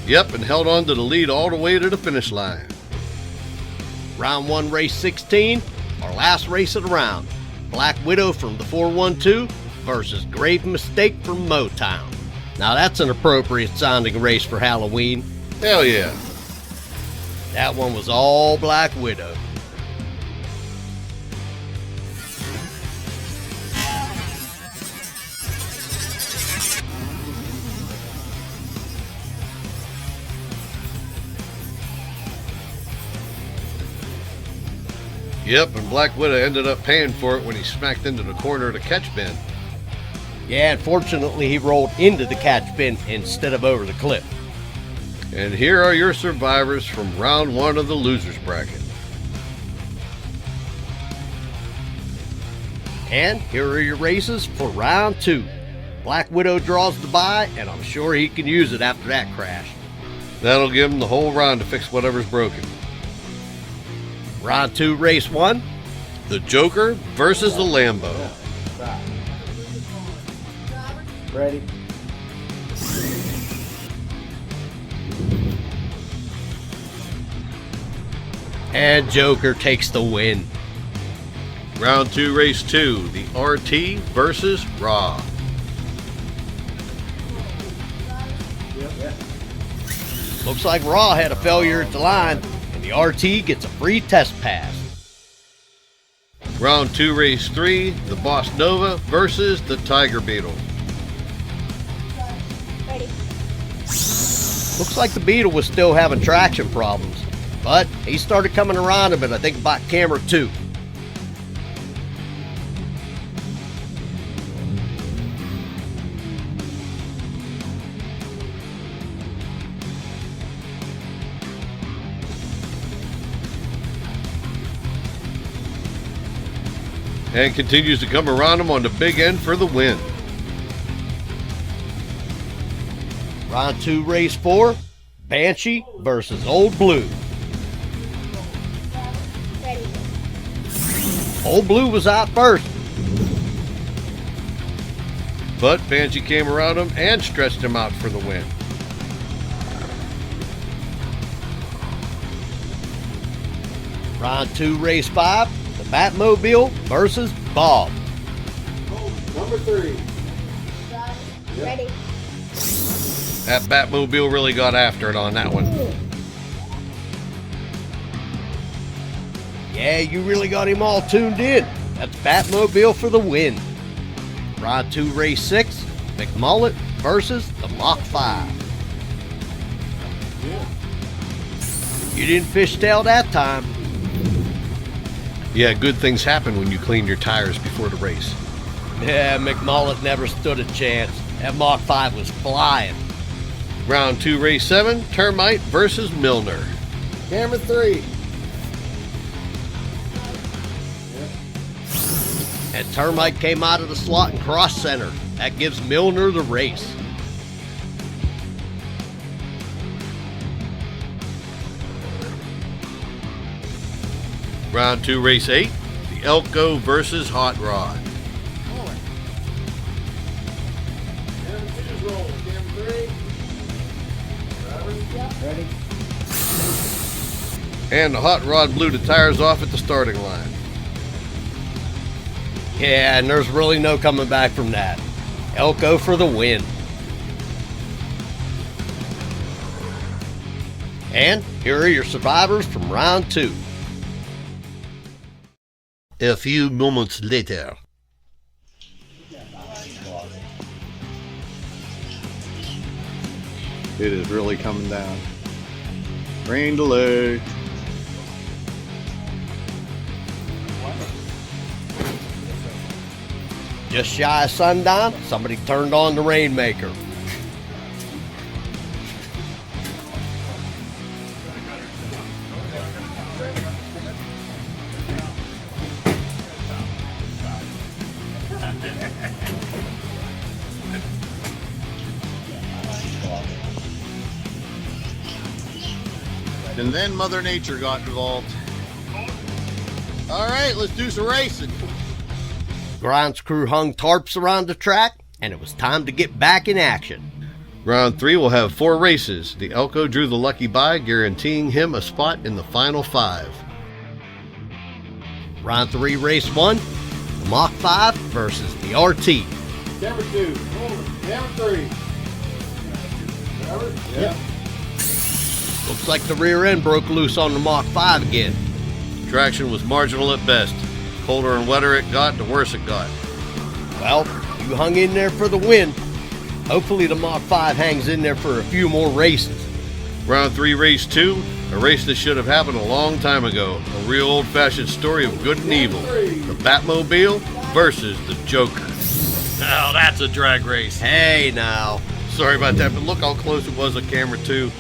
Yep, and held on to the lead all the way to the finish line. Round 1, race 16, our last race of the round. Black Widow from the 412 versus Grave Mistake from Motown. Now that's an appropriate sounding race for Halloween. Hell yeah. That one was all Black Widow. Yep, and Black Widow ended up paying for it when he smacked into the corner of the catch bin. Yeah, unfortunately he rolled into the catch bin instead of over the cliff. And here are your survivors from round 1 of the losers bracket. And here are your races for round 2. Black Widow draws the bye, and I'm sure he can use it after that crash. That'll give him the whole round to fix whatever's broken. Round 2, race 1. The Joker versus the Lambo. Ready. And Joker takes the win. Round 2, race 2. The RT versus Raw. Looks like Raw had a failure at the line, and the RT gets a free test pass. Round 2, race 3, the Boss Nova versus the Tiger Beetle. Ready. Looks like the Beetle was still having traction problems, but he started coming around a bit, I think about camera 2. And continues to come around him on the big end for the win. Round 2, race 4, Banshee versus Old Blue. Ready. Old Blue was out first. But Banshee came around him and stretched him out for the win. Round 2, race 5, the Batmobile versus Bob. Number 3. Ready. That Batmobile really got after it on that one. Yeah, you really got him all tuned in. That's Batmobile for the win. Round 2, race 6, McMullet versus the Mach 5. You didn't fishtail that time. Yeah, good things happen when you clean your tires before the race. Yeah, McMullet never stood a chance. That Mach 5 was flying. Round 2, race 7, Termite versus Milner. Camera 3. And Termite came out of the slot and cross center. That gives Milner the race. Round 2, race 8, the Elko versus Hot Rod. Ready. And the Hot Rod blew the tires off at the starting line. Yeah, and there's really no coming back from that. Elko for the win. And here are your survivors from round 2. A few moments later. It is really coming down. Rain delay. Just shy of sundown, somebody turned on the rainmaker. And then Mother Nature got involved. All right, let's do some racing. Grant's crew hung tarps around the track, and it was time to get back in action. Round 3 will have 4 races. The Elko drew the lucky bye, guaranteeing him a spot in the final 5. Round 3, race 1, the Mach 5 versus the RT. Camera 2. Camera 3. Yep. Looks like the rear end broke loose on the Mach 5 again. Traction was marginal at best. Colder and wetter it got, the worse it got. Well, you hung in there for the win. Hopefully the Mach 5 hangs in there for a few more races. Round 3, race 2, a race that should have happened a long time ago. A real old-fashioned story of good and evil. The Batmobile versus the Joker. Now that's a drag race. Hey now. Sorry about that, but look how close it was on camera 2.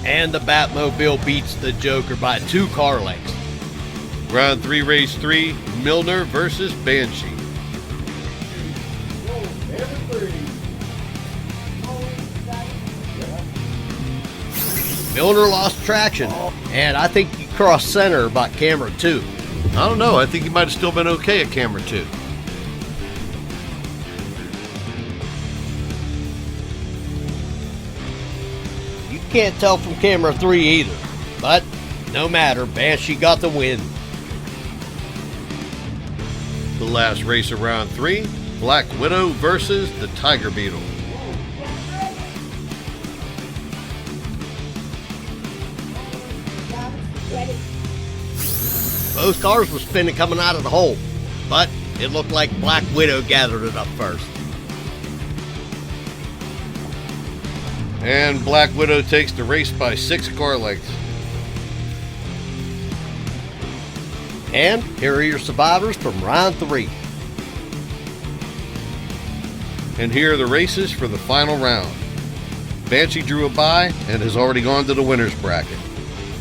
And the Batmobile beats the Joker by 2 car lengths. Round 3, race 3, Milner versus Banshee. Milner lost traction, and I think he crossed center about camera 2. I don't know, I think he might have still been okay at camera 2. You can't tell from camera 3 either, but no matter, Banshee got the win. The last race of round 3, Black Widow versus the Tiger Beetle. Ready. Both cars were spinning coming out of the hole, but it looked like Black Widow gathered it up first. And Black Widow takes the race by 6 car lengths. And here are your survivors from round 3. And here are the races for the final round. Banshee drew a bye and has already gone to the winner's bracket.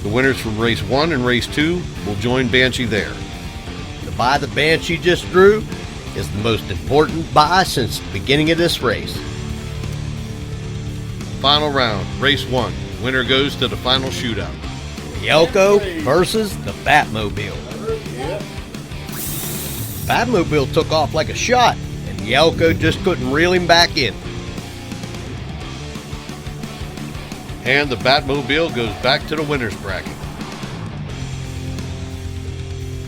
The winners from race 1 and race 2 will join Banshee there. The bye the Banshee just drew is the most important bye since the beginning of this race. Final round, race 1. Winner goes to the final shootout. Yelko versus the Batmobile. Batmobile took off like a shot, and Yelko just couldn't reel him back in. And the Batmobile goes back to the winner's bracket.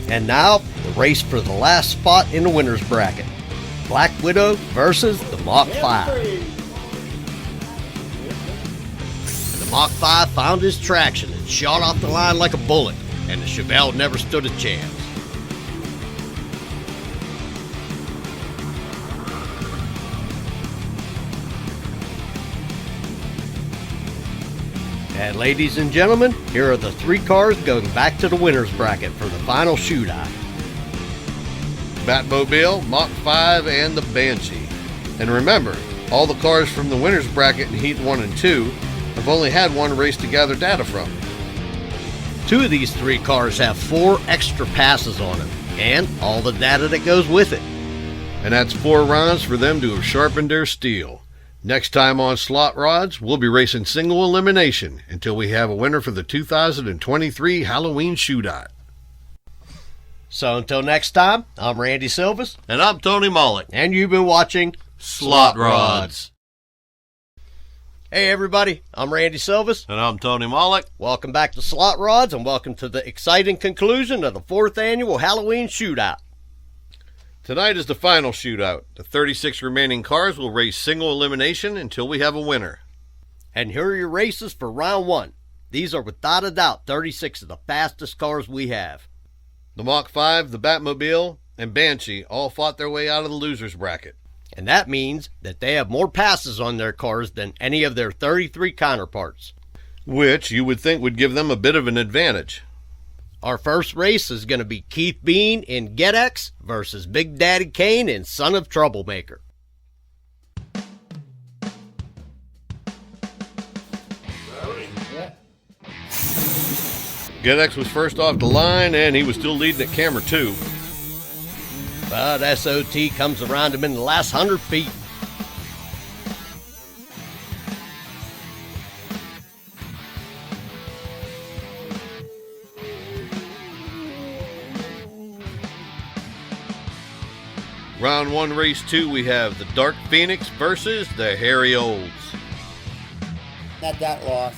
And now, the race for the last spot in the winner's bracket. Black Widow versus the Mach 5. The Mach 5 found his traction and shot off the line like a bullet, and the Chevelle never stood a chance. And ladies and gentlemen, here are the 3 cars going back to the winner's bracket for the final shootout. Batmobile, Mach 5, and the Banshee. And remember, all the cars from the winner's bracket in Heat 1 and 2 have only had one race to gather data from. 2 of these 3 cars have 4 extra passes on them, and all the data that goes with it. And that's 4 rounds for them to have sharpened their steel. Next time on Slotrods, we'll be racing single elimination until we have a winner for the 2023 Halloween Shootout. So until next time, I'm Randy Silvas. And I'm Tony Mollick. And you've been watching Slotrods. Hey everybody, I'm Randy Silvas. And I'm Tony Mollick. Welcome back to Slotrods and welcome to the exciting conclusion of the 4th annual Halloween Shootout. Tonight is the final shootout. The 36 remaining cars will race single elimination until we have a winner. And here are your races for round 1. These are without a doubt 36 of the fastest cars we have. The Mach 5, the Batmobile, and Banshee all fought their way out of the loser's bracket. And that means that they have more passes on their cars than any of their 33 counterparts. Which you would think would give them a bit of an advantage. Our first race is going to be Keith Bean in GetX versus Big Daddy Kane in Son of Troublemaker. GetX was first off the line and he was still leading at camera 2. But SOT comes around him in the last 100 feet. Round 1, race 2, we have the Dark Phoenix versus the Hairy Olds. Not that loss.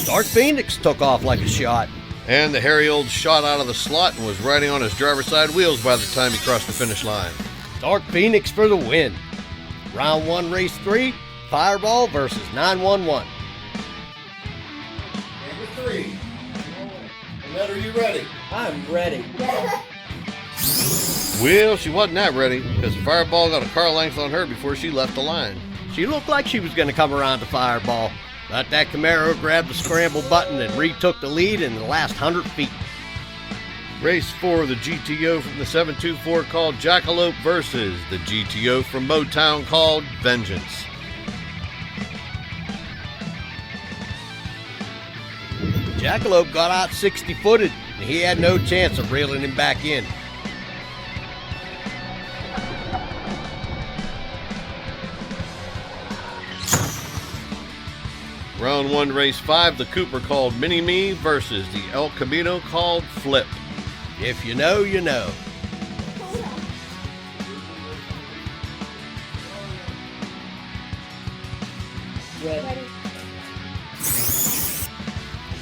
Dark Phoenix took off like a shot. And the Hairy Olds shot out of the slot and was riding on his driver's side wheels by the time he crossed the finish line. Dark Phoenix for the win. Round 1, race 3, Fireball versus 911. Number 3. Annette, are you ready? I'm ready. Well, she wasn't that ready because the Fireball got a car length on her before she left the line. She looked like she was going to come around to Fireball, but that Camaro grabbed the scramble button and retook the lead in the last 100 feet. Race 4, the GTO from the 724 called Jackalope versus the GTO from Motown called Vengeance. Jackalope got out 60-footed, and he had no chance of reeling him back in. Round 1, race 5, the Cooper called Mini-Me versus the El Camino called Flip. If you know, you know. Ready.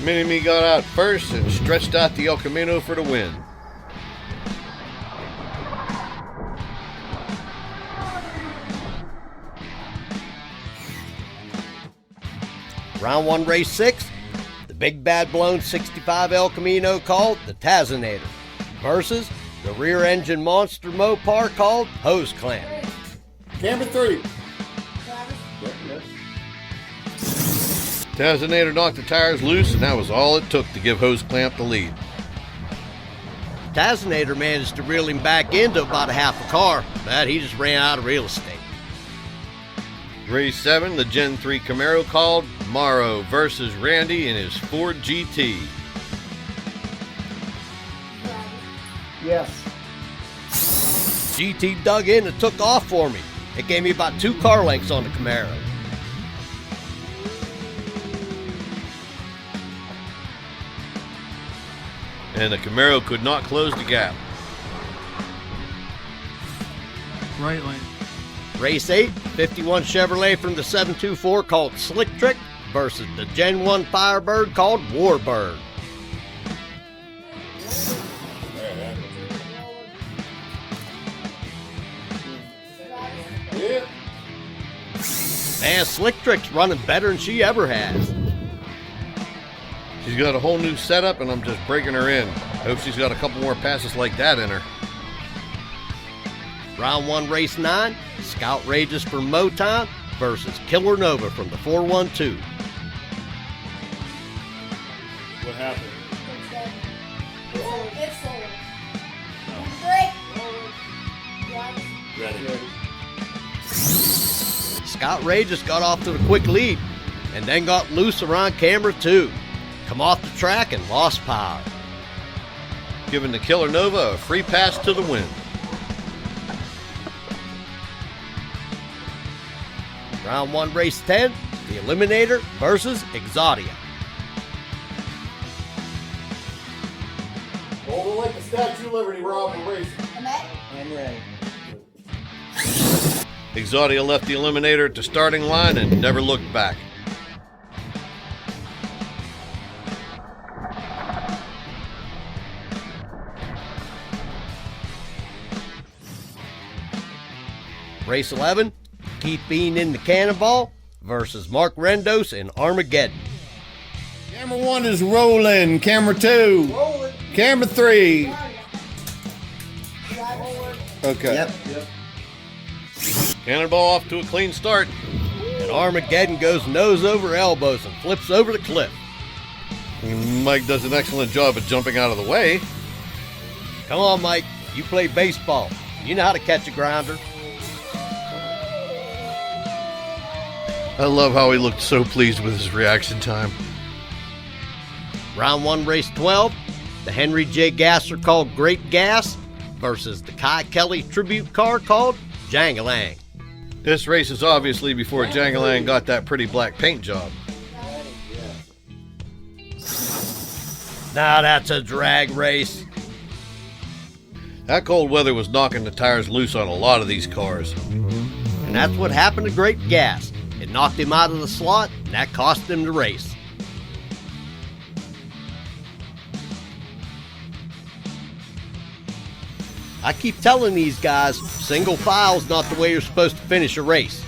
Mini-Me got out first and stretched out the El Camino for the win. Round 1, race 6. The Big Bad Blown 65 El Camino called the Tazinator versus the rear engine monster Mopar called Hose Clamp. Camera 3. Tazinator knocked the tires loose, and that was all it took to give Hose Clamp the lead. Tazinator managed to reel him back into about a half a car, but he just ran out of real estate. Race 7, the Gen 3 Camaro called Morrow versus Randy in his Ford GT. Yes. GT dug in and took off for me. It gave me about 2 car lengths on the Camaro. And the Camaro could not close the gap. Right lane. Race 8, 51 Chevrolet from the 724 called Slick Trick versus the Gen 1 Firebird called Warbird. Man, Slick Trick's running better than she ever has. She's got a whole new setup, and I'm just breaking her in. Hope she's got a couple more passes like that in her. Round 1, race 9, Scout Rages from Motown versus Killer Nova from the 412. What happened? It's solar. Ready. Scout Rages got off to a quick lead and then got loose around camera 2. Come off the track and lost power. Giving the Killer Nova a free pass to the win. Round 1, race 10, the Eliminator versus Exodia. Hold it like the Statue of Liberty, Rob. We're racing. I'm ready. Exodia left the Eliminator at the starting line and never looked back. Race 11, Keith Bean in the Cannonball versus Mark Rendos in Armageddon. Camera 1 is rolling. Camera 2. Rolling. Camera 3. Okay. Yep. Cannonball off to a clean start. And Armageddon goes nose over elbows and flips over the cliff. Mike does an excellent job of jumping out of the way. Come on, Mike. You play baseball. You know how to catch a grounder. I love how he looked so pleased with his reaction time. Round 1, race 12, the Henry J. Gasser called Great Gas versus the Kai Kelly tribute car called Jangalang. This race is obviously before Jangalang got that pretty black paint job. Now that's a drag race. That cold weather was knocking the tires loose on a lot of these cars. And that's what happened to Great Gas. It knocked him out of the slot, and that cost him the race. I keep telling these guys, single file's not the way you're supposed to finish a race.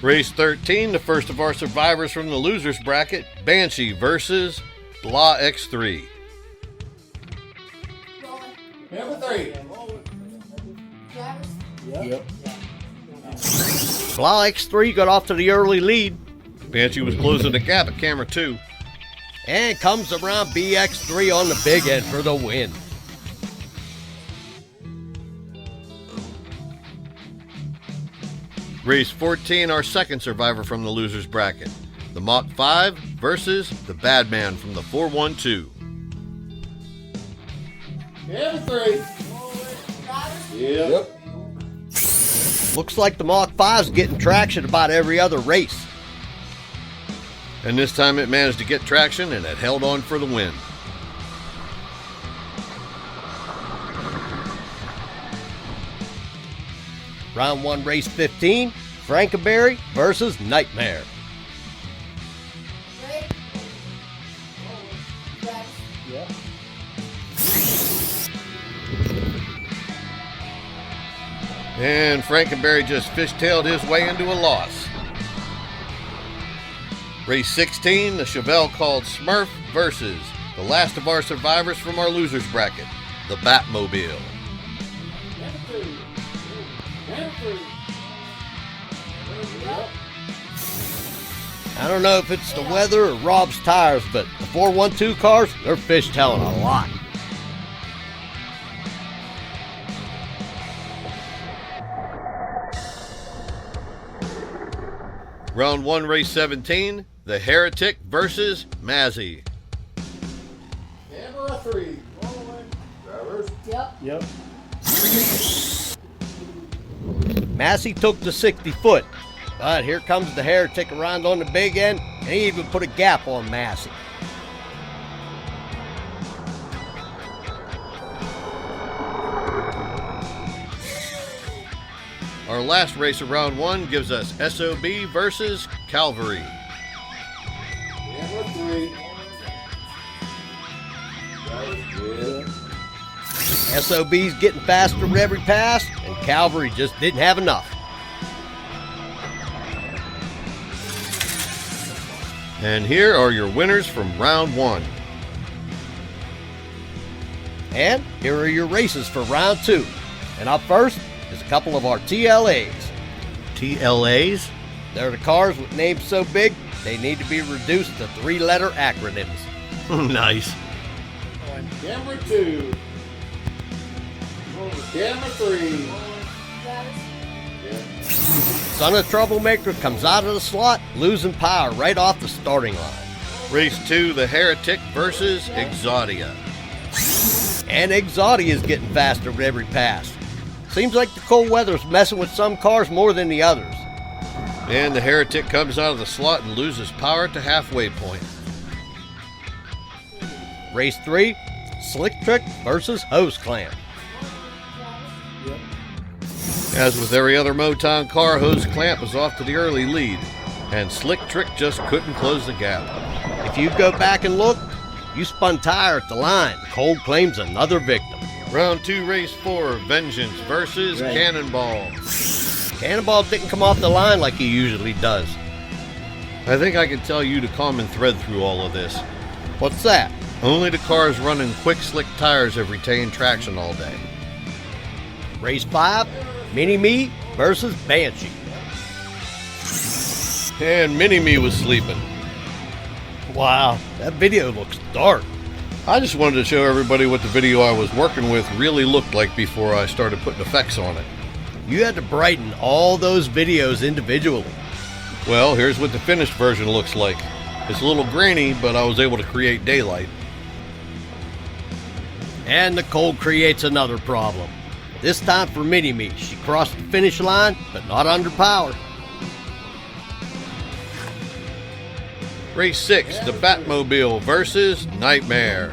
Race 13, the first of our survivors from the losers bracket, Banshee versus Blah X3. Camera 3. Yep. Blah X3 got off to the early lead Banshee was closing the gap at camera 2. and comes around BX3 on the big end for the win. Race 14, our second survivor from the losers bracket, the Mach 5 versus the Bad Man from the 412. Camera 3. Yep. Looks like the Mach 5's getting traction about every other race. And this time it managed to get traction and it held on for the win. Round 1, race 15, Frankenberry versus Nightmare. Ready? Yep. And Frankenberry just fishtailed his way into a loss. Race 16, the Chevelle called Smurf versus the last of our survivors from our losers bracket, the Batmobile. I don't know if it's the weather or Rob's tires, but the 412 cars, they're fishtailing a lot. Round 1, race 17, the Heretic versus Mazzy. Camera 3. Drivers. Yep. Massey took the 60-foot, but here comes the Heretic around on the big end, and he even put a gap on Massey. Our last race of round 1 gives us SOB versus Calvary. Camera 3. Drivers. SOB's getting faster with every pass, and Calvary just didn't have enough. And here are your winners from round 1. And here are your races for round 2. And up first is a couple of our TLAs. TLAs? They're the cars with names so big, they need to be reduced to 3-letter acronyms. Nice. Camera 2. Camera 3. Son of Troublemaker comes out of the slot, losing power right off the starting line. Race 2, the Heretic versus Exodia. And Exodia is getting faster with every pass. Seems like the cold weather's messing with some cars more than the others. And the Heretic comes out of the slot and loses power at the halfway point. Race 3, Slick Trick versus Hose Clamp. As with every other Motown car, Hose Clamp was off to the early lead, and Slick Trick just couldn't close the gap. If you go back and look, you spun tire at the line. Cold claims another victim. Round 2, race 4, Vengeance versus Cannonball. Cannonball didn't come off the line like he usually does. I think I can tell you the common thread through all of this. What's that? Only the cars running quick slick tires have retained traction all day. Race 5, Mini-Me versus Banshee. And Mini-Me was sleeping. Wow, that video looks dark. I just wanted to show everybody what the video I was working with really looked like before I started putting effects on it. You had to brighten all those videos individually. Well, here's what the finished version looks like. It's a little grainy, but I was able to create daylight. And the cold creates another problem. This time for Mini-Me, she crossed the finish line, but not under power. Race 6, the Batmobile versus Nightmare.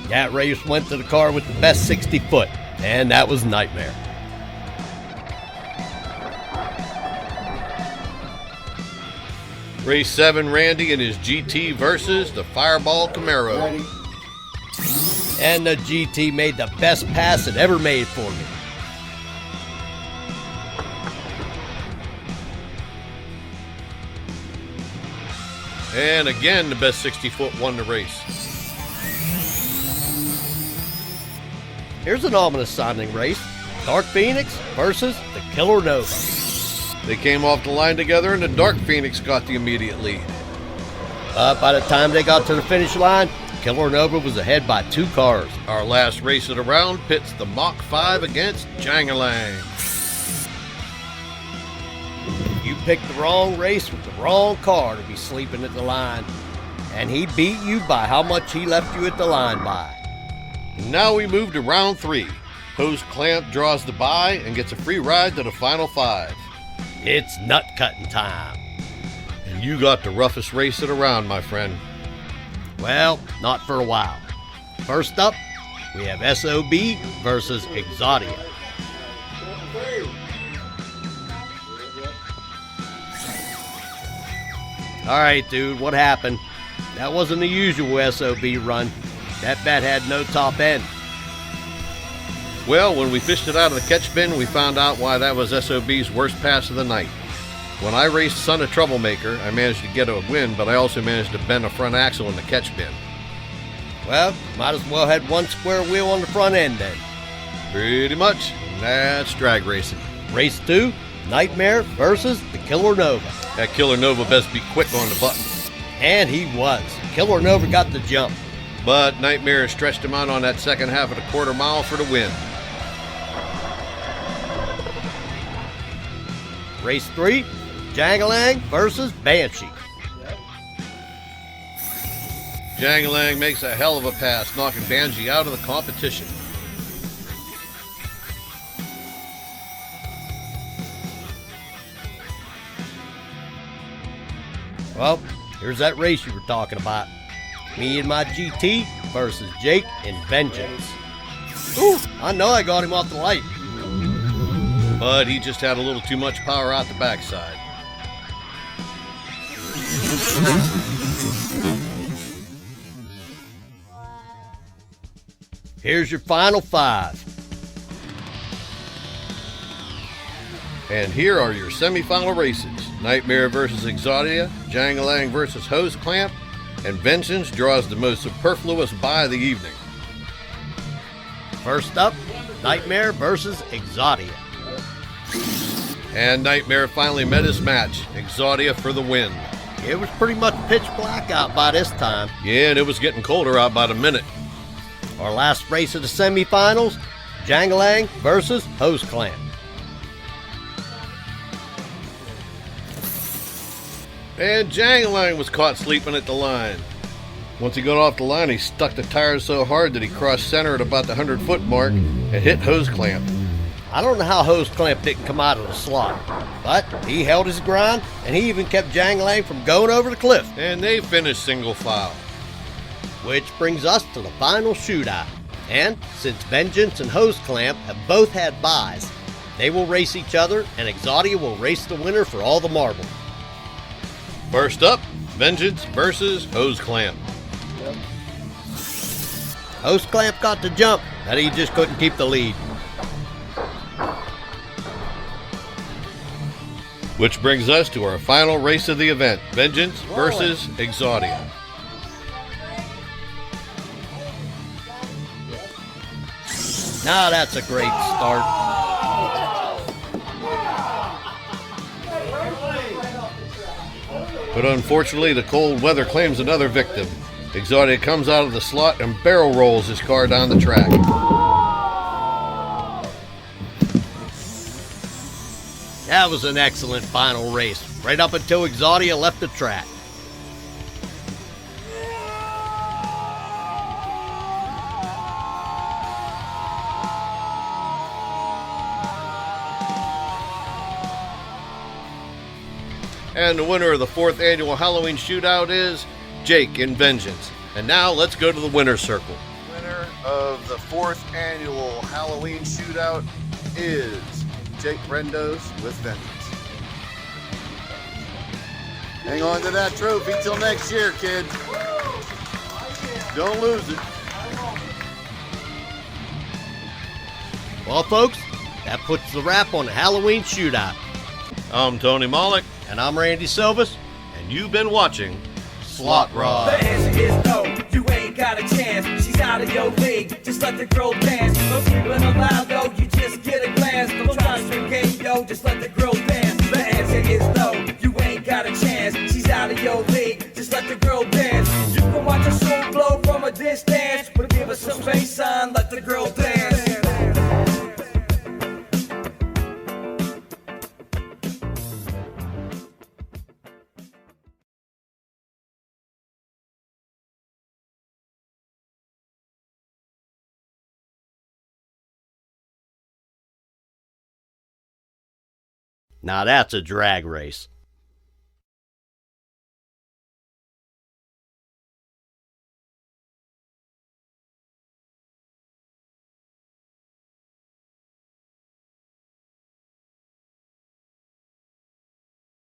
That race went to the car with the best 60-foot, and that was Nightmare. Race 7, Randy and his GT versus the Fireball Camaro. And the GT made the best pass it ever made for me. And again, the best 60-foot won the race. Here's an ominous sounding race. Dark Phoenix versus the Killer Nova. They came off the line together and the Dark Phoenix got the immediate lead. But by the time they got to the finish line, Killer Nova was ahead by 2 cars. Our last race of the round pits the Mach 5 against Jangalang. You picked the wrong race with the wrong car to be sleeping at the line. And he beat you by how much he left you at the line by. Now we move to round 3. Hose Clamp draws the bye and gets a free ride to the final 5. It's nut cutting time. And you got the roughest race of the round, my friend. Well, not for a while. First up, we have SOB versus Exodia. All right, dude, what happened? That wasn't the usual SOB run. That bat had no top end. Well, when we fished it out of the catch bin, we found out why that was SOB's worst pass of the night. When I raced Son of Troublemaker, I managed to get a win, but I also managed to bend a front axle in the catch bin. Well, might as well had one square wheel on the front end then. Pretty much, and that's drag racing. Race 2, Nightmare versus the Killer Nova. That Killer Nova best be quick on the button. And he was. Killer Nova got the jump. But Nightmare stretched him out on that second half of the quarter mile for the win. Race 3, Jangalang versus Banshee. Jangalang makes a hell of a pass, knocking Banshee out of the competition. Well, here's that race you were talking about. Me and my GT versus Jake and Vengeance. Ooh, I know I got him off the light. But he just had a little too much power out the backside. Here's your final 5. And here are your semifinal races. Nightmare versus Exodia, Jangalang versus Hose Clamp, and Vengeance draws the most superfluous bye of the evening. First up, Nightmare versus Exodia. And Nightmare finally met his match, Exodia for the win. It was pretty much pitch black out by this time. Yeah, and it was getting colder out by the minute. Our last race of the semifinals, Jangalang versus Hose Clamp. And Jangalang was caught sleeping at the line. Once he got off the line, he stuck the tires so hard that he crossed center at about the 100-foot mark and hit Hose Clamp. I don't know how Hose Clamp didn't come out of the slot, but he held his ground, and he even kept Jangalang from going over the cliff. And they finished single file. Which brings us to the final shootout. And since Vengeance and Hose Clamp have both had buys, they will race each other, and Exodia will race the winner for all the marbles. First up, Vengeance versus Hose Clamp. Hose Clamp got the jump, but he just couldn't keep the lead. Which brings us to our final race of the event, Vengeance versus Exodia. Now that's a great start. But unfortunately, the cold weather claims another victim. Exodia comes out of the slot and barrel rolls his car down the track. That was an excellent final race, right up until Exodia left the track. And the winner of the 4th annual Halloween Shootout is Jake in Vengeance. And now let's go to the winner's circle. Winner of the 4th annual Halloween Shootout is Jake Rendos with Vengeance. Hang on to that trophy till next year, kids. Don't lose it. Well, folks, that puts the wrap on the Halloween Shootout. I'm Tony Mollick. And I'm Randy Silvas. And you've been watching Slotrods. The answer is no, you ain't got a chance. She's out of your league, just let the girl dance. No sleeping allowed though, you just get a glance. Don't try to swim game, yo, just let the girl dance. The answer is no, you ain't got a chance. She's out of your league, just let the girl dance. You can watch her soul glow from a distance, but give her some face on, let the girl dance. Now that's a drag race.